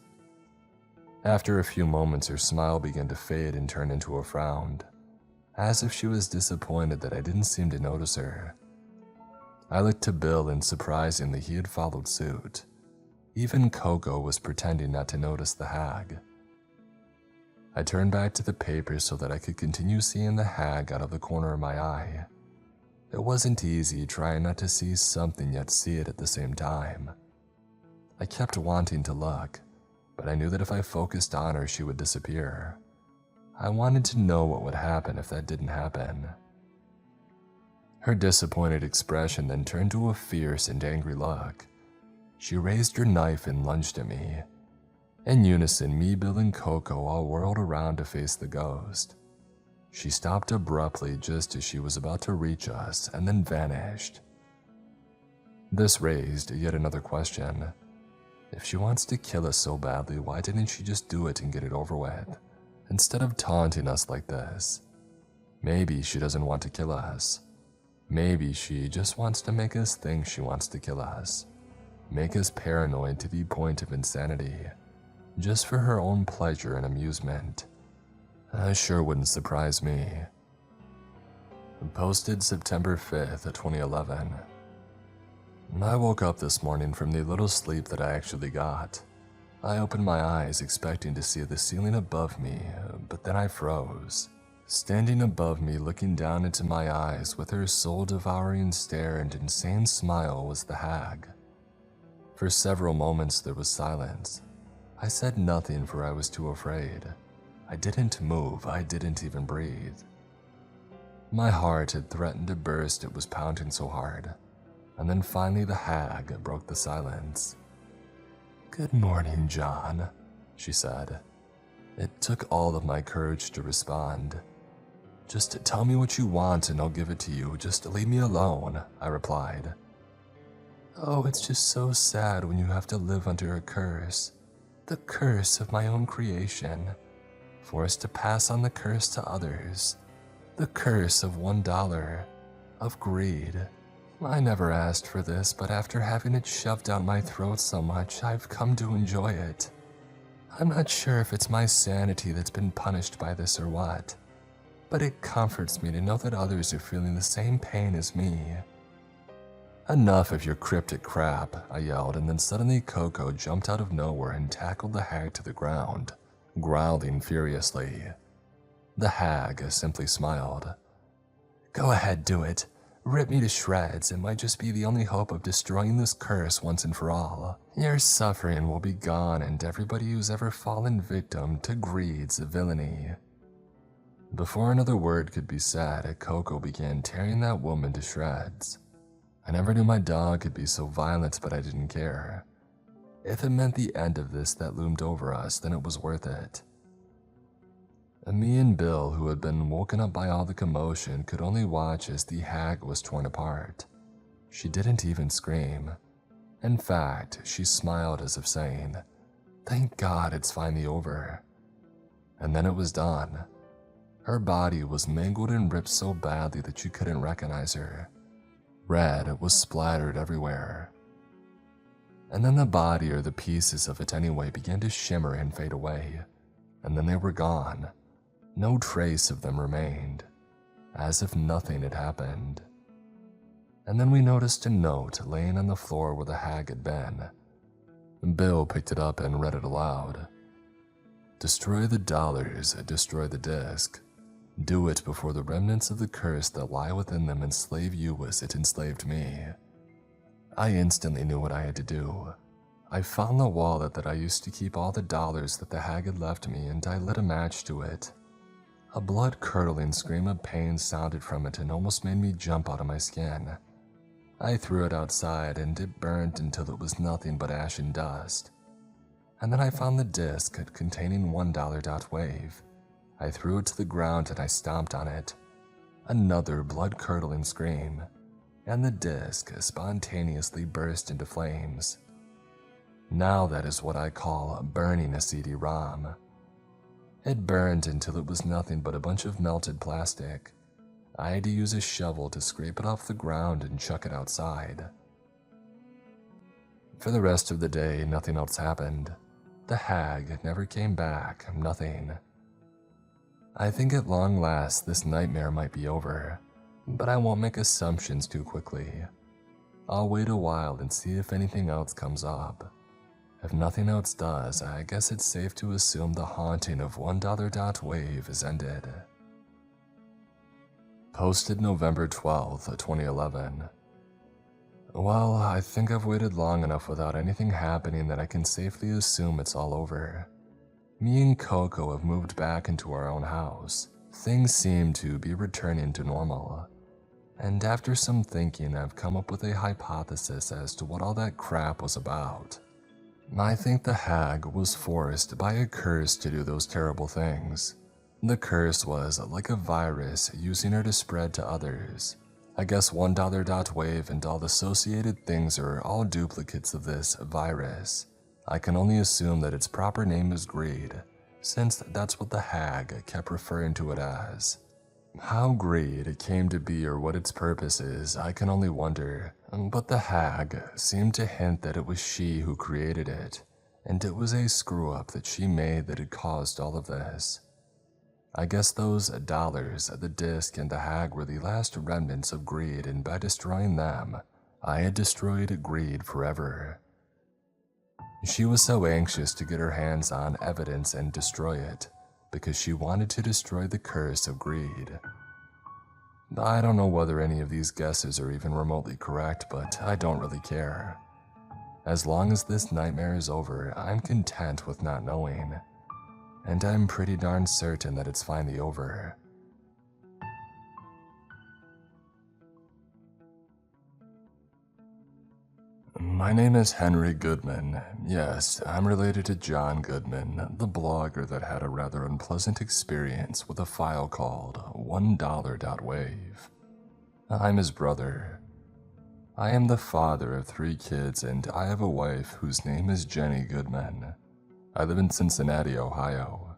After a few moments, her smile began to fade and turn into a frown, as if she was disappointed that I didn't seem to notice her. I looked to Bill, and surprisingly, he had followed suit. Even Coco was pretending not to notice the hag. I turned back to the paper so that I could continue seeing the hag out of the corner of my eye. It wasn't easy trying not to see something yet see it at the same time. I kept wanting to look, but I knew that if I focused on her, she would disappear. I wanted to know what would happen if that didn't happen. Her disappointed expression then turned to a fierce and angry look. She raised her knife and lunged at me. In unison, me, Bill, and Coco all whirled around to face the ghost. She stopped abruptly just as she was about to reach us and then vanished. This raised yet another question. If she wants to kill us so badly, why didn't she just do it and get it over with, instead of taunting us like this? Maybe she doesn't want to kill us. Maybe she just wants to make us think she wants to kill us. Make us paranoid to the point of insanity, just for her own pleasure and amusement. Sure wouldn't surprise me. Posted September 5th, 2011. I woke up this morning from the little sleep that I actually got. I opened my eyes expecting to see the ceiling above me, but then I froze. Standing above me, looking down into my eyes with her soul-devouring stare and insane smile, was the hag. For several moments there was silence. I said nothing, for I was too afraid. I didn't move, I didn't even breathe. My heart had threatened to burst, it was pounding so hard. And then finally the hag broke the silence. "Good morning, John," she said. It took all of my courage to respond. "Just tell me what you want and I'll give it to you. Just leave me alone," I replied. "Oh, it's just so sad when you have to live under a curse. The curse of my own creation. Forced to pass on the curse to others. The curse of $1, of greed. I never asked for this, but after having it shoved down my throat so much, I've come to enjoy it. I'm not sure if it's my sanity that's been punished by this or what, but it comforts me to know that others are feeling the same pain as me. Enough of your cryptic crap, I yelled, and then suddenly Coco jumped out of nowhere and tackled the hag to the ground, growling furiously. The hag simply smiled. Go ahead, do it. Rip me to shreds. It might just be the only hope of destroying this curse once and for all. Your suffering will be gone, and everybody who's ever fallen victim to greed's villainy. Before another word could be said, Coco began tearing that woman to shreds. I never knew my dog could be so violent, but I didn't care. If it meant the end of this that loomed over us, then it was worth it. Me and Bill, who had been woken up by all the commotion, could only watch as the hag was torn apart. She didn't even scream. In fact, she smiled as if saying, "Thank God it's finally over." And then it was done. Her body was mangled and ripped so badly that you couldn't recognize her. Red was splattered everywhere. And then the body, or the pieces of it anyway, began to shimmer and fade away. And then they were gone. No trace of them remained, as if nothing had happened. And then we noticed a note laying on the floor where the hag had been. Bill picked it up and read it aloud. Destroy the dollars, destroy the disc. Do it before the remnants of the curse that lie within them enslave you as it enslaved me. I instantly knew what I had to do. I found the wallet that I used to keep all the dollars that the hag had left me, and I lit a match to it. A blood-curdling scream of pain sounded from it and almost made me jump out of my skin. I threw it outside, and it burned until it was nothing but ash and dust. And then I found the disc containing $1 wave. I threw it to the ground and I stomped on it. Another blood-curdling scream, and the disc spontaneously burst into flames. Now that is what I call burning a CD-ROM. It burned until it was nothing but a bunch of melted plastic. I had to use a shovel to scrape it off the ground and chuck it outside. For the rest of the day, nothing else happened. The hag never came back, nothing. I think at long last this nightmare might be over, but I won't make assumptions too quickly. I'll wait a while and see if anything else comes up. If nothing else does, I guess it's safe to assume the haunting of $1 wave is ended. Posted November 12th, 2011. Well, I think I've waited long enough without anything happening that I can safely assume it's all over. Me and Coco have moved back into our own house. Things seem to be returning to normal. And after some thinking, I've come up with a hypothesis as to what all that crap was about. I think the hag was forced by a curse to do those terrible things. The curse was like a virus using her to spread to others. I guess $1 wave and all the associated things are all duplicates of this virus. I can only assume that its proper name is greed, since that's what the hag kept referring to it as. How greed came to be or what its purpose is, I can only wonder, but the hag seemed to hint that it was she who created it, and it was a screw-up that she made that had caused all of this. I guess those dollars, the disc, and the hag were the last remnants of greed, and by destroying them, I had destroyed greed forever. She was so anxious to get her hands on evidence and destroy it, because she wanted to destroy the curse of greed. I don't know whether any of these guesses are even remotely correct, but I don't really care. As long as this nightmare is over, I'm content with not knowing. And I'm pretty darn certain that it's finally over. My name is Henry Goodman. Yes, I'm related to John Goodman, the blogger that had a rather unpleasant experience with a file called $1.wave. I'm his brother. I am the father of 3 kids, and I have a wife whose name is Jenny Goodman. I live in Cincinnati, Ohio.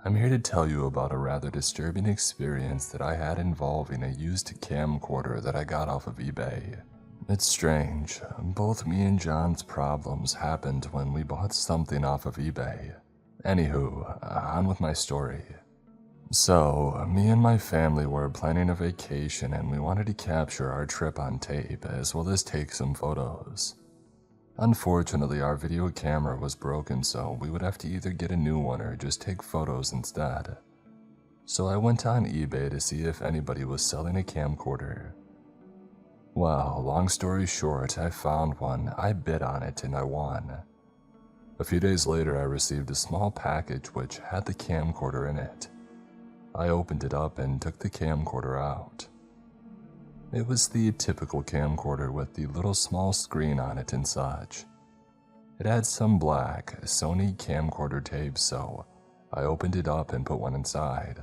I'm here to tell you about a rather disturbing experience that I had involving a used camcorder that I got off of eBay. It's strange, both me and John's problems happened when we bought something off of eBay. Anywho, on with my story. So, me and my family were planning a vacation and we wanted to capture our trip on tape as well as take some photos. Unfortunately, our video camera was broken, so we would have to either get a new one or just take photos instead. So I went on eBay to see if anybody was selling a camcorder. Well, long story short, I found one, I bid on it, and I won. A few days later, I received a small package which had the camcorder in it. I opened it up and took the camcorder out. It was the typical camcorder with the little small screen on it and such. It had some black Sony camcorder tapes, so I opened it up and put one inside.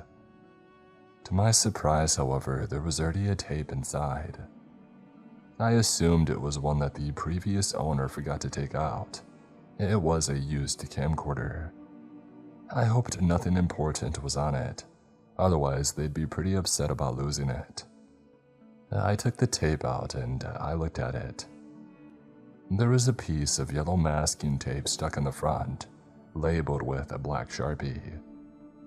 To my surprise, however, there was already a tape inside. I assumed it was one that the previous owner forgot to take out. It was a used camcorder. I hoped nothing important was on it, otherwise they'd be pretty upset about losing it. I took the tape out and I looked at it. There was a piece of yellow masking tape stuck in the front, labeled with a black Sharpie.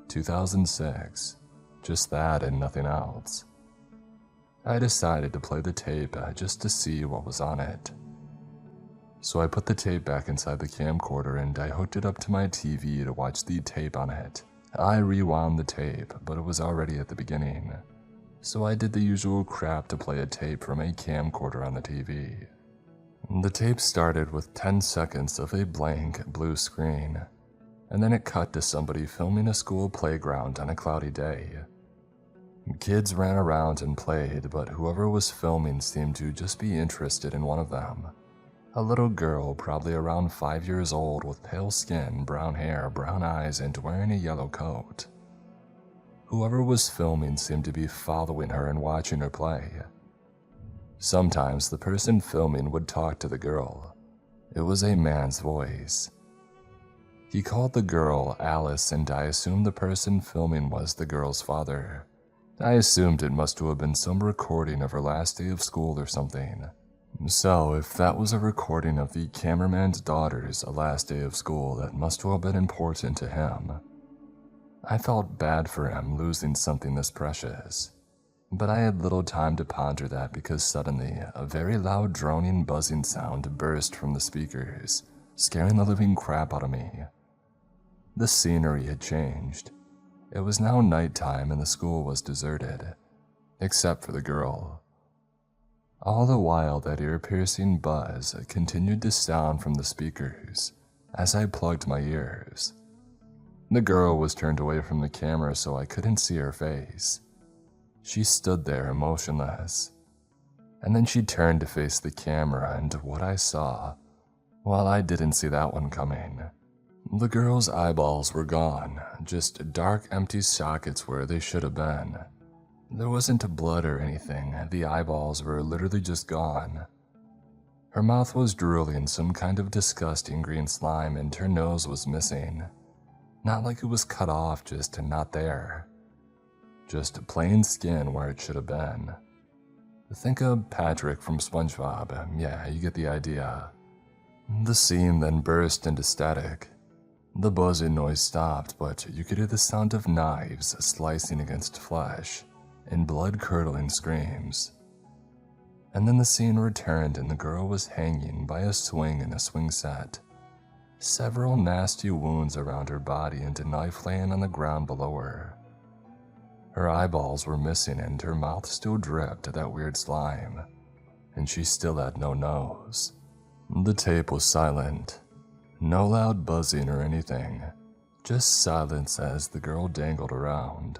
2006. Just that and nothing else. I decided to play the tape just to see what was on it. So I put the tape back inside the camcorder and I hooked it up to my TV to watch the tape on it. I rewound the tape, but it was already at the beginning. So I did the usual crap to play a tape from a camcorder on the TV. The tape started with 10 seconds of a blank blue screen, and then it cut to somebody filming a school playground on a cloudy day. Kids ran around and played, but whoever was filming seemed to just be interested in one of them. A little girl, probably around 5 years old, with pale skin, brown hair, brown eyes, and wearing a yellow coat. Whoever was filming seemed to be following her and watching her play. Sometimes the person filming would talk to the girl. It was a man's voice. He called the girl Alice, and I assumed the person filming was the girl's father. I assumed it must have been some recording of her last day of school or something. So, if that was a recording of the cameraman's daughter's last day of school, that must have been important to him. I felt bad for him losing something this precious. But I had little time to ponder that because suddenly, a very loud droning buzzing sound burst from the speakers, scaring the living crap out of me. The scenery had changed. It was now nighttime and the school was deserted, except for the girl. All the while, that ear-piercing buzz continued to sound from the speakers as I plugged my ears. The girl was turned away from the camera so I couldn't see her face. She stood there motionless, and then she turned to face the camera, and what I saw, well, I didn't see that one coming. The girl's eyeballs were gone, just dark empty sockets where they should have been. There wasn't blood or anything, the eyeballs were literally just gone. Her mouth was drooling some kind of disgusting green slime and her nose was missing. Not like it was cut off, just not there. Just plain skin where it should have been. Think of Patrick from SpongeBob, yeah, you get the idea. The scene then burst into static. The buzzing noise stopped, but you could hear the sound of knives slicing against flesh and blood-curdling screams. And then the scene returned and the girl was hanging by a swing in a swing set. Several nasty wounds around her body and a knife laying on the ground below her. Her eyeballs were missing and her mouth still dripped that weird slime, and she still had no nose. The tape was silent. No loud buzzing or anything, just silence as the girl dangled around.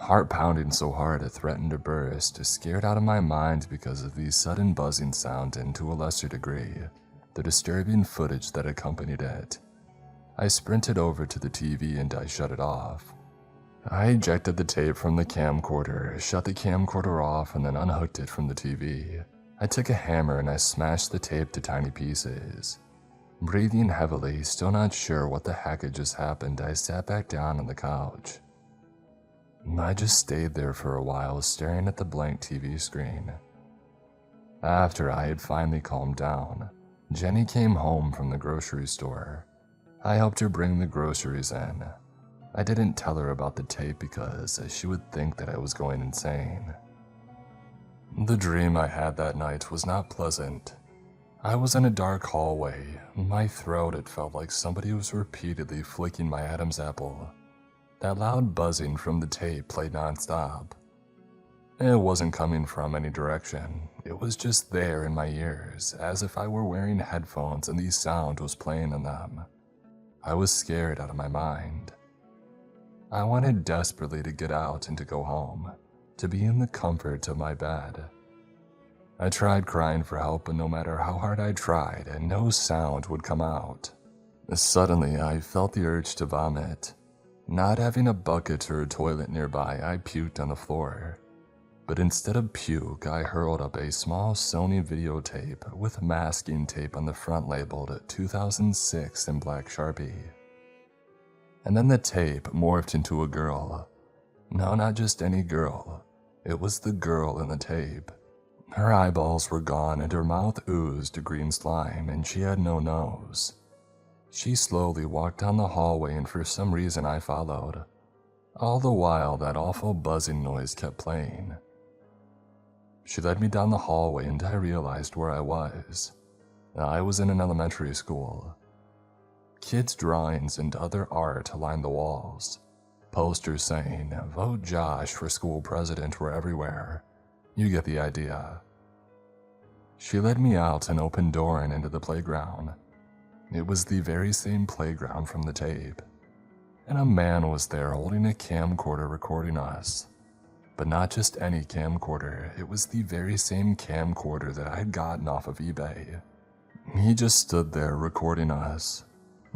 Heart pounding so hard it threatened to burst, scared out of my mind because of the sudden buzzing sound and to a lesser degree, the disturbing footage that accompanied it. I sprinted over to the TV and I shut it off. I ejected the tape from the camcorder, shut the camcorder off, and then unhooked it from the TV. I took a hammer and I smashed the tape to tiny pieces. Breathing heavily, still not sure what the heck had just happened, I sat back down on the couch. I just stayed there for a while, staring at the blank TV screen. After I had finally calmed down, Jenny came home from the grocery store. I helped her bring the groceries in. I didn't tell her about the tape because she would think that I was going insane. The dream I had that night was not pleasant. I was in a dark hallway. My throat, it felt like somebody was repeatedly flicking my Adam's apple. That loud buzzing from the tape played nonstop. It wasn't coming from any direction. It was just there in my ears, as if I were wearing headphones and the sound was playing in them. I was scared out of my mind. I wanted desperately to get out and to go home, to be in the comfort of my bed. I tried crying for help, but no matter how hard I tried, no sound would come out. Suddenly, I felt the urge to vomit. Not having a bucket or a toilet nearby, I puked on the floor. But instead of puke, I hurled up a small Sony videotape with masking tape on the front labeled 2006 in black Sharpie. And then the tape morphed into a girl. No, not just any girl. It was the girl in the tape. Her eyeballs were gone and her mouth oozed green slime, and she had no nose. She slowly walked down the hallway, and for some reason I followed. All the while, that awful buzzing noise kept playing. She led me down the hallway and I realized where I was. I was in an elementary school. Kids' drawings and other art lined the walls. Posters saying, "Vote Josh for school president" were everywhere. You get the idea. She led me out an open door and into the playground. It was the very same playground from the tape. And a man was there holding a camcorder recording us. But not just any camcorder, it was the very same camcorder that I had gotten off of eBay. He just stood there recording us.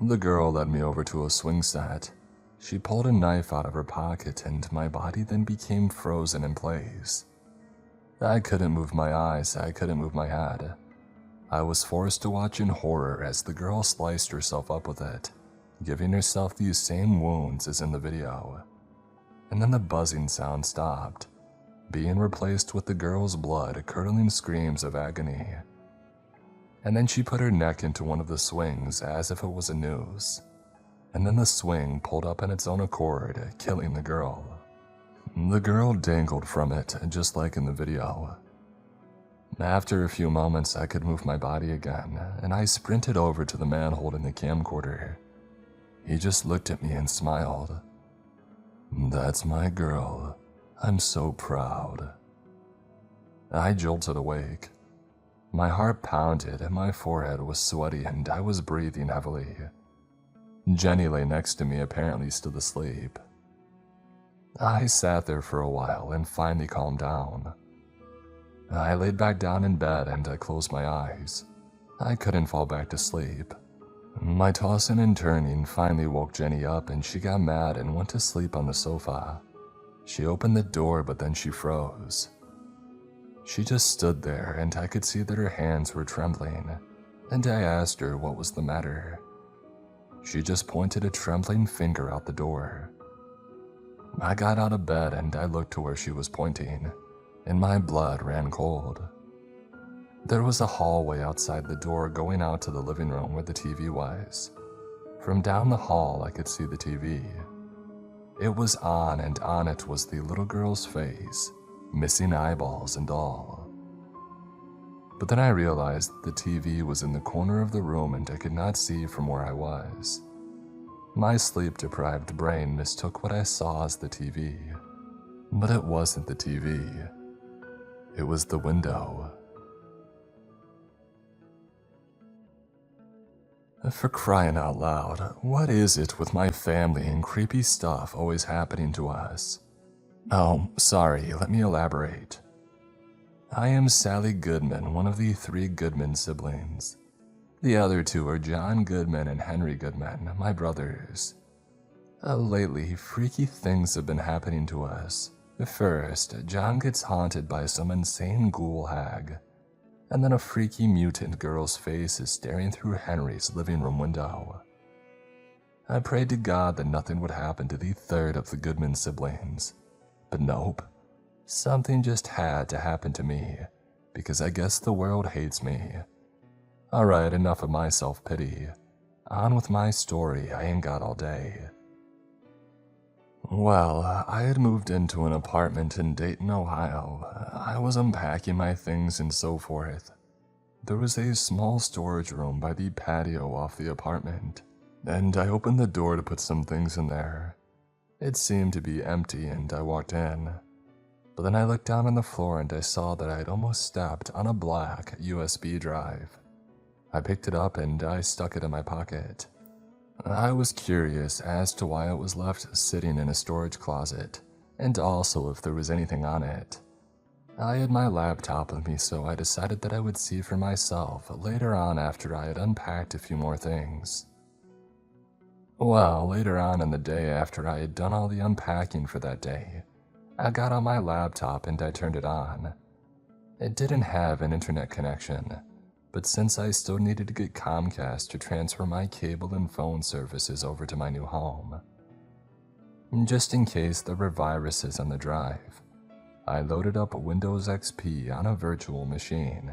The girl led me over to a swing set. She pulled a knife out of her pocket and my body then became frozen in place. I couldn't move my eyes, I couldn't move my head. I was forced to watch in horror as the girl sliced herself up with it, giving herself these same wounds as in the video. And then the buzzing sound stopped, being replaced with the girl's blood-curdling screams of agony. And then she put her neck into one of the swings as if it was a noose. And then the swing pulled up on its own accord, killing the girl. The girl dangled from it, just like in the video. After a few moments, I could move my body again, and I sprinted over to the man holding the camcorder. He just looked at me and smiled. "That's my girl. I'm so proud." I jolted awake. My heart pounded and my forehead was sweaty and I was breathing heavily. Jenny lay next to me, apparently still asleep. I sat there for a while and finally calmed down. I laid back down in bed and I closed my eyes. I couldn't fall back to sleep. My tossing and turning finally woke Jenny up and she got mad and went to sleep on the sofa. She opened the door but then she froze. She just stood there and I could see that her hands were trembling, and I asked her what was the matter. She just pointed a trembling finger out the door. I got out of bed and I looked to where she was pointing, and my blood ran cold. There was a hallway outside the door going out to the living room where the TV was. From down the hall I could see the TV. It was on and on it was the little girl's face, missing eyeballs and all. But then I realized the TV was in the corner of the room and I could not see from where I was. My sleep-deprived brain mistook what I saw as the TV. But it wasn't the TV. It was the window. For crying out loud, what is it with my family and creepy stuff always happening to us? Oh, sorry, let me elaborate. I am Sally Goodman, one of the 3 Goodman siblings. The other 2 are John Goodman and Henry Goodman, my brothers. Lately, freaky things have been happening to us. First, John gets haunted by some insane ghoul hag. And then a freaky mutant girl's face is staring through Henry's living room window. I prayed to God that nothing would happen to the 3rd of the Goodman siblings. But nope. Something just had to happen to me. because I guess the world hates me. Alright, enough of my self-pity. On with my story, I ain't got all day. Well, I had moved into an apartment in Dayton, Ohio. I was unpacking my things and so forth. There was a small storage room by the patio off the apartment, and I opened the door to put some things in there. It seemed to be empty and I walked in. But then I looked down on the floor and I saw that I had almost stepped on a black USB drive. I picked it up and I stuck it in my pocket. I was curious as to why it was left sitting in a storage closet, and also if there was anything on it. I had my laptop with me, so I decided that I would see for myself later on after I had unpacked a few more things. Well, later on in the day after I had done all the unpacking for that day, I got on my laptop and I turned it on. It didn't have an internet connection, but since I still needed to get Comcast to transfer my cable and phone services over to my new home, just in case there were viruses on the drive, I loaded up Windows XP on a virtual machine.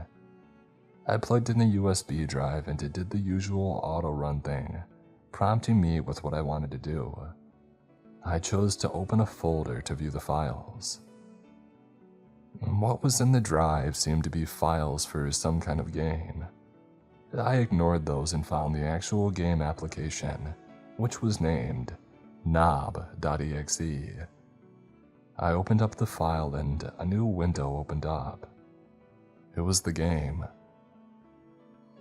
I plugged in the USB drive and it did the usual auto-run thing, prompting me with what I wanted to do. I chose to open a folder to view the files. What was in the drive seemed to be files for some kind of game. I ignored those and found the actual game application, which was named knob.exe. I opened up the file and a new window opened up. It was the game.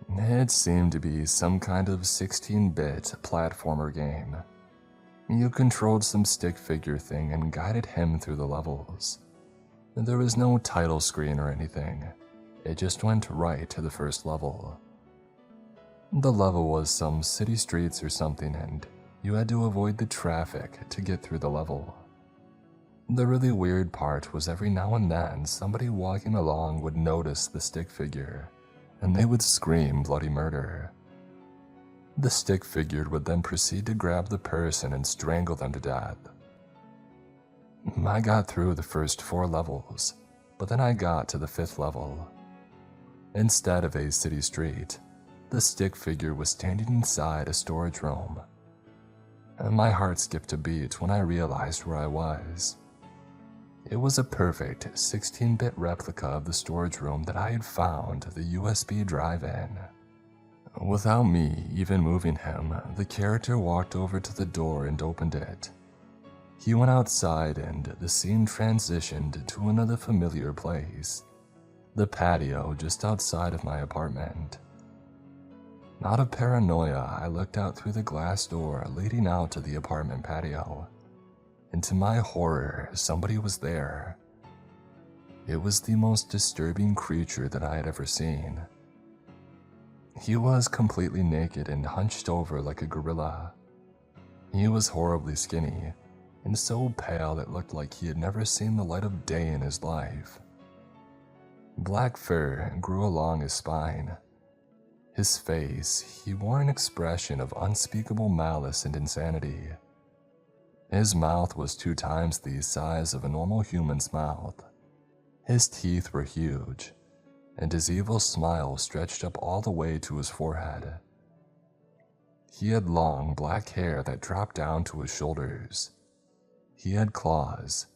It seemed to be some kind of 16-bit platformer game. You controlled some stick figure thing and guided him through the levels. There was no title screen or anything. It just went right to the first level. The level was some city streets or something, and you had to avoid the traffic to get through the level. The really weird part was every now and then somebody walking along would notice the stick figure, and they would scream bloody murder. The stick figure would then proceed to grab the person and strangle them to death. I got through the first 4 levels, but then I got to the 5th level. Instead of a city street, the stick figure was standing inside a storage room. My heart skipped a beat when I realized where I was. It was a perfect 16-bit replica of the storage room that I had found the USB drive in. Without me even moving him, the character walked over to the door and opened it. He went outside and the scene transitioned to another familiar place, the patio just outside of my apartment. Out of paranoia, I looked out through the glass door leading out to the apartment patio, and to my horror, somebody was there. It was the most disturbing creature that I had ever seen. He was completely naked and hunched over like a gorilla. He was horribly skinny, and so pale it looked like he had never seen the light of day in his life. Black fur grew along his spine. His face, he wore an expression of unspeakable malice and insanity. His mouth was 2 times the size of a normal human's mouth. His teeth were huge, and his evil smile stretched up all the way to his forehead. He had long black hair that dropped down to his shoulders. He had claws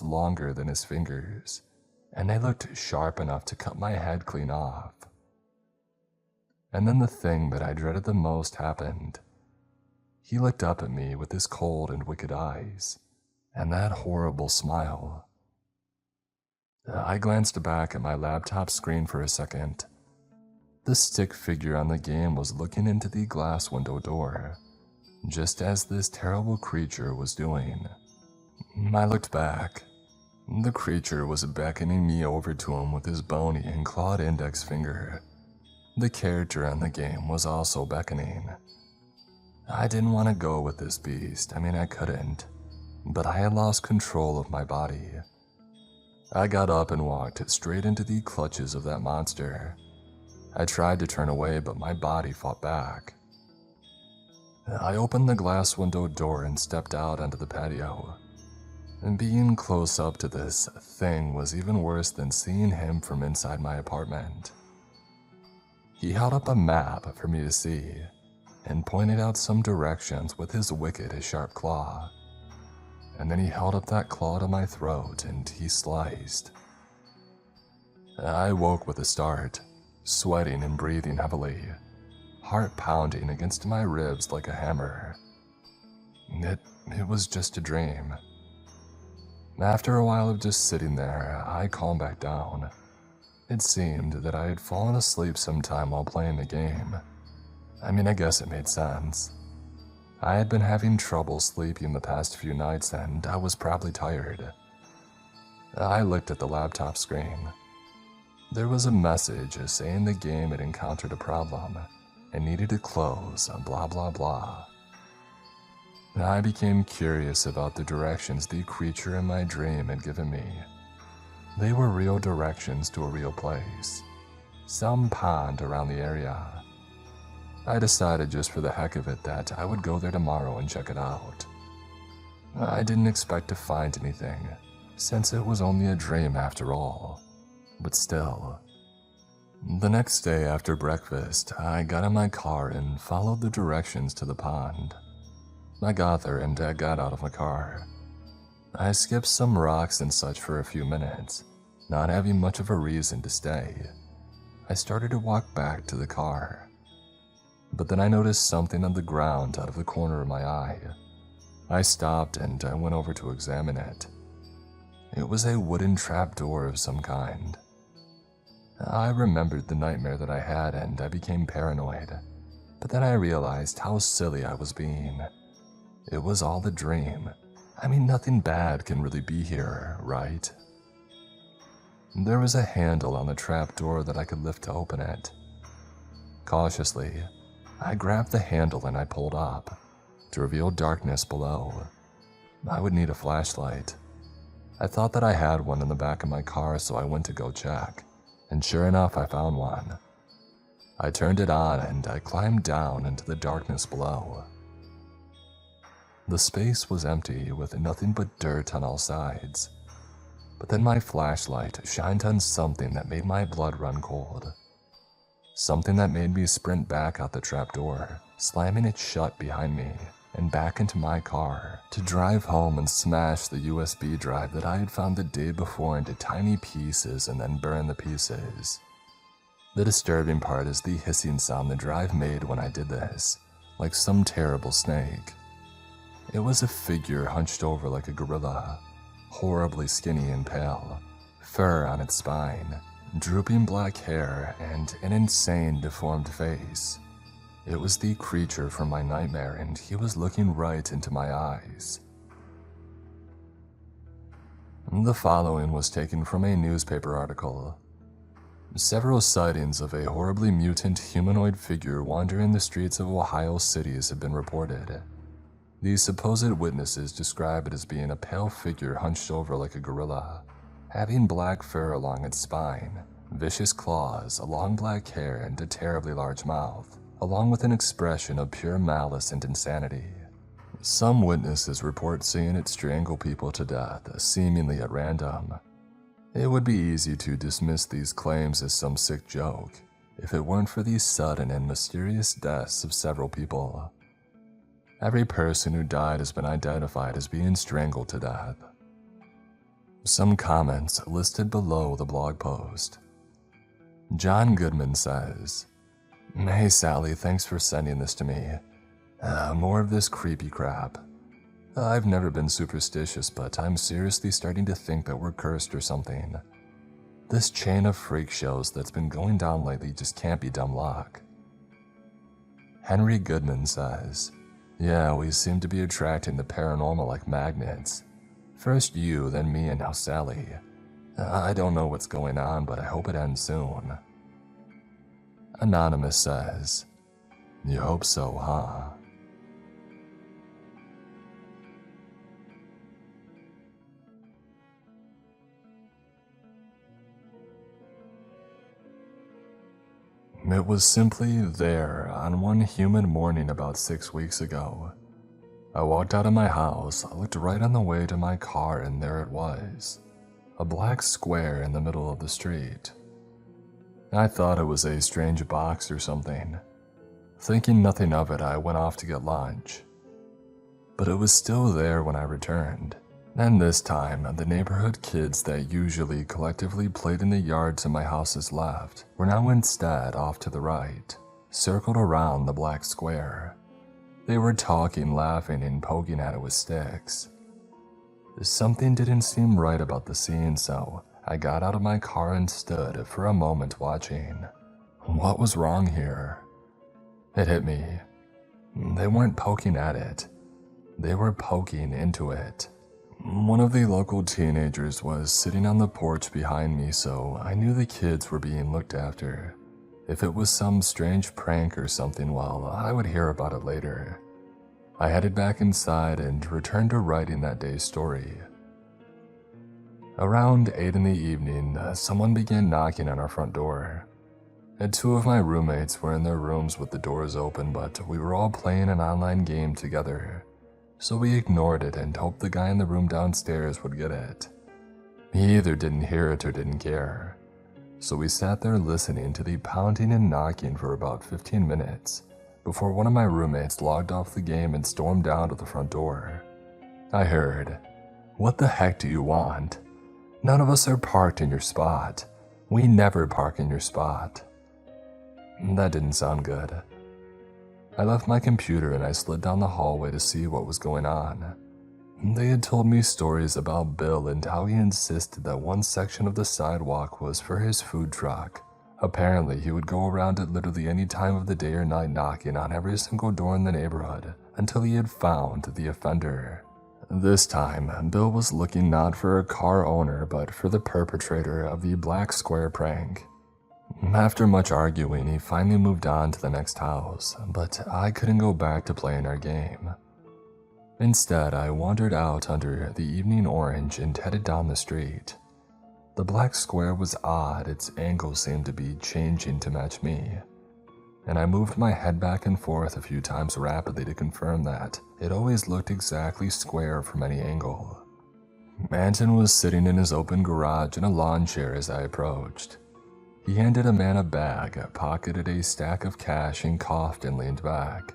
longer than his fingers, and they looked sharp enough to cut my head clean off. And then the thing that I dreaded the most happened. He looked up at me with his cold and wicked eyes, and that horrible smile. I glanced back at my laptop screen for a second. The stick figure on the game was looking into the glass window door, just as this terrible creature was doing. I looked back. The creature was beckoning me over to him with his bony and clawed index finger. The character on the game was also beckoning. I didn't want to go with this beast. I couldn't, but I had lost control of my body. I got up and walked straight into the clutches of that monster. I tried to turn away, but my body fought back. I opened the glass window door and stepped out onto the patio. And being close up to this thing was even worse than seeing him from inside my apartment. He held up a map for me to see and pointed out some directions with his wicked sharp claw. And then he held up that claw to my throat and he sliced. I woke with a start, sweating and breathing heavily, heart pounding against my ribs like a hammer. It was just a dream. After a while of just sitting there, I calmed back down. It seemed that I had fallen asleep sometime while playing the game. I mean, I guess it made sense. I had been having trouble sleeping the past few nights and I was probably tired. I looked at the laptop screen. There was a message saying the game had encountered a problem and needed to close, blah blah blah. I became curious about the directions the creature in my dream had given me. They were real directions to a real place, some pond around the area. I decided just for the heck of it that I would go there tomorrow and check it out. I didn't expect to find anything, since it was only a dream after all, but still. The next day after breakfast, I got in my car and followed the directions to the pond. I got there and I got out of my car. I skipped some rocks and such for a few minutes, not having much of a reason to stay. I started to walk back to the car. But then I noticed something on the ground out of the corner of my eye. I stopped and I went over to examine it. It was a wooden trapdoor of some kind. I remembered the nightmare that I had and I became paranoid. But then I realized how silly I was being. It was all a dream. I mean, nothing bad can really be here, right? There was a handle on the trapdoor that I could lift to open it. Cautiously, I grabbed the handle and I pulled up, to reveal darkness below. I would need a flashlight. I thought that I had one in the back of my car, so I went to go check, and sure enough, I found one. I turned it on and I climbed down into the darkness below. The space was empty with nothing but dirt on all sides. But then my flashlight shined on something that made my blood run cold. Something that made me sprint back out the trapdoor, slamming it shut behind me, and back into my car to drive home and smash the USB drive that I had found the day before into tiny pieces and then burn the pieces. The disturbing part is the hissing sound the drive made when I did this, like some terrible snake. It was a figure hunched over like a gorilla, horribly skinny and pale, fur on its spine, drooping black hair, and an insane deformed face. It was the creature from my nightmare and he was looking right into my eyes. The following was taken from a newspaper article. Several sightings of a horribly mutant humanoid figure wandering the streets of Ohio cities have been reported. These supposed witnesses describe it as being a pale figure hunched over like a gorilla, having black fur along its spine, vicious claws, long black hair, and a terribly large mouth, along with an expression of pure malice and insanity. Some witnesses report seeing it strangle people to death, seemingly at random. It would be easy to dismiss these claims as some sick joke, if it weren't for these sudden and mysterious deaths of several people. Every person who died has been identified as being strangled to death. Some comments listed below the blog post. John Goodman says, "Hey Sally, thanks for sending this to me. More of this creepy crap. I've never been superstitious, but I'm seriously starting to think that we're cursed or something. This chain of freak shows that's been going down lately just can't be dumb luck." Henry Goodman says, "Yeah, we seem to be attracting the paranormal like magnets. First you, then me, and now Sally. I don't know what's going on, but I hope it ends soon." Anonymous says, "You hope so, huh?" It was simply there on one humid morning about 6 weeks ago. I walked out of my house, I looked right on the way to my car, and there it was. A black square in the middle of the street. I thought it was a strange box or something. Thinking nothing of it, I went off to get lunch. But it was still there when I returned. And this time, the neighborhood kids that usually collectively played in the yard to my house's left were now instead off to the right, circled around the black square. They were talking, laughing, and poking at it with sticks. Something didn't seem right about the scene, so I got out of my car and stood for a moment watching. What was wrong here? It hit me. They weren't poking at it. They were poking into it. One of the local teenagers was sitting on the porch behind me, so I knew the kids were being looked after. If it was some strange prank or something, well, I would hear about it later. I headed back inside and returned to writing that day's story. Around 8 in the evening, someone began knocking on our front door. And 2 of my roommates were in their rooms with the doors open, but we were all playing an online game together. So we ignored it and hoped the guy in the room downstairs would get it. He either didn't hear it or didn't care. So we sat there listening to the pounding and knocking for about 15 minutes before one of my roommates logged off the game and stormed down to the front door. I heard, "What the heck do you want? None of us are parked in your spot. We never park in your spot." That didn't sound good. I left my computer and I slid down the hallway to see what was going on. They had told me stories about Bill and how he insisted that one section of the sidewalk was for his food truck. Apparently, he would go around at literally any time of the day or night knocking on every single door in the neighborhood until he had found the offender. This time, Bill was looking not for a car owner but for the perpetrator of the black square prank. After much arguing, he finally moved on to the next house, but I couldn't go back to playing our game. Instead, I wandered out under the evening orange and headed down the street. The black square was odd, its angle seemed to be changing to match me, and I moved my head back and forth a few times rapidly to confirm that it always looked exactly square from any angle. Anton was sitting in his open garage in a lawn chair as I approached. He handed a man a bag, pocketed a stack of cash, and coughed and leaned back.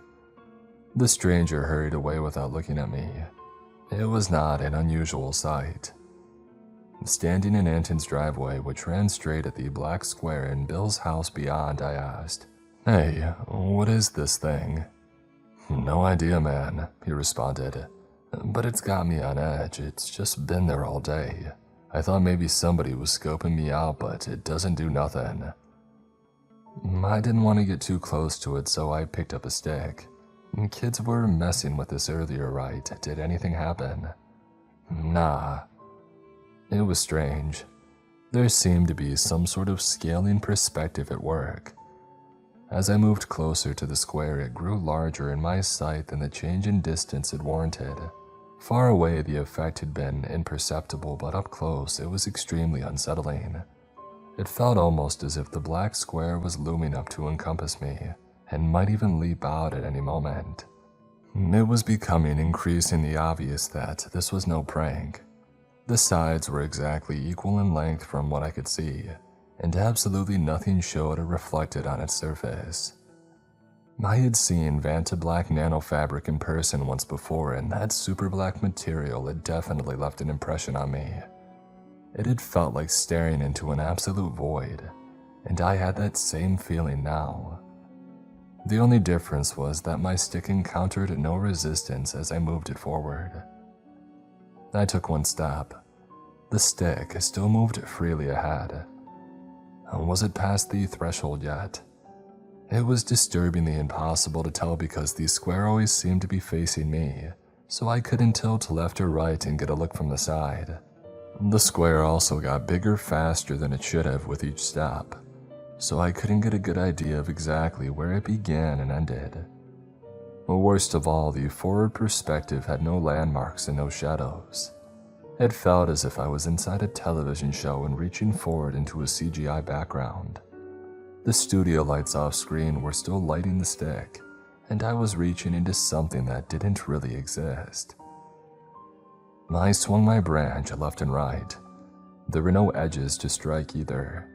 The stranger hurried away without looking at me. It was not an unusual sight. Standing in Anton's driveway, which ran straight at the black square in Bill's house beyond, I asked, "Hey, what is this thing?" "No idea, man," he responded. "But it's got me on edge. It's just been there all day. I thought maybe somebody was scoping me out, but it doesn't do nothing." I didn't want to get too close to it, so I picked up a stick. Kids were messing with this earlier, right? Did anything happen? Nah. It was strange. There seemed to be some sort of scaling perspective at work. As I moved closer to the square, it grew larger in my sight than the change in distance it warranted. Far away, the effect had been imperceptible, but up close, it was extremely unsettling. It felt almost as if the black square was looming up to encompass me, and might even leap out at any moment. It was becoming increasingly obvious that this was no prank. The sides were exactly equal in length from what I could see, and absolutely nothing showed or reflected on its surface. I had seen Vanta Black nanofabric in person once before, and that super black material had definitely left an impression on me. It had felt like staring into an absolute void, and I had that same feeling now. The only difference was that my stick encountered no resistance as I moved it forward. I took one step. The stick still moved freely ahead. Was it past the threshold yet? It was disturbingly impossible to tell because the square always seemed to be facing me, so I couldn't tilt left or right and get a look from the side. The square also got bigger faster than it should have with each step, so I couldn't get a good idea of exactly where it began and ended. Worst of all, the forward perspective had no landmarks and no shadows. It felt as if I was inside a television show and reaching forward into a CGI background. The studio lights off screen were still lighting the stick, and I was reaching into something that didn't really exist. I swung my branch left and right. There were no edges to strike either.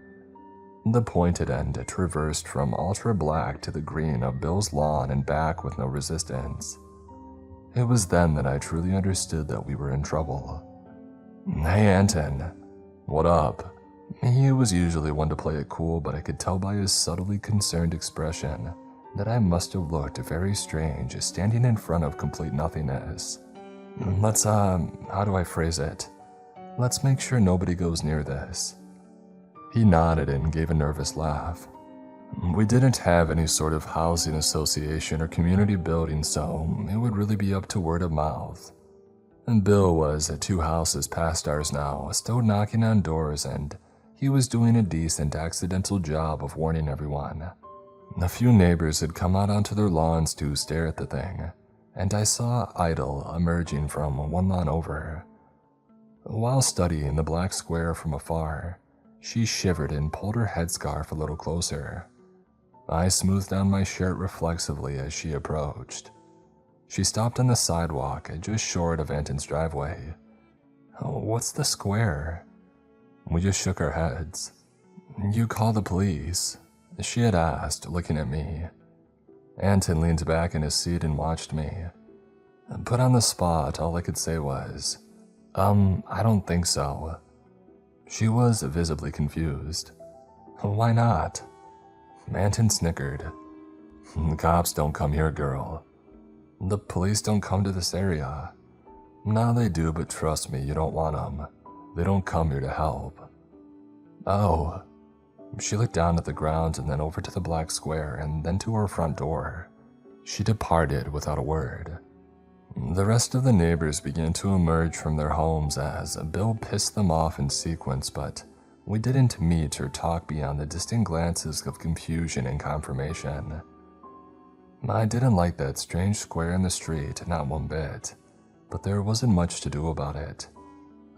The pointed end traversed from ultra black to the green of Bill's lawn and back with no resistance. It was then that I truly understood that we were in trouble. "Hey, Anton." "What up?" He was usually one to play it cool, but I could tell by his subtly concerned expression that I must have looked very strange standing in front of complete nothingness. How do I phrase it? Let's make sure nobody goes near this." He nodded and gave a nervous laugh. We didn't have any sort of housing association or community building, so it would really be up to word of mouth. And Bill was 2 houses past ours now, still knocking on doors, and he was doing a decent accidental job of warning everyone. A few neighbors had come out onto their lawns to stare at the thing, and I saw Idle emerging from one lawn over. While studying the black square from afar, she shivered and pulled her headscarf a little closer. I smoothed down my shirt reflexively as she approached. She stopped on the sidewalk just short of Anton's driveway. "What's the square?" We just shook our heads. "You call the police?" she had asked, looking at me. Anton leaned back in his seat and watched me. Put on the spot, all I could say was, I don't think so." She was visibly confused. "Why not?" Anton snickered. "The cops don't come here, girl. The police don't come to this area. Now they do, but trust me, you don't want them. They don't come here to help." "Oh." She looked down at the ground and then over to the black square and then to her front door. She departed without a word. The rest of the neighbors began to emerge from their homes as Bill pissed them off in sequence, but we didn't meet or talk beyond the distant glances of confusion and confirmation. I didn't like that strange square in the street, not one bit, but there wasn't much to do about it.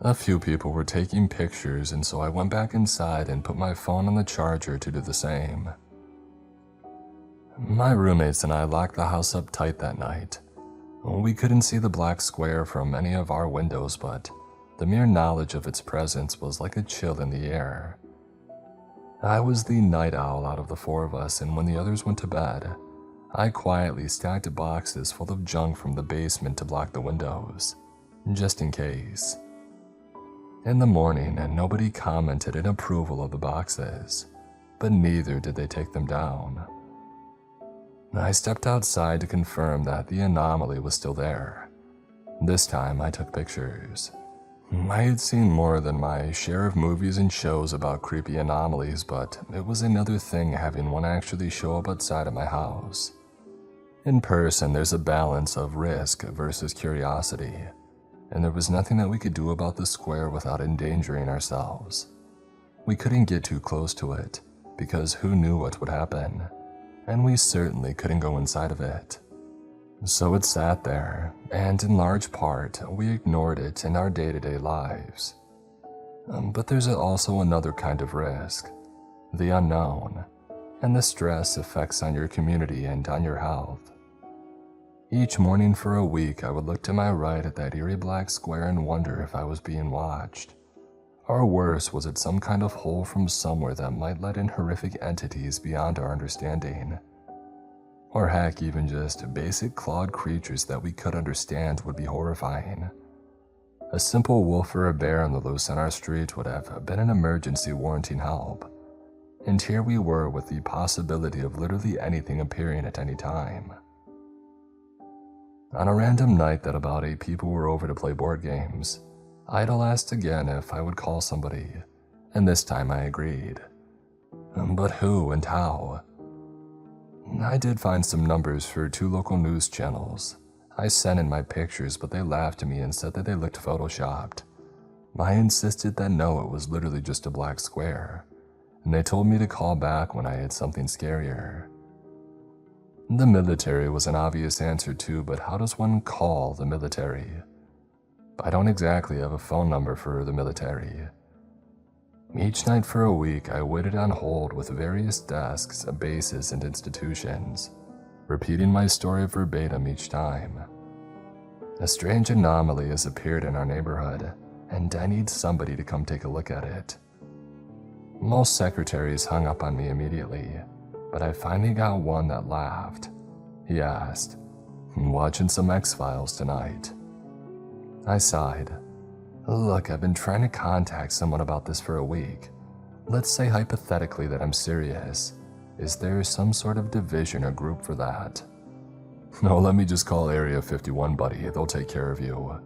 A few people were taking pictures, and so I went back inside and put my phone on the charger to do the same. My roommates and I locked the house up tight that night. We couldn't see the black square from any of our windows, but the mere knowledge of its presence was like a chill in the air. I was the night owl out of the 4 of us, and when the others went to bed, I quietly stacked boxes full of junk from the basement to block the windows, just in case. In the morning, nobody commented in approval of the boxes, but neither did they take them down. I stepped outside to confirm that the anomaly was still there. This time I took pictures. I had seen more than my share of movies and shows about creepy anomalies, but it was another thing having one actually show up outside of my house. In person, there's a balance of risk versus curiosity, and there was nothing that we could do about the square without endangering ourselves. We couldn't get too close to it, because who knew what would happen, and we certainly couldn't go inside of it. So it sat there, and in large part, we ignored it in our day-to-day lives. But there's also another kind of risk, the unknown, and the stress effects on your community and on your health. Each morning for a week, I would look to my right at that eerie black square and wonder if I was being watched. Or worse, was it some kind of hole from somewhere that might let in horrific entities beyond our understanding? Or heck, even just basic clawed creatures that we could understand would be horrifying. A simple wolf or a bear on the loose on our street would have been an emergency warranting help. And here we were with the possibility of literally anything appearing at any time. On a random night that about 8 people were over to play board games, Idle asked again if I would call somebody, and this time I agreed. But who and how? I did find some numbers for 2 local news channels. I sent in my pictures, but they laughed at me and said that they looked photoshopped. I insisted that no, it was literally just a black square, and they told me to call back when I had something scarier. The military was an obvious answer too, but how does one call the military? I don't exactly have a phone number for the military. Each night for a week, I waited on hold with various desks, bases, and institutions, repeating my story verbatim each time. A strange anomaly has appeared in our neighborhood, and I need somebody to come take a look at it. Most secretaries hung up on me immediately, but I finally got one that laughed. He asked, "Watching some X-Files tonight?" I sighed. "Look, I've been trying to contact someone about this for a week. Let's say hypothetically that I'm serious. Is there some sort of division or group for that?" "No, let me just call Area 51, buddy. They'll take care of you."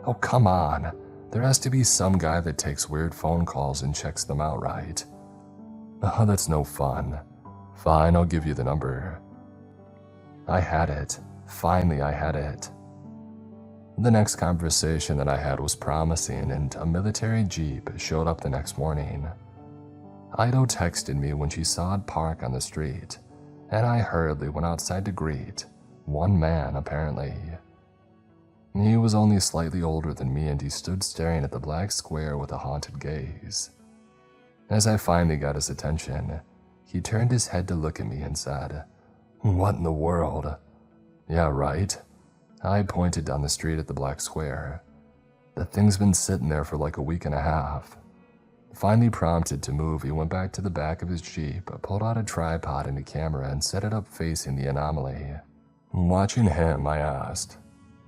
"Oh, come on. There has to be some guy that takes weird phone calls and checks them out, right?" "Oh, that's no fun." "Fine, I'll give you the number." I had it. Finally, I had it. The next conversation that I had was promising, and a military jeep showed up the next morning. Ido texted me when she saw it park on the street, and I hurriedly went outside to greet one man, apparently. He was only slightly older than me, and he stood staring at the black square with a haunted gaze. As I finally got his attention, he turned his head to look at me and said, "What in the world?" "Yeah, right." I pointed down the street at the black square. "The thing's been sitting there for like a week and a half." Finally prompted to move, he went back to the back of his Jeep, pulled out a tripod and a camera, and set it up facing the anomaly. Watching him, I asked,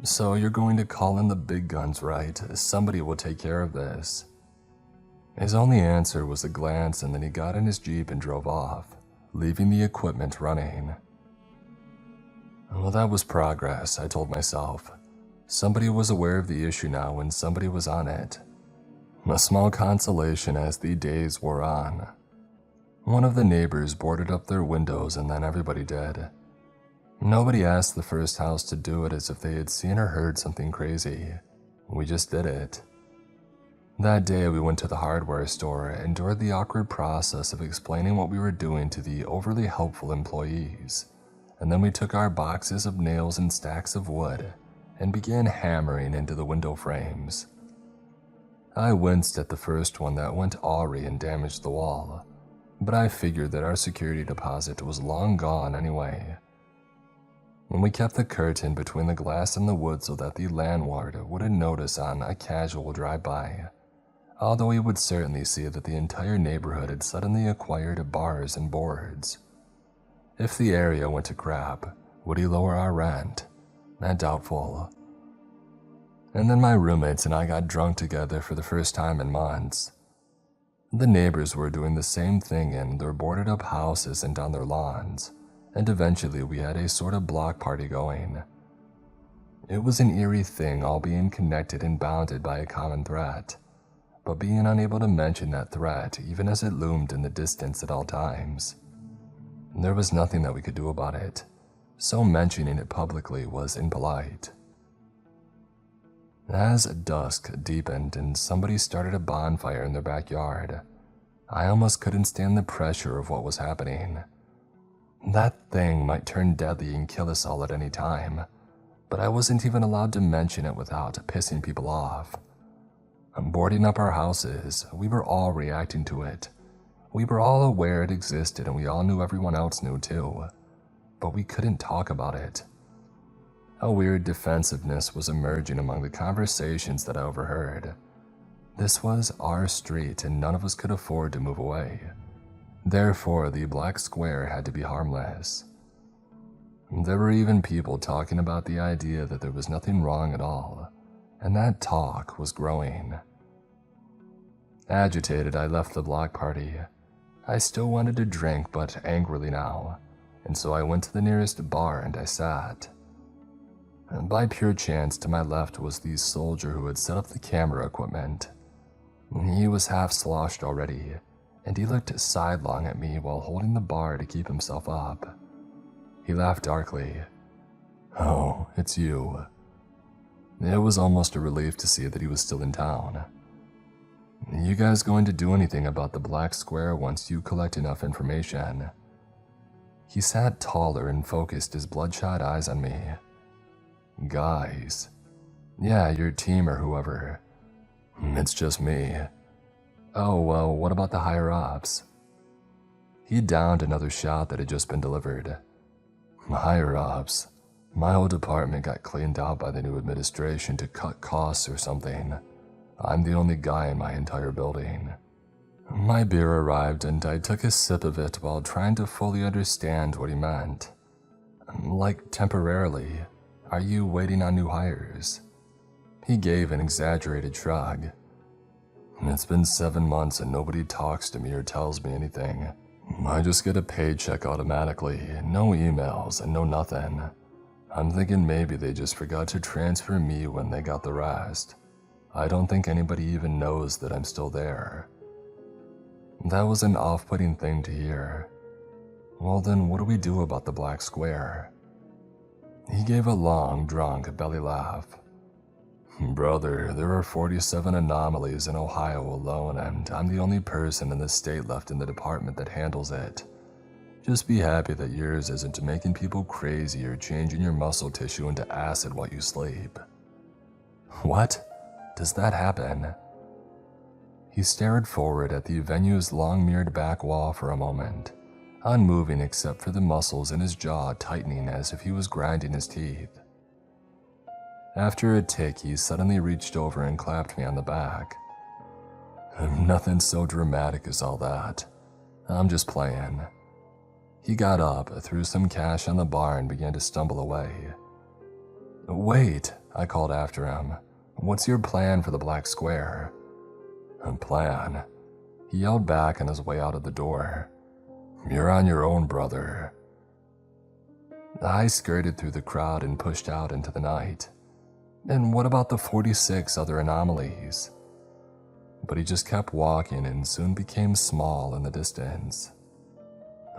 "So you're going to call in the big guns, right? Somebody will take care of this." His only answer was a glance, and then he got in his Jeep and drove off, leaving the equipment running. Well, that was progress, I told myself. Somebody was aware of the issue now, and somebody was on it. A small consolation as the days wore on. One of the neighbors boarded up their windows, and then everybody did. Nobody asked the first house to do it as if they had seen or heard something crazy. We just did it. That day we went to the hardware store and endured the awkward process of explaining what we were doing to the overly helpful employees, and then we took our boxes of nails and stacks of wood and began hammering into the window frames. I winced at the first one that went awry and damaged the wall, but I figured that our security deposit was long gone anyway. When we kept the curtain between the glass and the wood so that the landlord wouldn't notice on a casual drive-by, although he would certainly see that the entire neighborhood had suddenly acquired bars and boards. If the area went to crap, would he lower our rent? Doubtful. And then my roommates and I got drunk together for the first time in months. The neighbors were doing the same thing in their boarded up houses and on their lawns, and eventually we had a sort of block party going. It was an eerie thing, all being connected and bounded by a common threat, but being unable to mention that threat even as it loomed in the distance at all times. There was nothing that we could do about it, so mentioning it publicly was impolite. As dusk deepened and somebody started a bonfire in their backyard, I almost couldn't stand the pressure of what was happening. That thing might turn deadly and kill us all at any time, but I wasn't even allowed to mention it without pissing people off. Boarding up our houses, we were all reacting to it. We were all aware it existed, and we all knew everyone else knew too, but we couldn't talk about it. A weird defensiveness was emerging among the conversations that I overheard. This was our street, and none of us could afford to move away. Therefore, the black square had to be harmless. There were even people talking about the idea that there was nothing wrong at all, and that talk was growing. Agitated, I left the block party. I still wanted to drink, but angrily now, and so I went to the nearest bar and I sat. And by pure chance, to my left was the soldier who had set up the camera equipment. He was half sloshed already, and he looked sidelong at me while holding the bar to keep himself up. He laughed darkly. "Oh, it's you." It was almost a relief to see that he was still in town. "You guys going to do anything about the black square once you collect enough information?" He sat taller and focused his bloodshot eyes on me. "Guys." "Yeah, your team or whoever." "It's just me." "Oh, well, what about the higher-ups?" He downed another shot that had just been delivered. Higher ups. My whole department got cleaned out by the new administration to cut costs or something. I'm the only guy in my entire building. My beer arrived and I took a sip of it while trying to fully understand what he meant. Like, temporarily, are you waiting on new hires? He gave an exaggerated shrug. It's been 7 months and nobody talks to me or tells me anything. I just get a paycheck automatically, no emails and no nothing. I'm thinking maybe they just forgot to transfer me when they got the rest. I don't think anybody even knows that I'm still there. That was an off-putting thing to hear. Well then, what do we do about the black square? He gave a long, drunk belly laugh. Brother, there are 47 anomalies in Ohio alone, and I'm the only person in the state left in the department that handles it. Just be happy that yours isn't making people crazy or changing your muscle tissue into acid while you sleep. What? Does that happen? He stared forward at the venue's long-mirrored back wall for a moment, unmoving except for the muscles in his jaw tightening as if he was grinding his teeth. After a tick, he suddenly reached over and clapped me on the back. Nothing so dramatic as all that. I'm just playing. He got up, threw some cash on the bar, and began to stumble away. Wait, I called after him. What's your plan for the black square? Plan? He yelled back on his way out of the door. You're on your own, brother. I skirted through the crowd and pushed out into the night. And what about the 46 other anomalies? But he just kept walking and soon became small in the distance.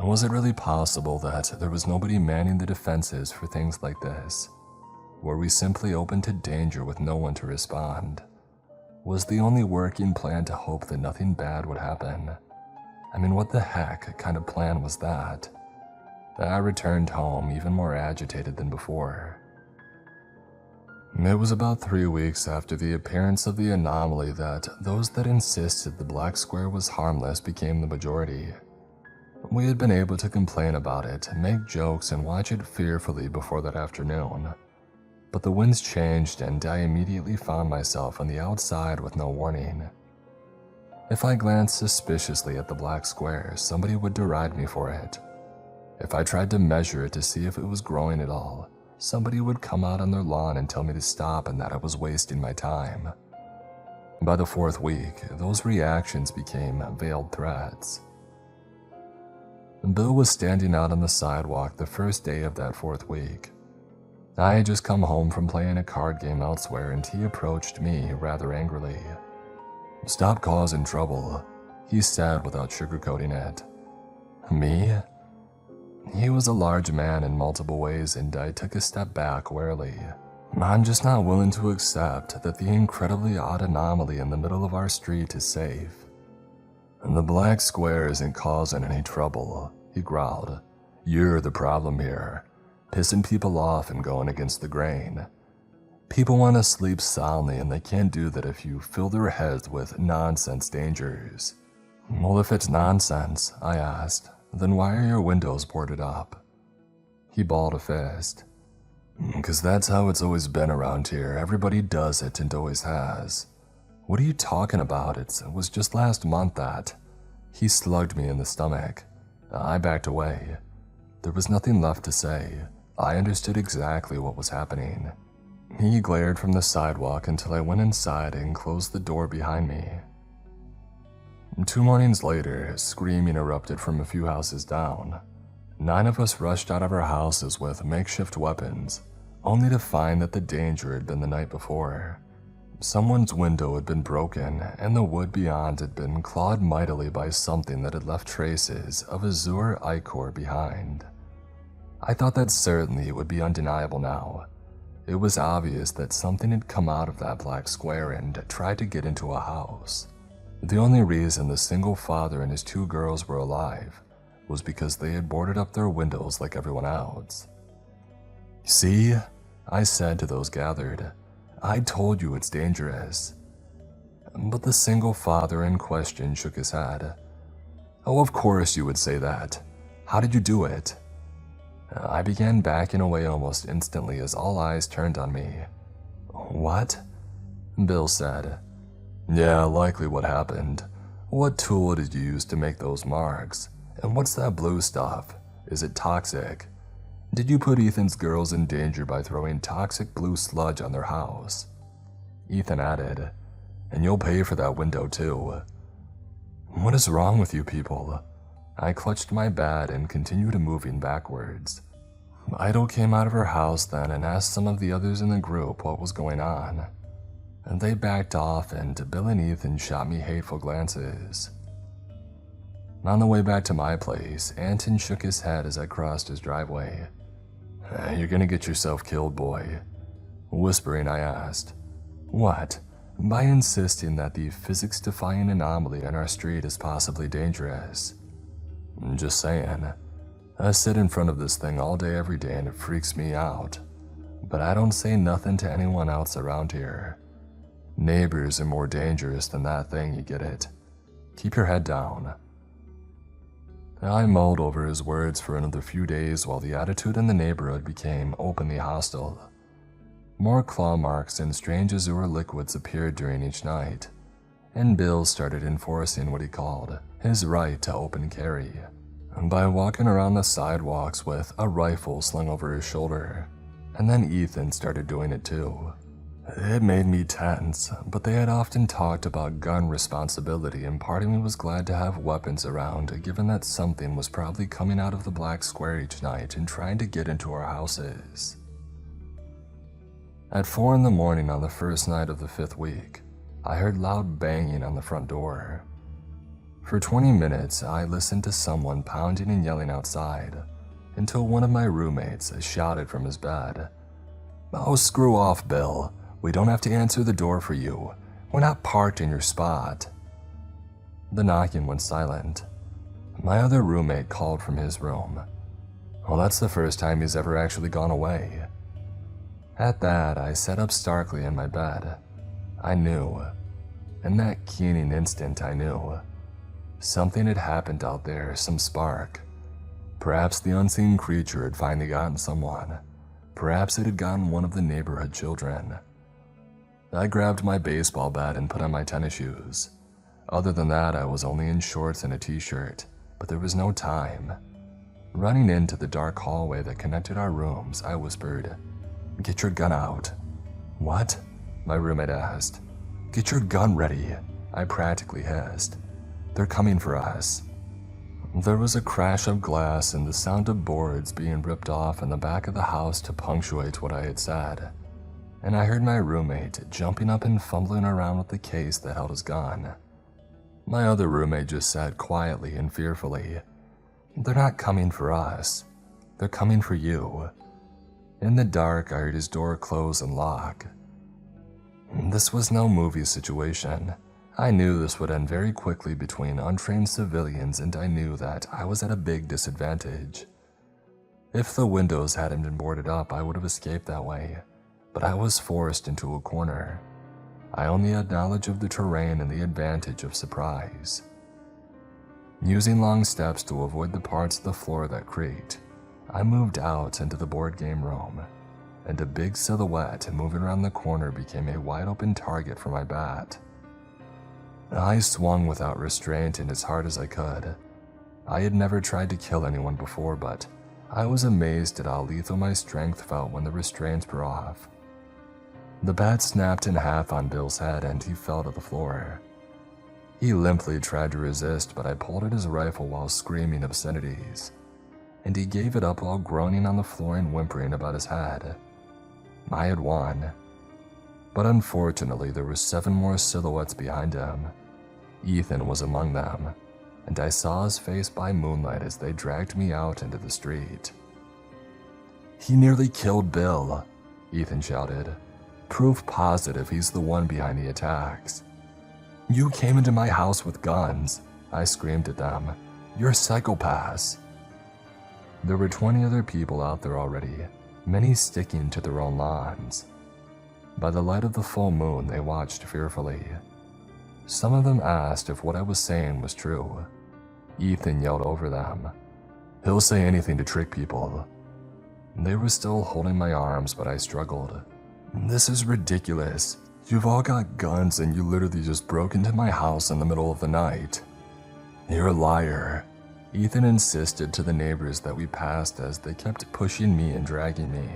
Was it really possible that there was nobody manning the defenses for things like this? Were we simply open to danger with no one to respond? Was the only working plan to hope that nothing bad would happen? I mean, what the heck kind of plan was that? I returned home even more agitated than before. It was about 3 weeks after the appearance of the anomaly that those that insisted the black square was harmless became the majority. We had been able to complain about it, make jokes, and watch it fearfully before that afternoon. But the winds changed and I immediately found myself on the outside with no warning. If I glanced suspiciously at the black square, somebody would deride me for it. If I tried to measure it to see if it was growing at all, somebody would come out on their lawn and tell me to stop and that I was wasting my time. By the 4th week, those reactions became veiled threats. Bill was standing out on the sidewalk the first day of that 4th week. I had just come home from playing a card game elsewhere and he approached me rather angrily. Stop causing trouble, he said without sugarcoating it. Me? He was a large man in multiple ways and I took a step back warily. I'm just not willing to accept that the incredibly odd anomaly in the middle of our street is safe. The black square isn't causing any trouble, he growled. You're the problem here, pissing people off and going against the grain. People want to sleep soundly and they can't do that if you fill their heads with nonsense dangers. Well, if it's nonsense, I asked, then why are your windows boarded up? He balled a fist. Because that's how it's always been around here. Everybody does it and always has. What are you talking about? It was just last month that... He slugged me in the stomach. I backed away. There was nothing left to say. I understood exactly what was happening. He glared from the sidewalk until I went inside and closed the door behind me. 2 mornings later, screaming erupted from a few houses down. 9 of us rushed out of our houses with makeshift weapons, only to find that the danger had been the night before. Someone's window had been broken, and the wood beyond had been clawed mightily by something that had left traces of azure ichor behind. I thought that certainly it would be undeniable now. It was obvious that something had come out of that black square and tried to get into a house. The only reason the single father and his 2 girls were alive was because they had boarded up their windows like everyone else. See, I said to those gathered, I told you it's dangerous. But the single father in question shook his head. Oh, of course you would say that. How did you do it? I began backing away almost instantly as all eyes turned on me. What? Bill said. Yeah, likely what happened. What tool did you use to make those marks? And what's that blue stuff? Is it toxic? Did you put Ethan's girls in danger by throwing toxic blue sludge on their house? Ethan added, and you'll pay for that window too. What is wrong with you people? I clutched my bat and continued moving backwards. Idle came out of her house then and asked some of the others in the group what was going on. And they backed off and Bill and Ethan shot me hateful glances. On the way back to my place, Anton shook his head as I crossed his driveway. You're gonna get yourself killed, boy. Whispering, I asked, what? By insisting that the physics-defying anomaly in our street is possibly dangerous. Just saying. I sit in front of this thing all day every day and it freaks me out. But I don't say nothing to anyone else around here. Neighbors are more dangerous than that thing, you get it? Keep your head down. I mulled over his words for another few days while the attitude in the neighborhood became openly hostile. More claw marks and strange azure liquids appeared during each night, and Bill started enforcing what he called his right to open carry by walking around the sidewalks with a rifle slung over his shoulder, and then Ethan started doing it too. It made me tense, but they had often talked about gun responsibility and part of me was glad to have weapons around given that something was probably coming out of the black square each night and trying to get into our houses. At 4 in the morning on the first night of the 5th week, I heard loud banging on the front door. For 20 minutes, I listened to someone pounding and yelling outside, until one of my roommates shouted from his bed, "Oh, screw off, Bill. We don't have to answer the door for you. We're not parked in your spot." The knocking went silent. My other roommate called from his room. Well, that's the first time he's ever actually gone away. At that, I sat up starkly in my bed. I knew. In that keening instant, I knew. Something had happened out there, some spark. Perhaps the unseen creature had finally gotten someone. Perhaps it had gotten one of the neighborhood children. I grabbed my baseball bat and put on my tennis shoes. Other than that, I was only in shorts and a t-shirt, but there was no time. Running into the dark hallway that connected our rooms, I whispered, "Get your gun out." "What?" my roommate asked. "Get your gun ready," I practically hissed. "They're coming for us." There was a crash of glass and the sound of boards being ripped off in the back of the house to punctuate what I had said. And I heard my roommate jumping up and fumbling around with the case that held his gun. My other roommate just said quietly and fearfully, "They're not coming for us. They're coming for you." In the dark, I heard his door close and lock. This was no movie situation. I knew this would end very quickly between untrained civilians, and I knew that I was at a big disadvantage. If the windows hadn't been boarded up, I would have escaped that way, but I was forced into a corner. I only had knowledge of the terrain and the advantage of surprise. Using long steps to avoid the parts of the floor that creaked, I moved out into the board game room, and a big silhouette moving around the corner became a wide-open target for my bat. I swung without restraint and as hard as I could. I had never tried to kill anyone before, but I was amazed at how lethal my strength felt when the restraints were off. The bat snapped in half on Bill's head and he fell to the floor. He limply tried to resist, but I pulled at his rifle while screaming obscenities, and he gave it up while groaning on the floor and whimpering about his head. I had won. But unfortunately, there were 7 more silhouettes behind him. Ethan was among them, and I saw his face by moonlight as they dragged me out into the street. "He nearly killed Bill," Ethan shouted. "Proof positive he's the one behind the attacks." "You came into my house with guns," I screamed at them. "You're psychopaths." There were 20 other people out there already, many sticking to their own lawns. By the light of the full moon, they watched fearfully. Some of them asked if what I was saying was true. Ethan yelled over them, "He'll say anything to trick people." They were still holding my arms, but I struggled. "This is ridiculous. You've all got guns and you literally just broke into my house in the middle of the night." "You're a liar," Ethan insisted to the neighbors that we passed as they kept pushing me and dragging me.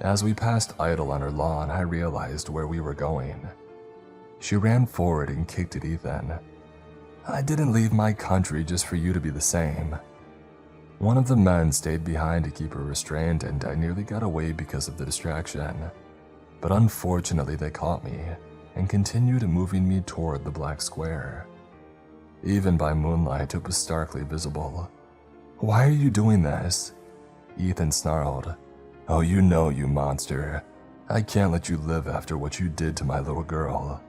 As we passed Idle on her lawn, I realized where we were going. She ran forward and kicked at Ethan. "I didn't leave my country just for you to be the same." One of the men stayed behind to keep her restrained, and I nearly got away because of the distraction. But unfortunately they caught me and continued moving me toward the black square. Even by moonlight, it was starkly visible. "Why are you doing this?" Ethan snarled. "Oh, you know, you monster. I can't let you live after what you did to my little girl."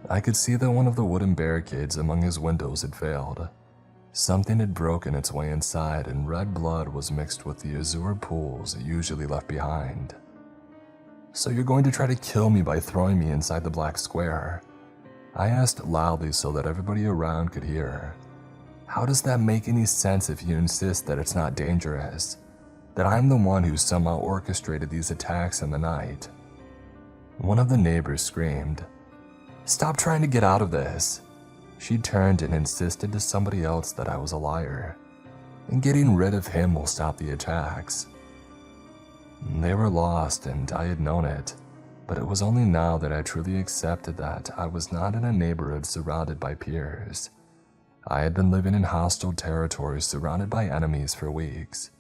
I could see that one of the wooden barricades among his windows had failed. Something had broken its way inside, and red blood was mixed with the azure pools usually left behind. "So you're going to try to kill me by throwing me inside the black square?" I asked loudly so that everybody around could hear. "How does that make any sense if you insist that it's not dangerous? That I'm the one who somehow orchestrated these attacks in the night?" One of the neighbors screamed, "Stop trying to get out of this." She turned and insisted to somebody else that I was a liar, and getting rid of him will stop the attacks. They were lost, and I had known it, but it was only now that I truly accepted that I was not in a neighborhood surrounded by peers. I had been living in hostile territory surrounded by enemies for weeks,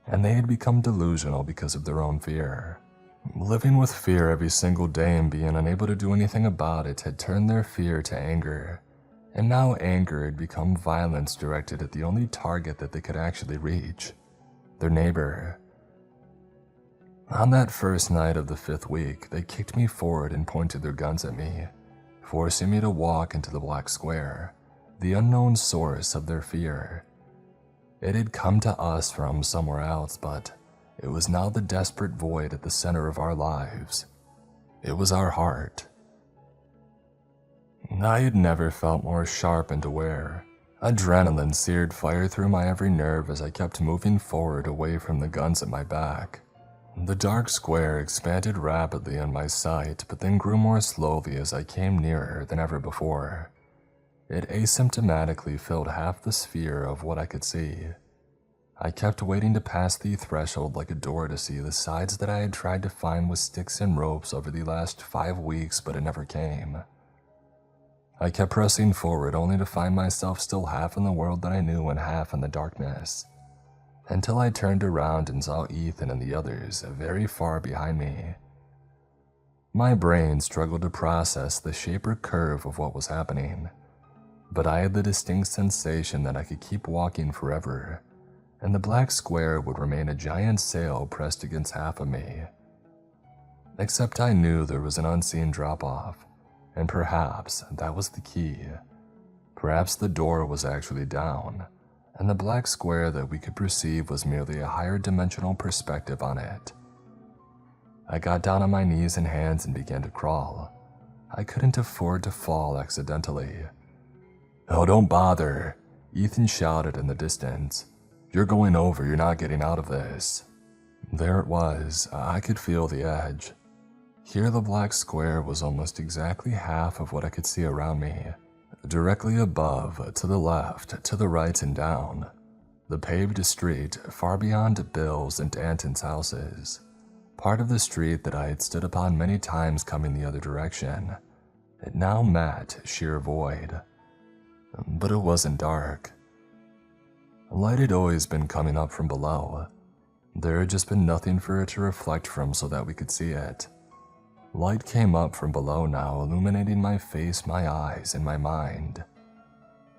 and they had become delusional because of their own fear. Living with fear every single day and being unable to do anything about it had turned their fear to anger, and now anger had become violence directed at the only target that they could actually reach, their neighbor. On that first night of the 5th week, they kicked me forward and pointed their guns at me, forcing me to walk into the black square, the unknown source of their fear. It had come to us from somewhere else, but it was now the desperate void at the center of our lives. It was our heart. I had never felt more sharp and aware. Adrenaline seared fire through my every nerve as I kept moving forward away from the guns at my back. The dark square expanded rapidly in my sight, but then grew more slowly as I came nearer than ever before. It asymptomatically filled half the sphere of what I could see. I kept waiting to pass the threshold like a door to see the sides that I had tried to find with sticks and ropes over the last 5 weeks, but it never came. I kept pressing forward only to find myself still half in the world that I knew and half in the darkness, until I turned around and saw Ethan and the others very far behind me. My brain struggled to process the shape or curve of what was happening, but I had the distinct sensation that I could keep walking forever, and the black square would remain a giant sail pressed against half of me. Except I knew there was an unseen drop-off, and perhaps that was the key. Perhaps the door was actually down, and the black square that we could perceive was merely a higher dimensional perspective on it. I got down on my knees and hands and began to crawl. I couldn't afford to fall accidentally. "Oh, don't bother," Ethan shouted in the distance. "You're going over, you're not getting out of this." There it was, I could feel the edge. Here the black square was almost exactly half of what I could see around me. Directly above, to the left, to the right and down. The paved street, far beyond Bill's and Anton's houses. Part of the street that I had stood upon many times coming the other direction. It now met sheer void. But it wasn't dark. Light had always been coming up from below. There had just been nothing for it to reflect from so that we could see it. Light came up from below now, illuminating my face, my eyes, and my mind.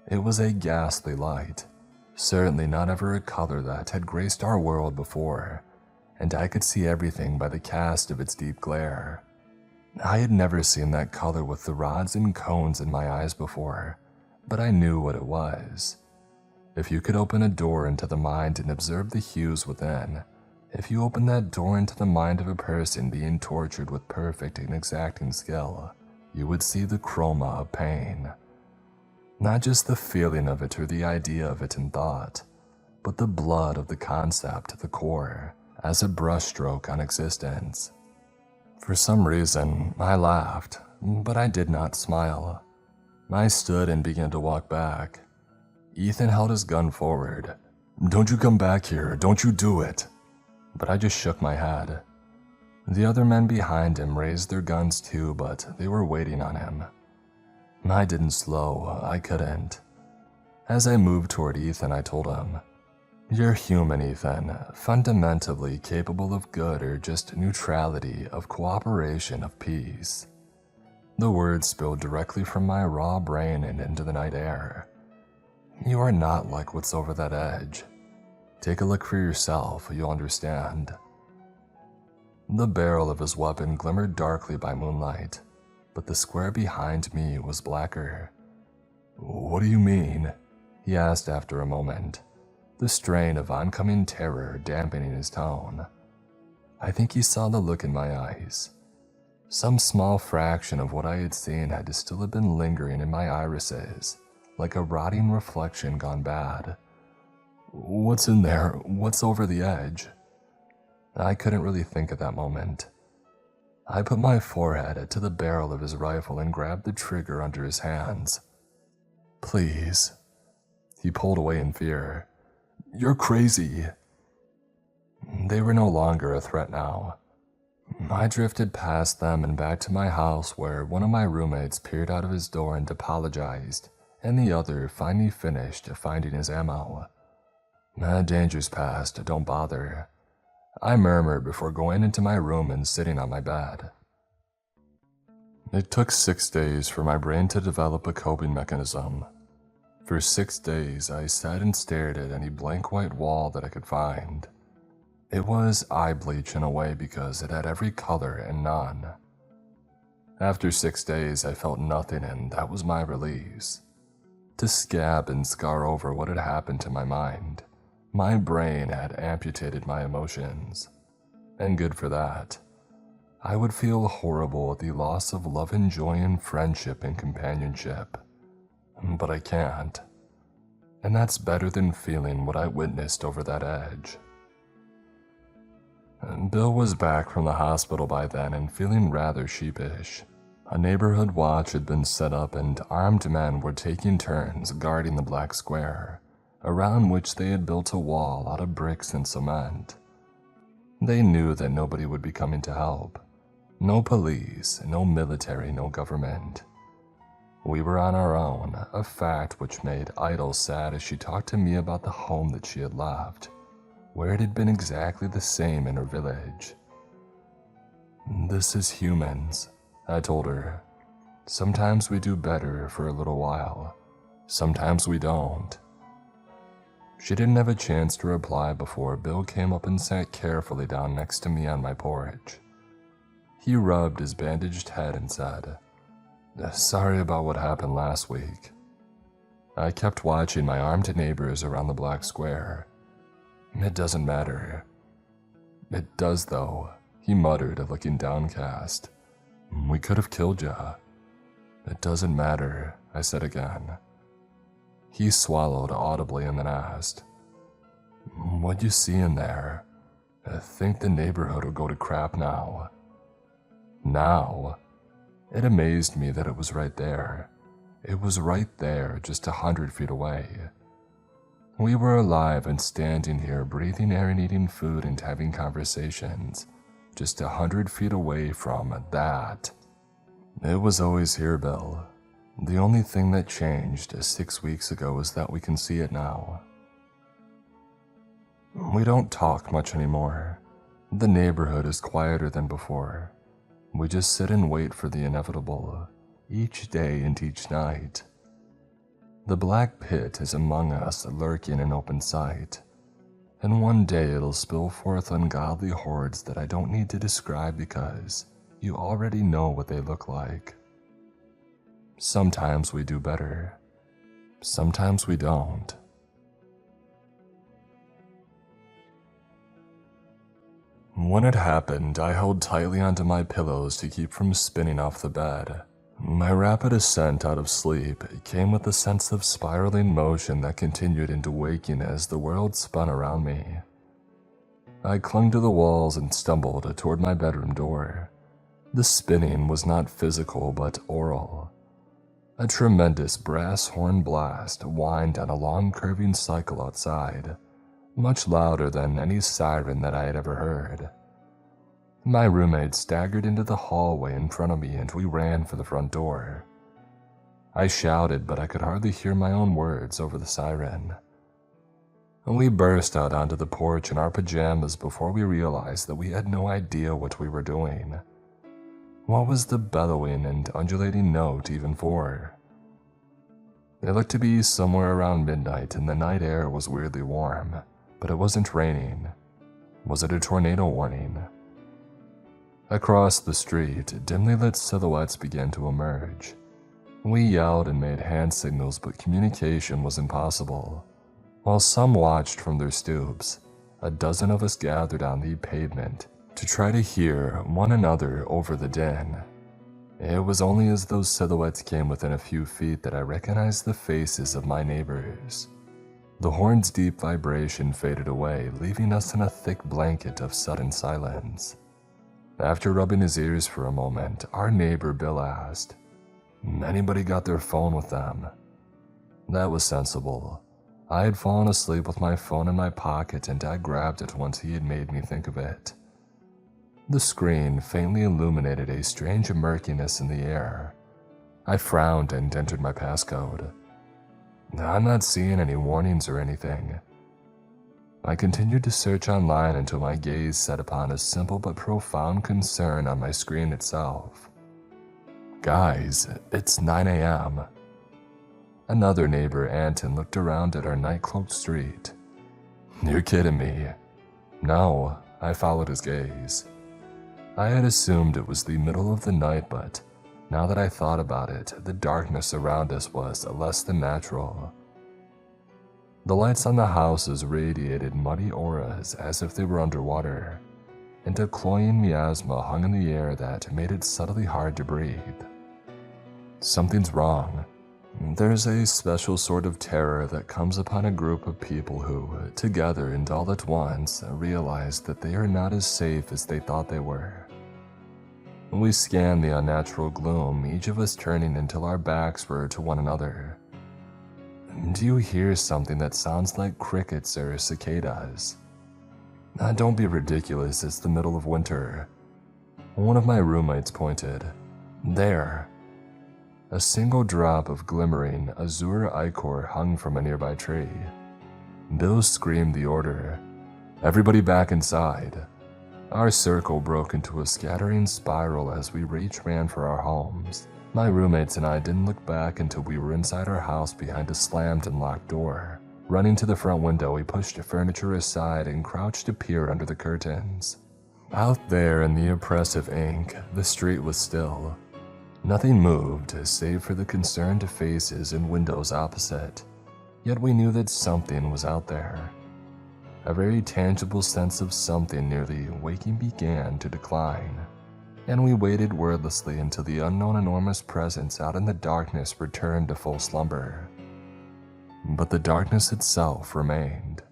It was a ghastly light, certainly not ever a color that had graced our world before, and I could see everything by the cast of its deep glare. I had never seen that color with the rods and cones in my eyes before, but I knew what it was. If you could open a door into the mind and observe the hues within, if you opened that door into the mind of a person being tortured with perfect and exacting skill, you would see the chroma of pain. Not just the feeling of it or the idea of it in thought, but the blood of the concept to the core as a brushstroke on existence. For some reason, I laughed, but I did not smile. I stood and began to walk back. Ethan held his gun forward. "Don't you come back here, don't you do it." But I just shook my head. The other men behind him raised their guns too, but they were waiting on him. I didn't slow, I couldn't. As I moved toward Ethan, I told him, "You're human, Ethan, fundamentally capable of good or just neutrality, of cooperation, of peace." The words spilled directly from my raw brain and into the night air. You are not like what's over that edge. Take a look for yourself, you'll understand. The barrel of his weapon glimmered darkly by moonlight, but the square behind me was blacker. "What do you mean?" he asked after a moment, the strain of oncoming terror dampening his tone. I think he saw the look in my eyes. Some small fraction of what I had seen had to still have been lingering in my irises, like a rotting reflection gone bad. "What's in there? What's over the edge?" I couldn't really think at that moment. I put my forehead to the barrel of his rifle and grabbed the trigger under his hands. "Please." He pulled away in fear. "You're crazy." They were no longer a threat now. I drifted past them and back to my house, where one of my roommates peered out of his door and apologized, and the other finally finished finding his ammo. "Danger's past, don't bother," I murmured before going into my room and sitting on my bed. It took 6 days for my brain to develop a coping mechanism. For 6 days, I sat and stared at any blank white wall that I could find. It was eye bleach in a way because it had every color and none. After 6 days, I felt nothing, and that was my release. To scab and scar over what had happened to my mind. My brain had amputated my emotions, and good for that. I would feel horrible at the loss of love and joy and friendship and companionship, but I can't. And that's better than feeling what I witnessed over that edge. Bill was back from the hospital by then and feeling rather sheepish. A neighborhood watch had been set up and armed men were taking turns guarding the black square, around which they had built a wall out of bricks and cement. They knew that nobody would be coming to help. No police, no military, no government. We were on our own, a fact which made Idle sad as she talked to me about the home that she had left, where it had been exactly the same in her village. "This is humans," I told her. "Sometimes we do better for a little while. Sometimes we don't." She didn't have a chance to reply before Bill came up and sat carefully down next to me on my porch. He rubbed his bandaged head and said, "Sorry about what happened last week." I kept watching my armed neighbors around the black square. "It doesn't matter." "It does though," he muttered, looking downcast. "We could have killed ya." "It doesn't matter," I said again. He swallowed audibly and then asked, "What you see in there? I think the neighborhood will go to crap now." Now? It amazed me that it was right there. It was right there, just 100 feet away. We were alive and standing here, breathing air and eating food and having conversations, just 100 feet away from that. It was always here, Bill. The only thing that changed 6 weeks ago is that we can see it now. We don't talk much anymore. The neighborhood is quieter than before. We just sit and wait for the inevitable, each day and each night. The black pit is among us, lurking in open sight, and one day it'll spill forth ungodly hordes that I don't need to describe because you already know what they look like. Sometimes we do better. Sometimes we don't. When it happened, I held tightly onto my pillows to keep from spinning off the bed. My rapid ascent out of sleep came with a sense of spiraling motion that continued into waking as the world spun around me. I clung to the walls and stumbled toward my bedroom door. The spinning was not physical but oral. A tremendous brass horn blast whined down a long curving cycle outside, much louder than any siren that I had ever heard. My roommate staggered into the hallway in front of me and we ran for the front door. I shouted, but I could hardly hear my own words over the siren. We burst out onto the porch in our pajamas before we realized that we had no idea what we were doing. What was the bellowing and undulating note even for? It looked to be somewhere around midnight and the night air was weirdly warm, but it wasn't raining. Was it a tornado warning? Across the street, dimly lit silhouettes began to emerge. We yelled and made hand signals, but communication was impossible. While some watched from their stoops, a dozen of us gathered on the pavement to try to hear one another over the din. It was only as those silhouettes came within a few feet that I recognized the faces of my neighbors. The horn's deep vibration faded away, leaving us in a thick blanket of sudden silence. After rubbing his ears for a moment, our neighbor Bill asked, "Anybody got their phone with them?" That was sensible. I had fallen asleep with my phone in my pocket and I grabbed it once he had made me think of it. The screen faintly illuminated a strange murkiness in the air. I frowned and entered my passcode. I'm not seeing any warnings or anything. I continued to search online until my gaze set upon a simple but profound concern on my screen itself. "Guys, it's 9 a.m. Another neighbor, Anton, looked around at our night-cloaked street. "You're kidding me." No, I followed his gaze. I had assumed it was the middle of the night, but now that I thought about it, the darkness around us was less than natural. The lights on the houses radiated muddy auras as if they were underwater, and a cloying miasma hung in the air that made it subtly hard to breathe. Something's wrong. There's a special sort of terror that comes upon a group of people who, together and all at once, realize that they are not as safe as they thought they were. We scanned the unnatural gloom, each of us turning until our backs were to one another. Do you hear something that sounds like crickets or cicadas? Don't be ridiculous, it's the middle of winter. One of my roommates pointed. There. A single drop of glimmering azure ichor hung from a nearby tree. Bill screamed the order. "Everybody back inside." Our circle broke into a scattering spiral as we each ran for our homes. My roommates and I didn't look back until we were inside our house behind a slammed and locked door. Running to the front window, we pushed the furniture aside and crouched to peer under the curtains. Out there in the oppressive ink, the street was still. Nothing moved, save for the concerned faces in windows opposite. Yet we knew that something was out there. A very tangible sense of something nearly waking began to decline, and we waited wordlessly until the unknown enormous presence out in the darkness returned to full slumber. But the darkness itself remained.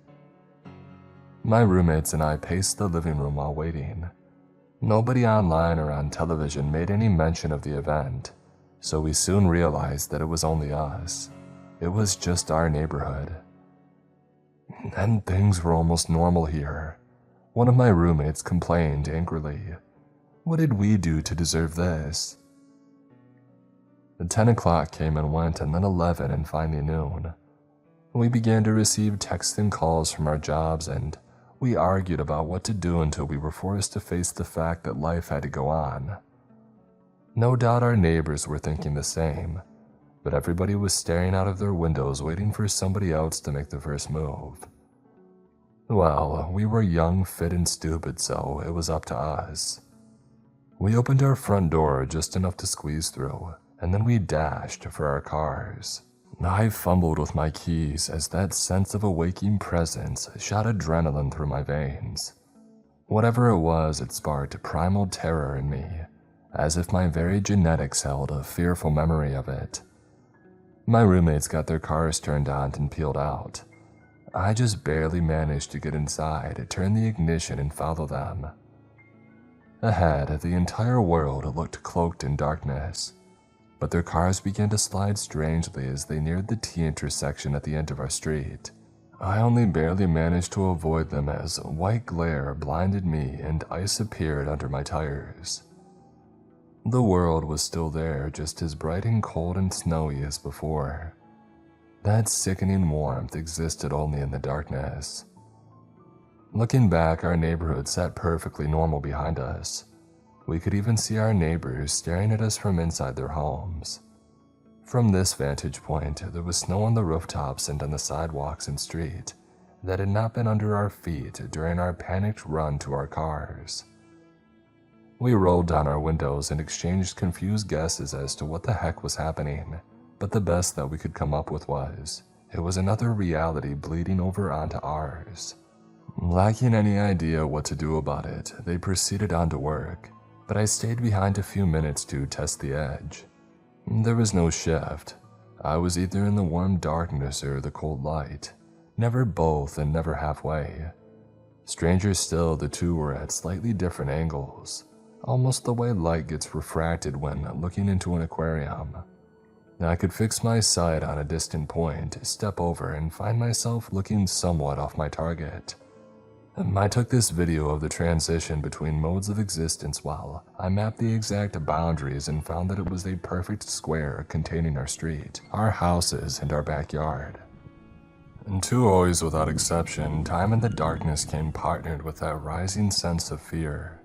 My roommates and I paced the living room while waiting. Nobody online or on television made any mention of the event, so we soon realized that it was only us. It was just our neighborhood. And things were almost normal here. One of my roommates complained angrily. What did we do to deserve this? 10 o'clock came and went, and then 11 and finally noon. We began to receive texts and calls from our jobs, and we argued about what to do until we were forced to face the fact that life had to go on. No doubt our neighbors were thinking the same, but everybody was staring out of their windows waiting for somebody else to make the first move. Well, we were young, fit, and stupid, so it was up to us. We opened our front door just enough to squeeze through, and then we dashed for our cars. I fumbled with my keys as that sense of a waking presence shot adrenaline through my veins. Whatever it was, it sparked primal terror in me, as if my very genetics held a fearful memory of it. My roommates got their cars turned on and peeled out. I just barely managed to get inside, turn the ignition, and follow them. Ahead, the entire world looked cloaked in darkness, but their cars began to slide strangely as they neared the T intersection at the end of our street. I only barely managed to avoid them as white glare blinded me and ice appeared under my tires. The world was still there, just as bright and cold and snowy as before. That sickening warmth existed only in the darkness. Looking back, our neighborhood sat perfectly normal behind us. We could even see our neighbors staring at us from inside their homes. From this vantage point, there was snow on the rooftops and on the sidewalks and street that had not been under our feet during our panicked run to our cars. We rolled down our windows and exchanged confused guesses as to what the heck was happening, but the best that we could come up with was, it was another reality bleeding over onto ours. Lacking any idea what to do about it, they proceeded on to work, but I stayed behind a few minutes to test the edge. There was no shift. I was either in the warm darkness or the cold light, never both and never halfway. Stranger still, the two were at slightly different angles, almost the way light gets refracted when looking into an aquarium. I could fix my sight on a distant point, step over, and find myself looking somewhat off my target. I took this video of the transition between modes of existence while I mapped the exact boundaries and found that it was a perfect square containing our street, our houses, and our backyard. And two always without exception, time in the darkness came partnered with that rising sense of fear.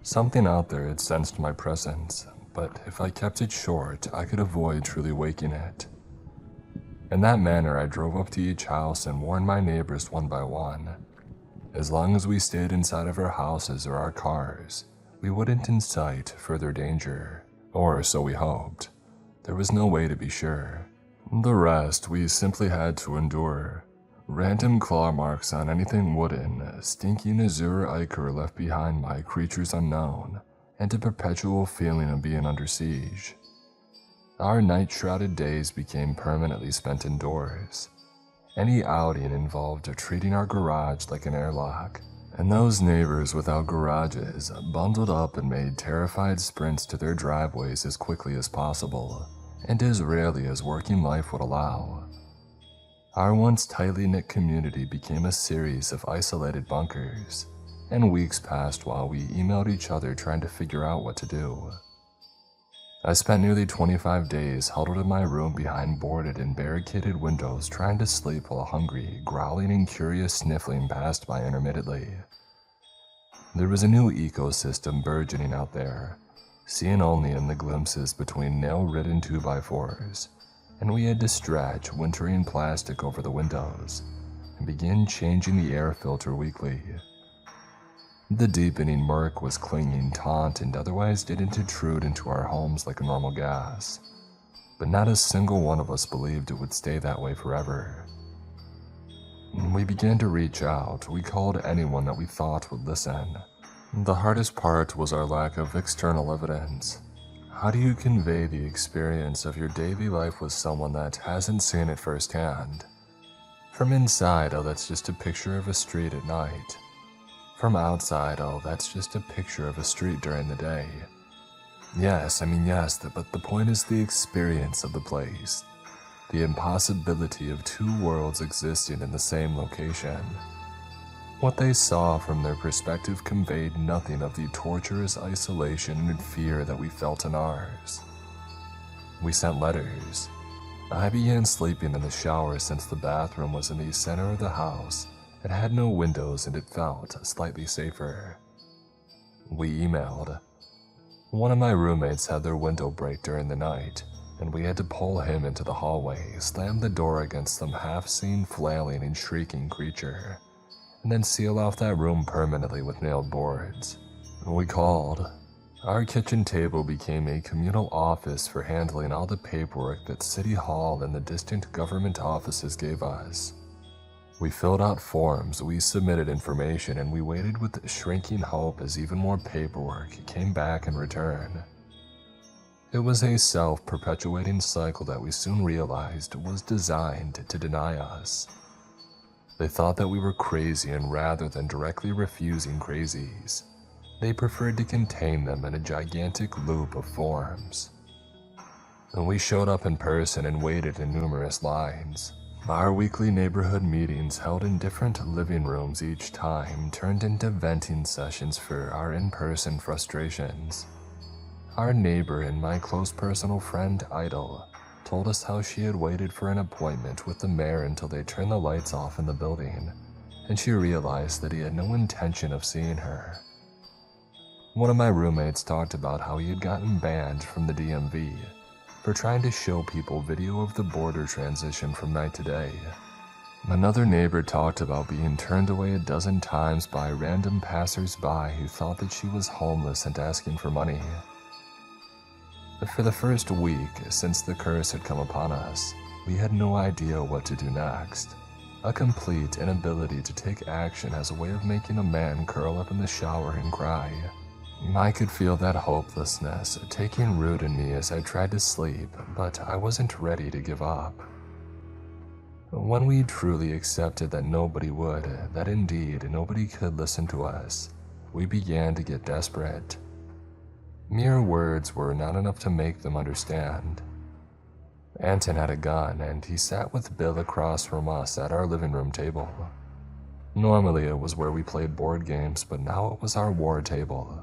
Something out there had sensed my presence, but if I kept it short, I could avoid truly waking it. In that manner, I drove up to each house and warned my neighbors one by one. As long as we stayed inside of our houses or our cars, we wouldn't incite further danger, or so we hoped. There was no way to be sure. The rest we simply had to endure. Random claw marks on anything wooden, stinking azure ichor left behind by creatures unknown, and a perpetual feeling of being under siege. Our night-shrouded days became permanently spent indoors. Any outing involved treating our garage like an airlock, and those neighbors without garages bundled up and made terrified sprints to their driveways as quickly as possible, and as rarely as working life would allow. Our once tightly knit community became a series of isolated bunkers, and weeks passed while we emailed each other trying to figure out what to do. I spent nearly 25 days huddled in my room behind boarded and barricaded windows trying to sleep while hungry, growling and curious sniffling passed by intermittently. There was a new ecosystem burgeoning out there, seen only in the glimpses between nail-ridden 2x4s, and we had to stretch wintering plastic over the windows and begin changing the air filter weekly. The deepening murk was clinging taut and otherwise didn't intrude into our homes like a normal gas, but not a single one of us believed it would stay that way forever. We began to reach out. We called anyone that we thought would listen. The hardest part was our lack of external evidence. How do you convey the experience of your daily life with someone that hasn't seen it firsthand? From inside, oh, that's just a picture of a street at night. From outside, oh, that's just a picture of a street during the day. Yes, but the point is the experience of the place. The impossibility of two worlds existing in the same location. What they saw from their perspective conveyed nothing of the torturous isolation and fear that we felt in ours. We sent letters. I began sleeping in the shower since the bathroom was in the center of the house. It had no windows and it felt slightly safer. We emailed. One of my roommates had their window break during the night, and we had to pull him into the hallway, slam the door against some half-seen flailing and shrieking creature, and then seal off that room permanently with nailed boards. We called. Our kitchen table became a communal office for handling all the paperwork that City Hall and the distant government offices gave us. We filled out forms, we submitted information, and we waited with shrinking hope as even more paperwork came back in return. It was a self-perpetuating cycle that we soon realized was designed to deny us. They thought that we were crazy, and rather than directly refusing crazies, they preferred to contain them in a gigantic loop of forms. And we showed up in person and waited in numerous lines. Our weekly neighborhood meetings, held in different living rooms each time, turned into venting sessions for our in-person frustrations. Our neighbor and my close personal friend, Idol, told us how she had waited for an appointment with the mayor until they turned the lights off in the building, and she realized that he had no intention of seeing her. One of my roommates talked about how he had gotten banned from the DMV for trying to show people video of the border transition from night to day. Another neighbor talked about being turned away a dozen times by random passers-by who thought that she was homeless and asking for money. For the first week since the curse had come upon us, we had no idea what to do next. A complete inability to take action as a way of making a man curl up in the shower and cry. I could feel that hopelessness taking root in me as I tried to sleep, but I wasn't ready to give up. When we truly accepted that nobody would, that indeed nobody could listen to us, we began to get desperate. Mere words were not enough to make them understand. Anton had a gun, and he sat with Bill across from us at our living room table. Normally it was where we played board games, but now it was our war table.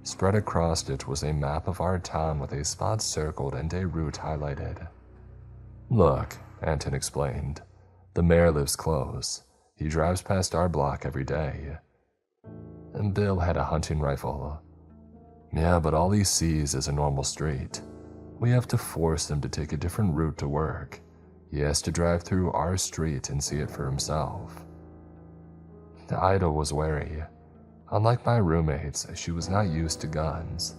Spread across it was a map of our town with a spot circled and a route highlighted. "Look," Anton explained, "the mayor lives close. He drives past our block every day." And Bill had a hunting rifle. "Yeah, but all he sees is a normal street. We have to force him to take a different route to work. He has to drive through our street and see it for himself." Ida was wary. Unlike my roommates, she was not used to guns.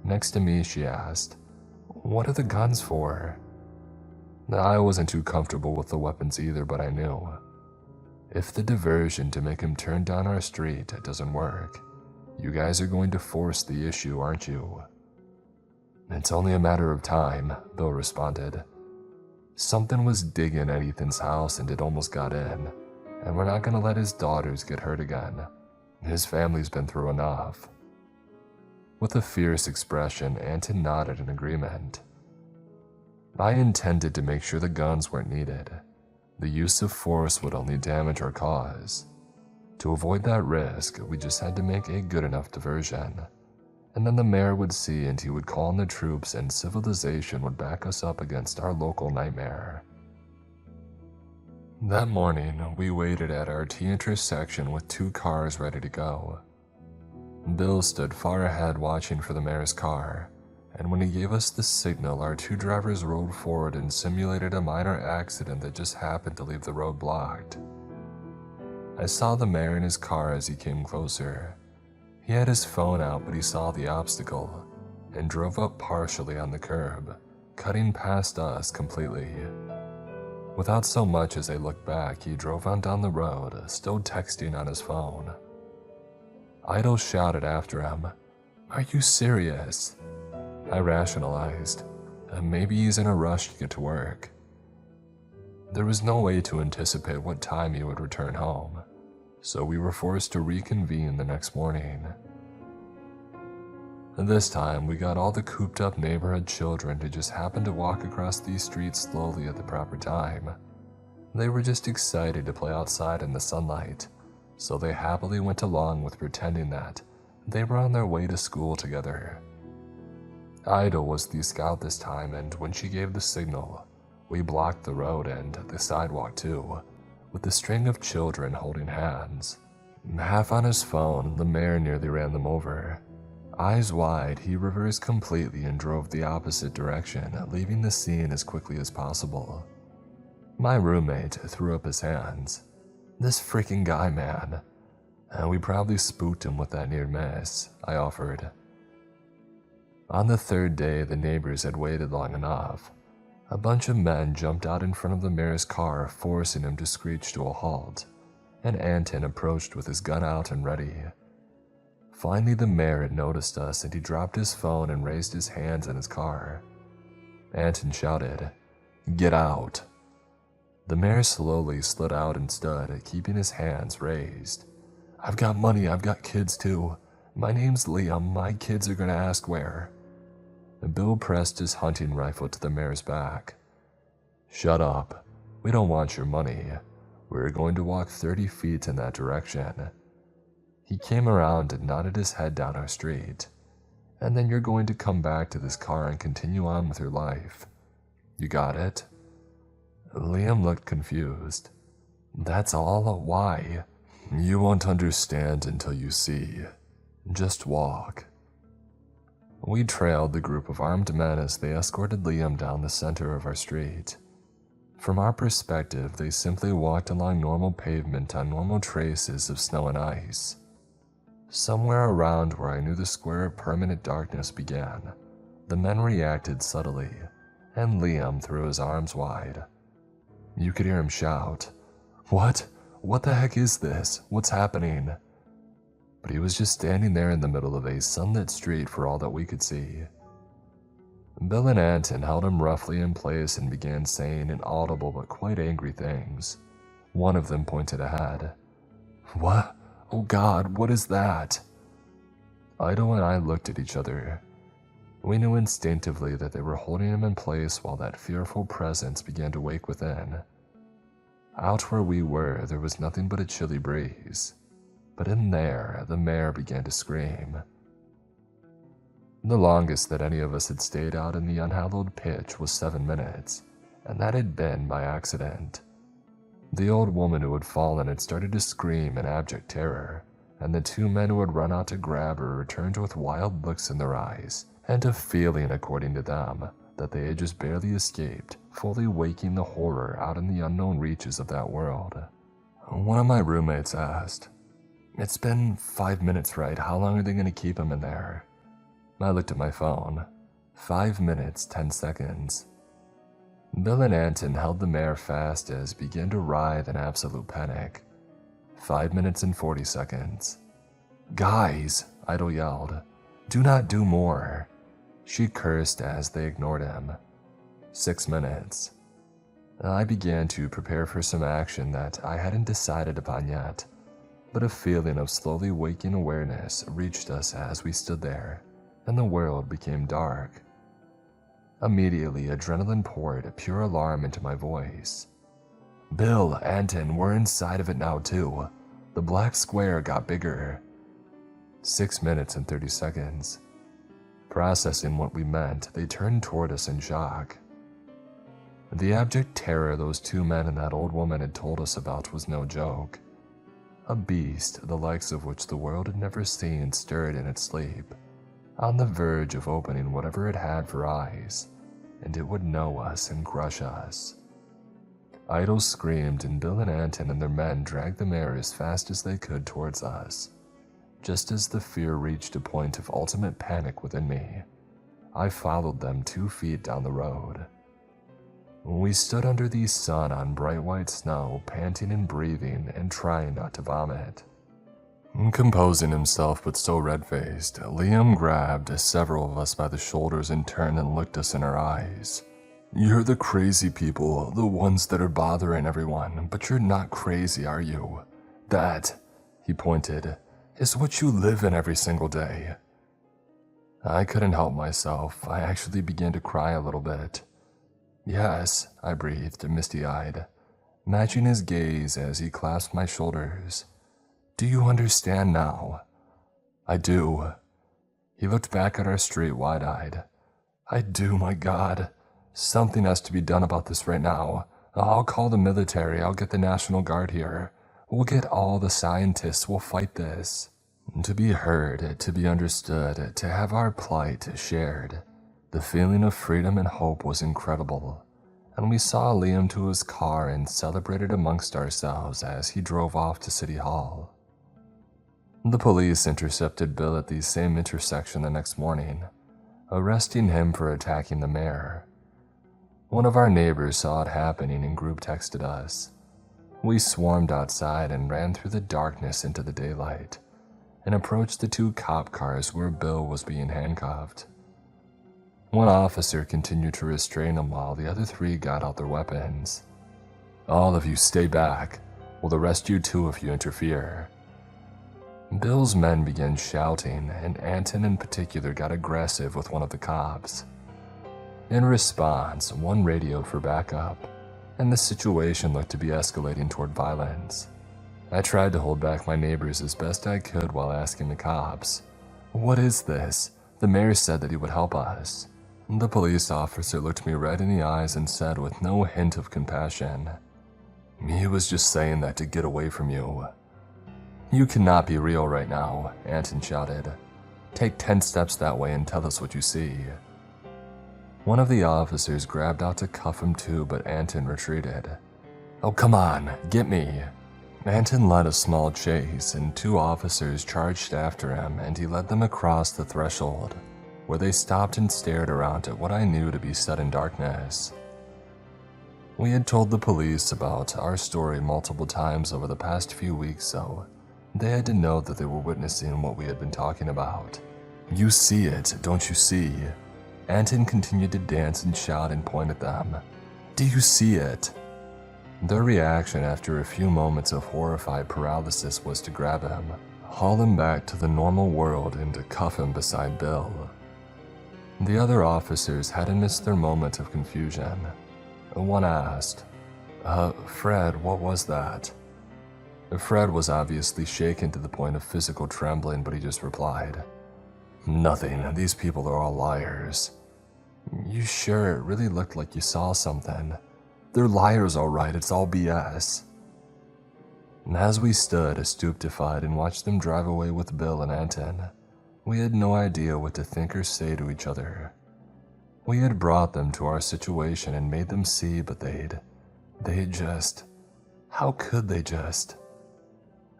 Next to me, she asked, "What are the guns for?" I wasn't too comfortable with the weapons either, but I knew. If the diversion to make him turn down our street doesn't work, you guys are going to force the issue, aren't you? "It's only a matter of time," Bill responded. Something was digging at Ethan's house and it almost got in, and we're not going to let his daughters get hurt again. His family's been through enough. With a fierce expression, Anton nodded in agreement. I intended to make sure the guns weren't needed. The use of force would only damage our cause. To avoid that risk, we just had to make a good enough diversion. And then the mayor would see and he would call in the troops and civilization would back us up against our local nightmare. That morning, we waited at our T intersection with 2 cars ready to go. Bill stood far ahead watching for the mayor's car, and when he gave us the signal, our 2 drivers rolled forward and simulated a minor accident that just happened to leave the road blocked. I saw the mayor in his car as he came closer. He had his phone out, but he saw the obstacle and drove up partially on the curb, cutting past us completely. Without so much as a look back, he drove on down the road, still texting on his phone. Idol shouted after him, "Are you serious?" I rationalized, maybe he's in a rush to get to work. There was no way to anticipate what time he would return home, so we were forced to reconvene the next morning. This time, we got all the cooped-up neighborhood children to just happen to walk across these streets slowly at the proper time. They were just excited to play outside in the sunlight, so they happily went along with pretending that they were on their way to school together. Ida was the scout this time, and when she gave the signal, we blocked the road and the sidewalk too, with a string of children holding hands. Half on his phone, the mayor nearly ran them over. Eyes wide, he reversed completely and drove the opposite direction, leaving the scene as quickly as possible. My roommate threw up his hands. "This freaking guy, man." "We probably spooked him with that near miss," I offered. On the 3rd day, the neighbors had waited long enough. A bunch of men jumped out in front of the mayor's car, forcing him to screech to a halt, and Anton approached with his gun out and ready. Finally, the mayor had noticed us, and he dropped his phone and raised his hands in his car. Anton shouted, "Get out!" The mayor slowly slid out and stood, keeping his hands raised. "I've got money, I've got kids too. My name's Liam, my kids are gonna ask where." Bill pressed his hunting rifle to the mayor's back. "Shut up. We don't want your money. We're going to walk 30 feet in that direction." He came around and nodded his head down our street. "And then you're going to come back to this car and continue on with your life. You got it?" Liam looked confused. "That's all? Why?" "You won't understand until you see. Just walk." We trailed the group of armed men as they escorted Liam down the center of our street. From our perspective, they simply walked along normal pavement on normal traces of snow and ice. Somewhere around where I knew the square of permanent darkness began, the men reacted subtly, and Liam threw his arms wide. You could hear him shout, "What? What the heck is this? What's happening?" But he was just standing there in the middle of a sunlit street for all that we could see. Bill and Anton held him roughly in place and began saying inaudible but quite angry things. One of them pointed ahead. "What? Oh God, what is that?" Idle and I looked at each other. We knew instinctively that they were holding him in place while that fearful presence began to wake within. Out where we were, there was nothing but a chilly breeze. But in there, the mayor began to scream. The longest that any of us had stayed out in the unhallowed pitch was 7 minutes, and that had been by accident. The old woman who had fallen had started to scream in abject terror, and the 2 men who had run out to grab her returned with wild looks in their eyes, and a feeling, according to them, that they had just barely escaped, fully waking the horror out in the unknown reaches of that world. One of my roommates asked, "It's been 5 minutes, right? How long are they going to keep him in there?" I looked at my phone. 5 minutes, 10 seconds. Bill and Anton held the mayor fast as he began to writhe in absolute panic. 5 minutes and 40 seconds. "Guys," Idle yelled, "do not do more." She cursed as they ignored him. 6 minutes. I began to prepare for some action that I hadn't decided upon yet, but a feeling of slowly waking awareness reached us as we stood there, and the world became dark. Immediately, adrenaline poured pure alarm into my voice. "Bill, Anton, we're inside of it now too. The black square got bigger." 6 minutes and 30 seconds. Processing what we meant, they turned toward us in shock. The abject terror those 2 men and that old woman had told us about was no joke. A beast, the likes of which the world had never seen, stirred in its sleep, on the verge of opening whatever it had for eyes, and it would know us and crush us. Idle screamed, and Bill and Anton and their men dragged the mayor as fast as they could towards us. Just as the fear reached a point of ultimate panic within me, I followed them 2 feet down the road. We stood under the sun on bright white snow, panting and breathing and trying not to vomit. Composing himself but so red-faced, Liam grabbed several of us by the shoulders in turn and looked us in our eyes. "You're the crazy people, the ones that are bothering everyone, but you're not crazy, are you? That," he pointed, "is what you live in every single day." I couldn't help myself. I actually began to cry a little bit. "Yes," I breathed, misty-eyed, matching his gaze as he clasped my shoulders. "Do you understand now?" "I do." He looked back at our street wide-eyed. "I do, my God. Something has to be done about this right now. I'll call the military, I'll get the National Guard here. We'll get all the scientists, we'll fight this." To be heard, to be understood, to have our plight shared. The feeling of freedom and hope was incredible, and we saw Liam to his car and celebrated amongst ourselves as he drove off to City Hall. The police intercepted Bill at the same intersection the next morning, arresting him for attacking the mayor. One of our neighbors saw it happening and group texted us. We swarmed outside and ran through the darkness into the daylight and approached the 2 cop cars where Bill was being handcuffed. One officer continued to restrain him while the other 3 got out their weapons. "All of you stay back. We'll arrest you too if you interfere." Bill's men began shouting, and Anton in particular got aggressive with one of the cops. In response, one radioed for backup, and the situation looked to be escalating toward violence. I tried to hold back my neighbors as best I could while asking the cops, "What is this? The mayor said that he would help us." The police officer looked me right in the eyes and said with no hint of compassion, "He was just saying that to get away from you." "You cannot be real right now," Anton shouted. "Take 10 steps that way and tell us what you see." One of the officers grabbed out to cuff him too, but Anton retreated. "Oh, come on, get me." Anton led a small chase, and 2 officers charged after him, and he led them across the threshold, where they stopped and stared around at what I knew to be sudden darkness. We had told the police about our story multiple times over the past few weeks, so they had to know that they were witnessing what we had been talking about. "You see it, don't you see?" Anton continued to dance and shout and point at them. "Do you see it?" Their reaction after a few moments of horrified paralysis was to grab him, haul him back to the normal world, and to cuff him beside Bill. The other officers hadn't missed their moment of confusion. One asked, Fred, what was that?" Fred was obviously shaken to the point of physical trembling, but he just replied, "Nothing, these people are all liars." "You sure? It really looked like you saw something." "They're liars, all right, it's all BS." As we stood, stupefied, and watched them drive away with Bill and Anton, we had no idea what to think or say to each other. We had brought them to our situation and made them see, but they'd just... How could they just?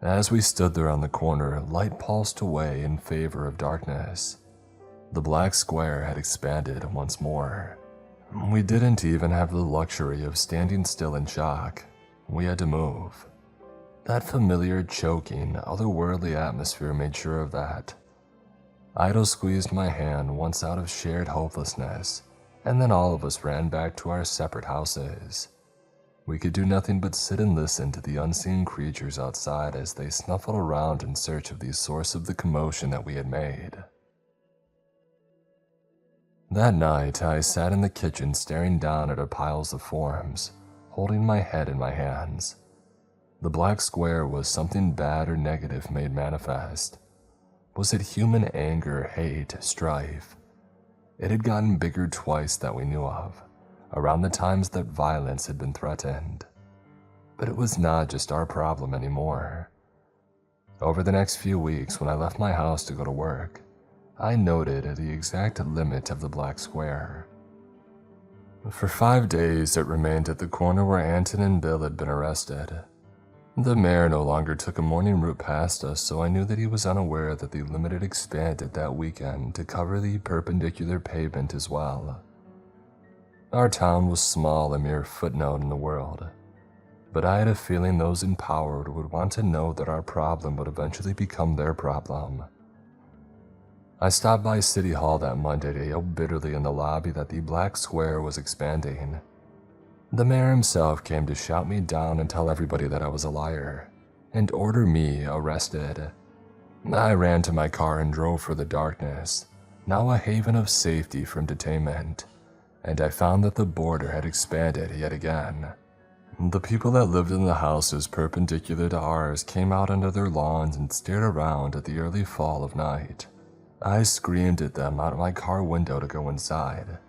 As we stood there on the corner, light pulsed away in favor of darkness. The black square had expanded once more. We didn't even have the luxury of standing still in shock. We had to move. That familiar, choking, otherworldly atmosphere made sure of that. Idle squeezed my hand once out of shared hopelessness, and then all of us ran back to our separate houses. We could do nothing but sit and listen to the unseen creatures outside as they snuffled around in search of the source of the commotion that we had made. That night, I sat in the kitchen staring down at our piles of forms, holding my head in my hands. The black square was something bad or negative made manifest. Was it human anger, hate, strife? It had gotten bigger twice that we knew of, around the times that violence had been threatened. But it was not just our problem anymore. Over the next few weeks, when I left my house to go to work, I noted the exact limit of the black square. For 5 days, it remained at the corner where Anton and Bill had been arrested. The mayor no longer took a morning route past us, so I knew that he was unaware that the limit had expanded that weekend to cover the perpendicular pavement as well. Our town was small, a mere footnote in the world, but I had a feeling those in power would want to know that our problem would eventually become their problem. I stopped by City Hall that Monday to yell bitterly in the lobby that the black square was expanding. The mayor himself came to shout me down and tell everybody that I was a liar, and order me arrested. I ran to my car and drove for the darkness, now a haven of safety from detainment, and I found that the border had expanded yet again. The people that lived in the houses perpendicular to ours came out under their lawns and stared around at the early fall of night. I screamed at them out of my car window to go inside,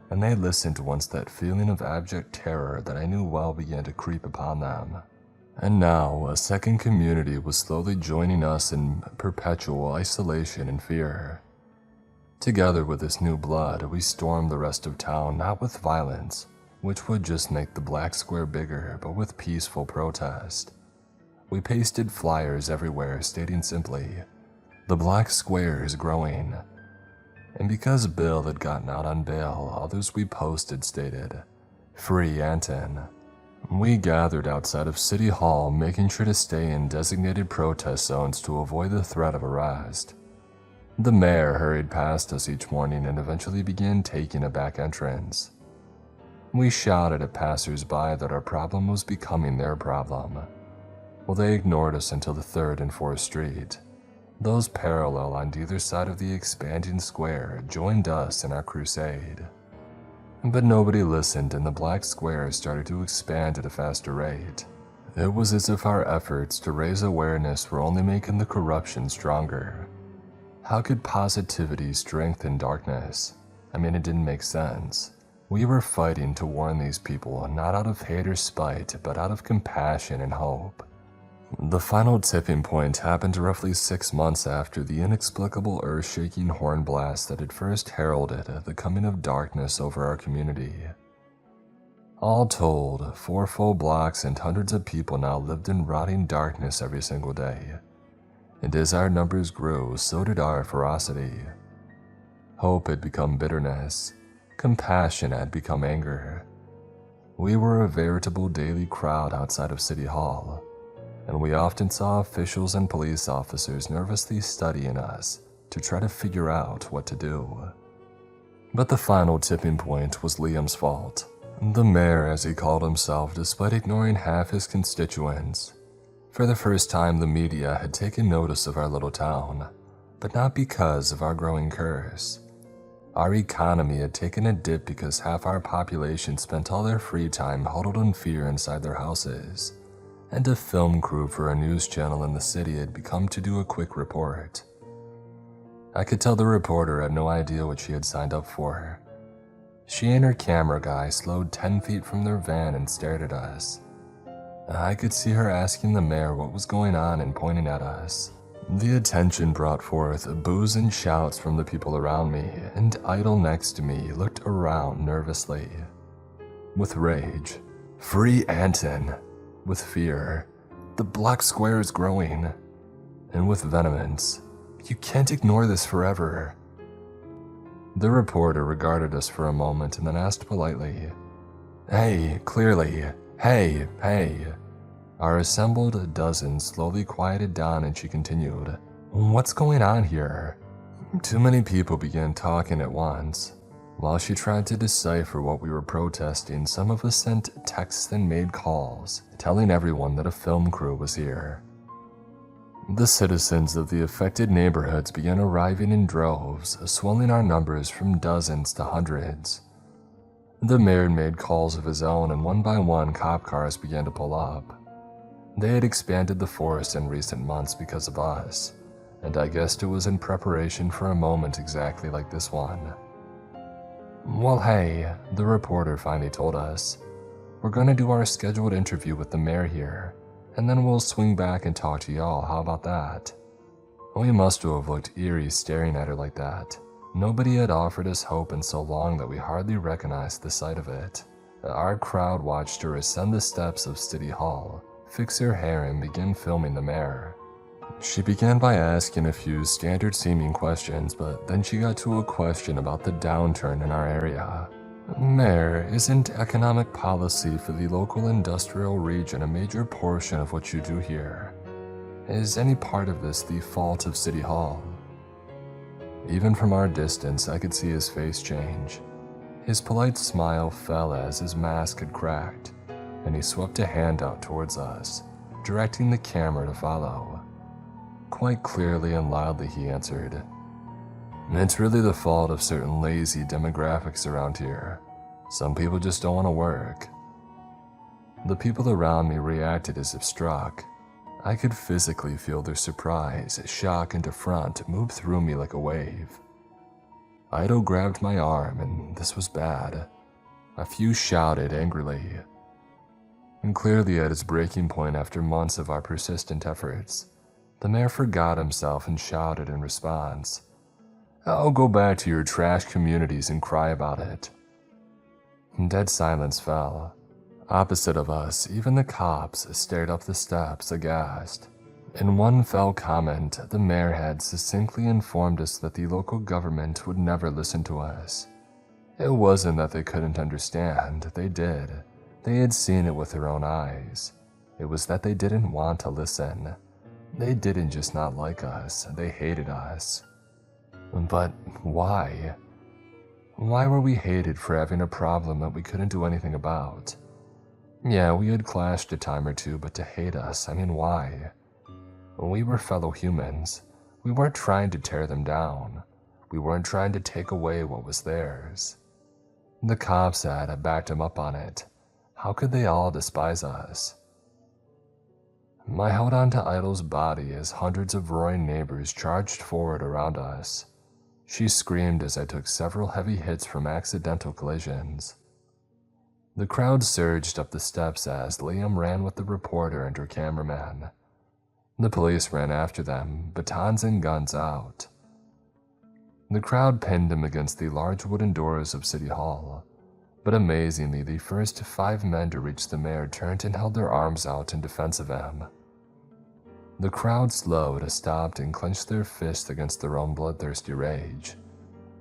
and they listened once that feeling of abject terror that I knew well began to creep upon them. And now, a second community was slowly joining us in perpetual isolation and fear. Together with this new blood, we stormed the rest of town, not with violence, which would just make the black square bigger, but with peaceful protest. We pasted flyers everywhere stating simply, "The black square is growing." And because Bill had gotten out on bail, others we posted stated, Free Anton. We gathered outside of City Hall, making sure to stay in designated protest zones to avoid the threat of arrest. The mayor hurried past us each morning and eventually began taking a back entrance. We shouted at passers-by that our problem was becoming their problem. Well, they ignored us until the 3rd and 4th Street. Those parallel on either side of the expanding square joined us in our crusade. But nobody listened, and the black square started to expand at a faster rate. It was as if our efforts to raise awareness were only making the corruption stronger. How could positivity strengthen darkness? I mean, it didn't make sense. We were fighting to warn these people, not out of hate or spite, but out of compassion and hope. The final tipping point happened roughly 6 months after the inexplicable earth-shaking horn blast that had first heralded the coming of darkness over our community. All told, 4 full blocks and hundreds of people now lived in rotting darkness every single day. And as our numbers grew, so did our ferocity. Hope had become bitterness. Compassion had become anger. We were a veritable daily crowd outside of City Hall, and we often saw officials and police officers nervously studying us to try to figure out what to do. But the final tipping point was Liam's fault. The mayor, as he called himself, despite ignoring half his constituents. For the first time, the media had taken notice of our little town, but not because of our growing curse. Our economy had taken a dip because half our population spent all their free time huddled in fear inside their houses, and a film crew for a news channel in the city had become to do a quick report. I could tell the reporter had no idea what she had signed up for. She and her camera guy slowed 10 feet from their van and stared at us. I could see her asking the mayor what was going on and pointing at us. The attention brought forth boos and shouts from the people around me, and Idle next to me looked around nervously. With rage. Free Anton. With fear. The black square is growing. And with vehemence. You can't ignore this forever. The reporter regarded us for a moment and then asked politely, "Hey, clearly. Hey, hey." Our assembled dozen slowly quieted down and she continued, "What's going on here?" Too many people began talking at once. While she tried to decipher what we were protesting, some of us sent texts and made calls, telling everyone that a film crew was here. The citizens of the affected neighborhoods began arriving in droves, swelling our numbers from dozens to hundreds. The mayor made calls of his own, and one by one cop cars began to pull up. They had expanded the force in recent months because of us, and I guessed it was in preparation for a moment exactly like this one. "Well, hey," the reporter finally told us. "We're gonna do our scheduled interview with the mayor here, and then we'll swing back and talk to y'all. How about that?" We must have looked eerie staring at her like that. Nobody had offered us hope in so long that we hardly recognized the sight of it. Our crowd watched her ascend the steps of City Hall, fix her hair, and begin filming the mayor. She began by asking a few standard-seeming questions, but then she got to a question about the downturn in our area. "Mayor, isn't economic policy for the local industrial region a major portion of what you do here? Is any part of this the fault of City Hall?" Even from our distance, I could see his face change. His polite smile fell as his mask had cracked, and he swept a hand out towards us, directing the camera to follow. Quite clearly and loudly he answered, "It's really the fault of certain lazy demographics around here. Some people just don't want to work." The people around me reacted as if struck. I could physically feel their surprise, shock, and affront move through me like a wave. Ido grabbed my arm, and this was bad. A few shouted angrily. And clearly at his breaking point after months of our persistent efforts, the mayor forgot himself and shouted in response, "I'll go back to your trash communities and cry about it." Dead silence fell. Opposite of us, even the cops stared up the steps aghast. In one fell comment, the mayor had succinctly informed us that the local government would never listen to us. It wasn't that they couldn't understand, they did. They had seen it with their own eyes. It was that they didn't want to listen. They didn't just not like us, they hated us. But why? Why were we hated for having a problem that we couldn't do anything about? Yeah, we had clashed a time or two, but to hate us, I mean, why? We were fellow humans. We weren't trying to tear them down. We weren't trying to take away what was theirs. The cops had backed him up on it. How could they all despise us? I held on to Idol's body as hundreds of roaring neighbors charged forward around us. She screamed as I took several heavy hits from accidental collisions. The crowd surged up the steps as Liam ran with the reporter and her cameraman. The police ran after them, batons and guns out. The crowd pinned him against the large wooden doors of City Hall, but amazingly, the first 5 men to reach the mayor turned and held their arms out in defense of him. The crowd slowed, stopped, and clenched their fists against their own bloodthirsty rage,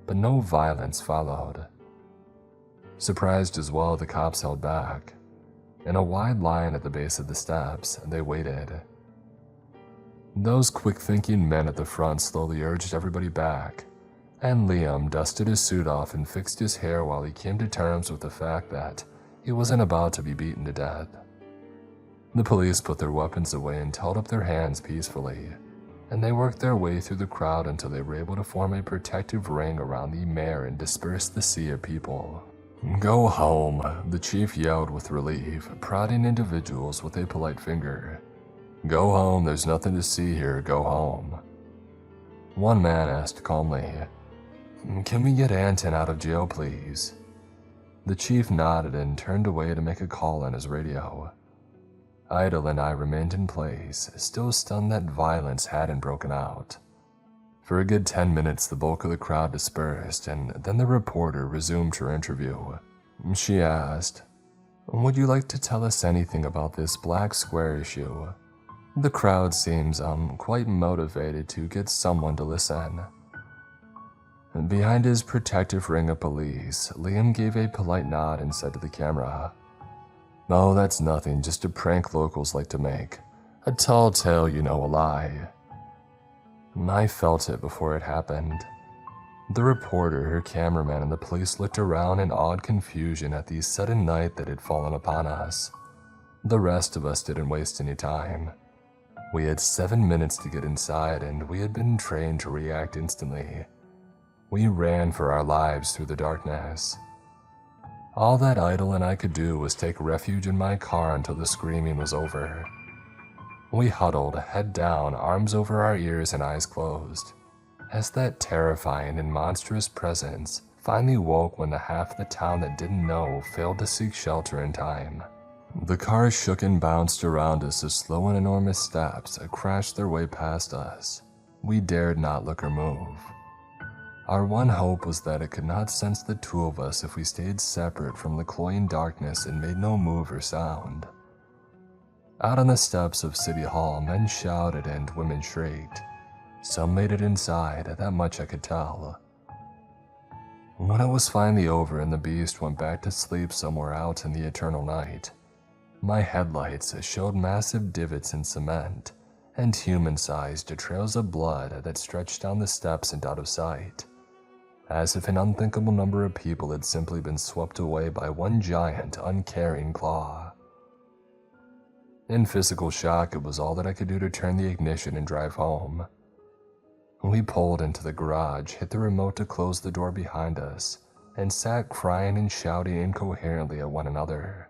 but no violence followed. Surprised as well, the cops held back. In a wide line at the base of the steps, they waited. Those quick-thinking men at the front slowly urged everybody back, and Liam dusted his suit off and fixed his hair while he came to terms with the fact that he wasn't about to be beaten to death. The police put their weapons away and held up their hands peacefully, and they worked their way through the crowd until they were able to form a protective ring around the mayor and disperse the sea of people. "Go home," the chief yelled with relief, prodding individuals with a polite finger. "Go home, there's nothing to see here, go home." One man asked calmly, "Can we get Anton out of jail, please?" The chief nodded and turned away to make a call on his radio. Idol and I remained in place, still stunned that violence hadn't broken out. For a good 10 minutes, the bulk of the crowd dispersed, and then the reporter resumed her interview. She asked, "Would you like to tell us anything about this Black Square issue?" The crowd seems quite motivated to get someone to listen. Behind his protective ring of police, Liam gave a polite nod and said to the camera, "Oh, that's nothing, just a prank locals like to make. A tall tale, you know, a lie." I felt it before it happened. The reporter, her cameraman, and the police looked around in awed confusion at the sudden night that had fallen upon us. The rest of us didn't waste any time. We had 7 minutes to get inside, and we had been trained to react instantly. We ran for our lives through the darkness. All that Idol and I could do was take refuge in my car until the screaming was over. We huddled, head down, arms over our ears and eyes closed, as that terrifying and monstrous presence finally woke when the half of the town that didn't know failed to seek shelter in time. The car shook and bounced around us as slow and enormous steps crashed their way past us. We dared not look or move. Our one hope was that it could not sense the two of us if we stayed separate from the cloying darkness and made no move or sound. Out on the steps of City Hall, men shouted and women shrieked. Some made it inside, that much I could tell. When it was finally over and the beast went back to sleep somewhere out in the eternal night, my headlights showed massive divots in cement and human-sized trails of blood that stretched down the steps and out of sight, as if an unthinkable number of people had simply been swept away by one giant, uncaring claw. In physical shock, it was all that I could do to turn the ignition and drive home. We pulled into the garage, hit the remote to close the door behind us, and sat crying and shouting incoherently at one another.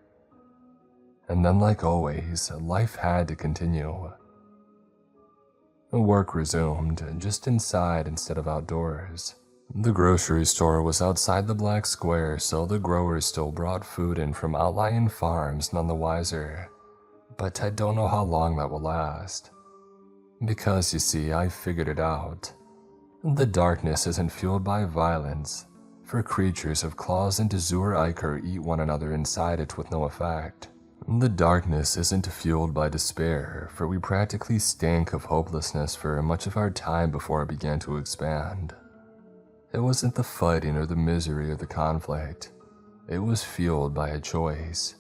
And then, like always, life had to continue. Work resumed, just inside instead of outdoors. The grocery store was outside the Black Square, so the growers still brought food in from outlying farms, none the wiser. But I don't know how long that will last. Because, you see, I figured it out. The darkness isn't fueled by violence, for creatures of claws and azure ichor eat one another inside it with no effect. The darkness isn't fueled by despair, for we practically stank of hopelessness for much of our time before it began to expand. It wasn't the fighting or the misery of the conflict. It was fueled by a choice.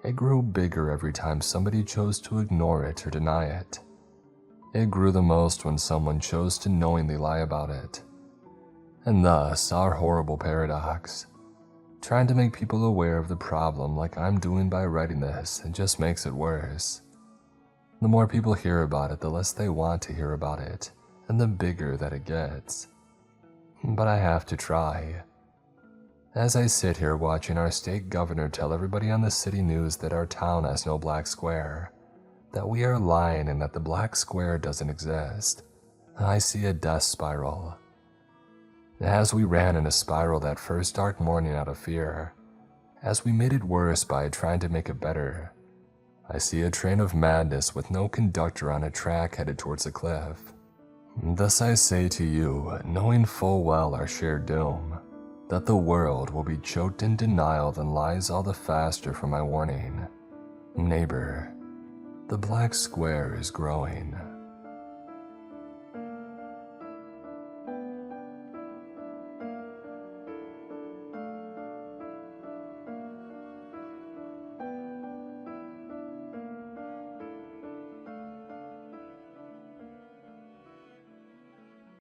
It grew bigger every time somebody chose to ignore it or deny it. It grew the most when someone chose to knowingly lie about it. And thus, our horrible paradox. Trying to make people aware of the problem like I'm doing by writing this, it just makes it worse. The more people hear about it, the less they want to hear about it, and the bigger that it gets. But I have to try. As I sit here watching our state governor tell everybody on the city news that our town has no black square, that we are lying and that the black square doesn't exist, I see a death spiral. As we ran in a spiral that first dark morning out of fear, as we made it worse by trying to make it better, I see a train of madness with no conductor on a track headed towards a cliff. Thus I say to you, knowing full well our shared doom, that the world will be choked in denial and lies all the faster for my warning. Neighbor, the black square is growing.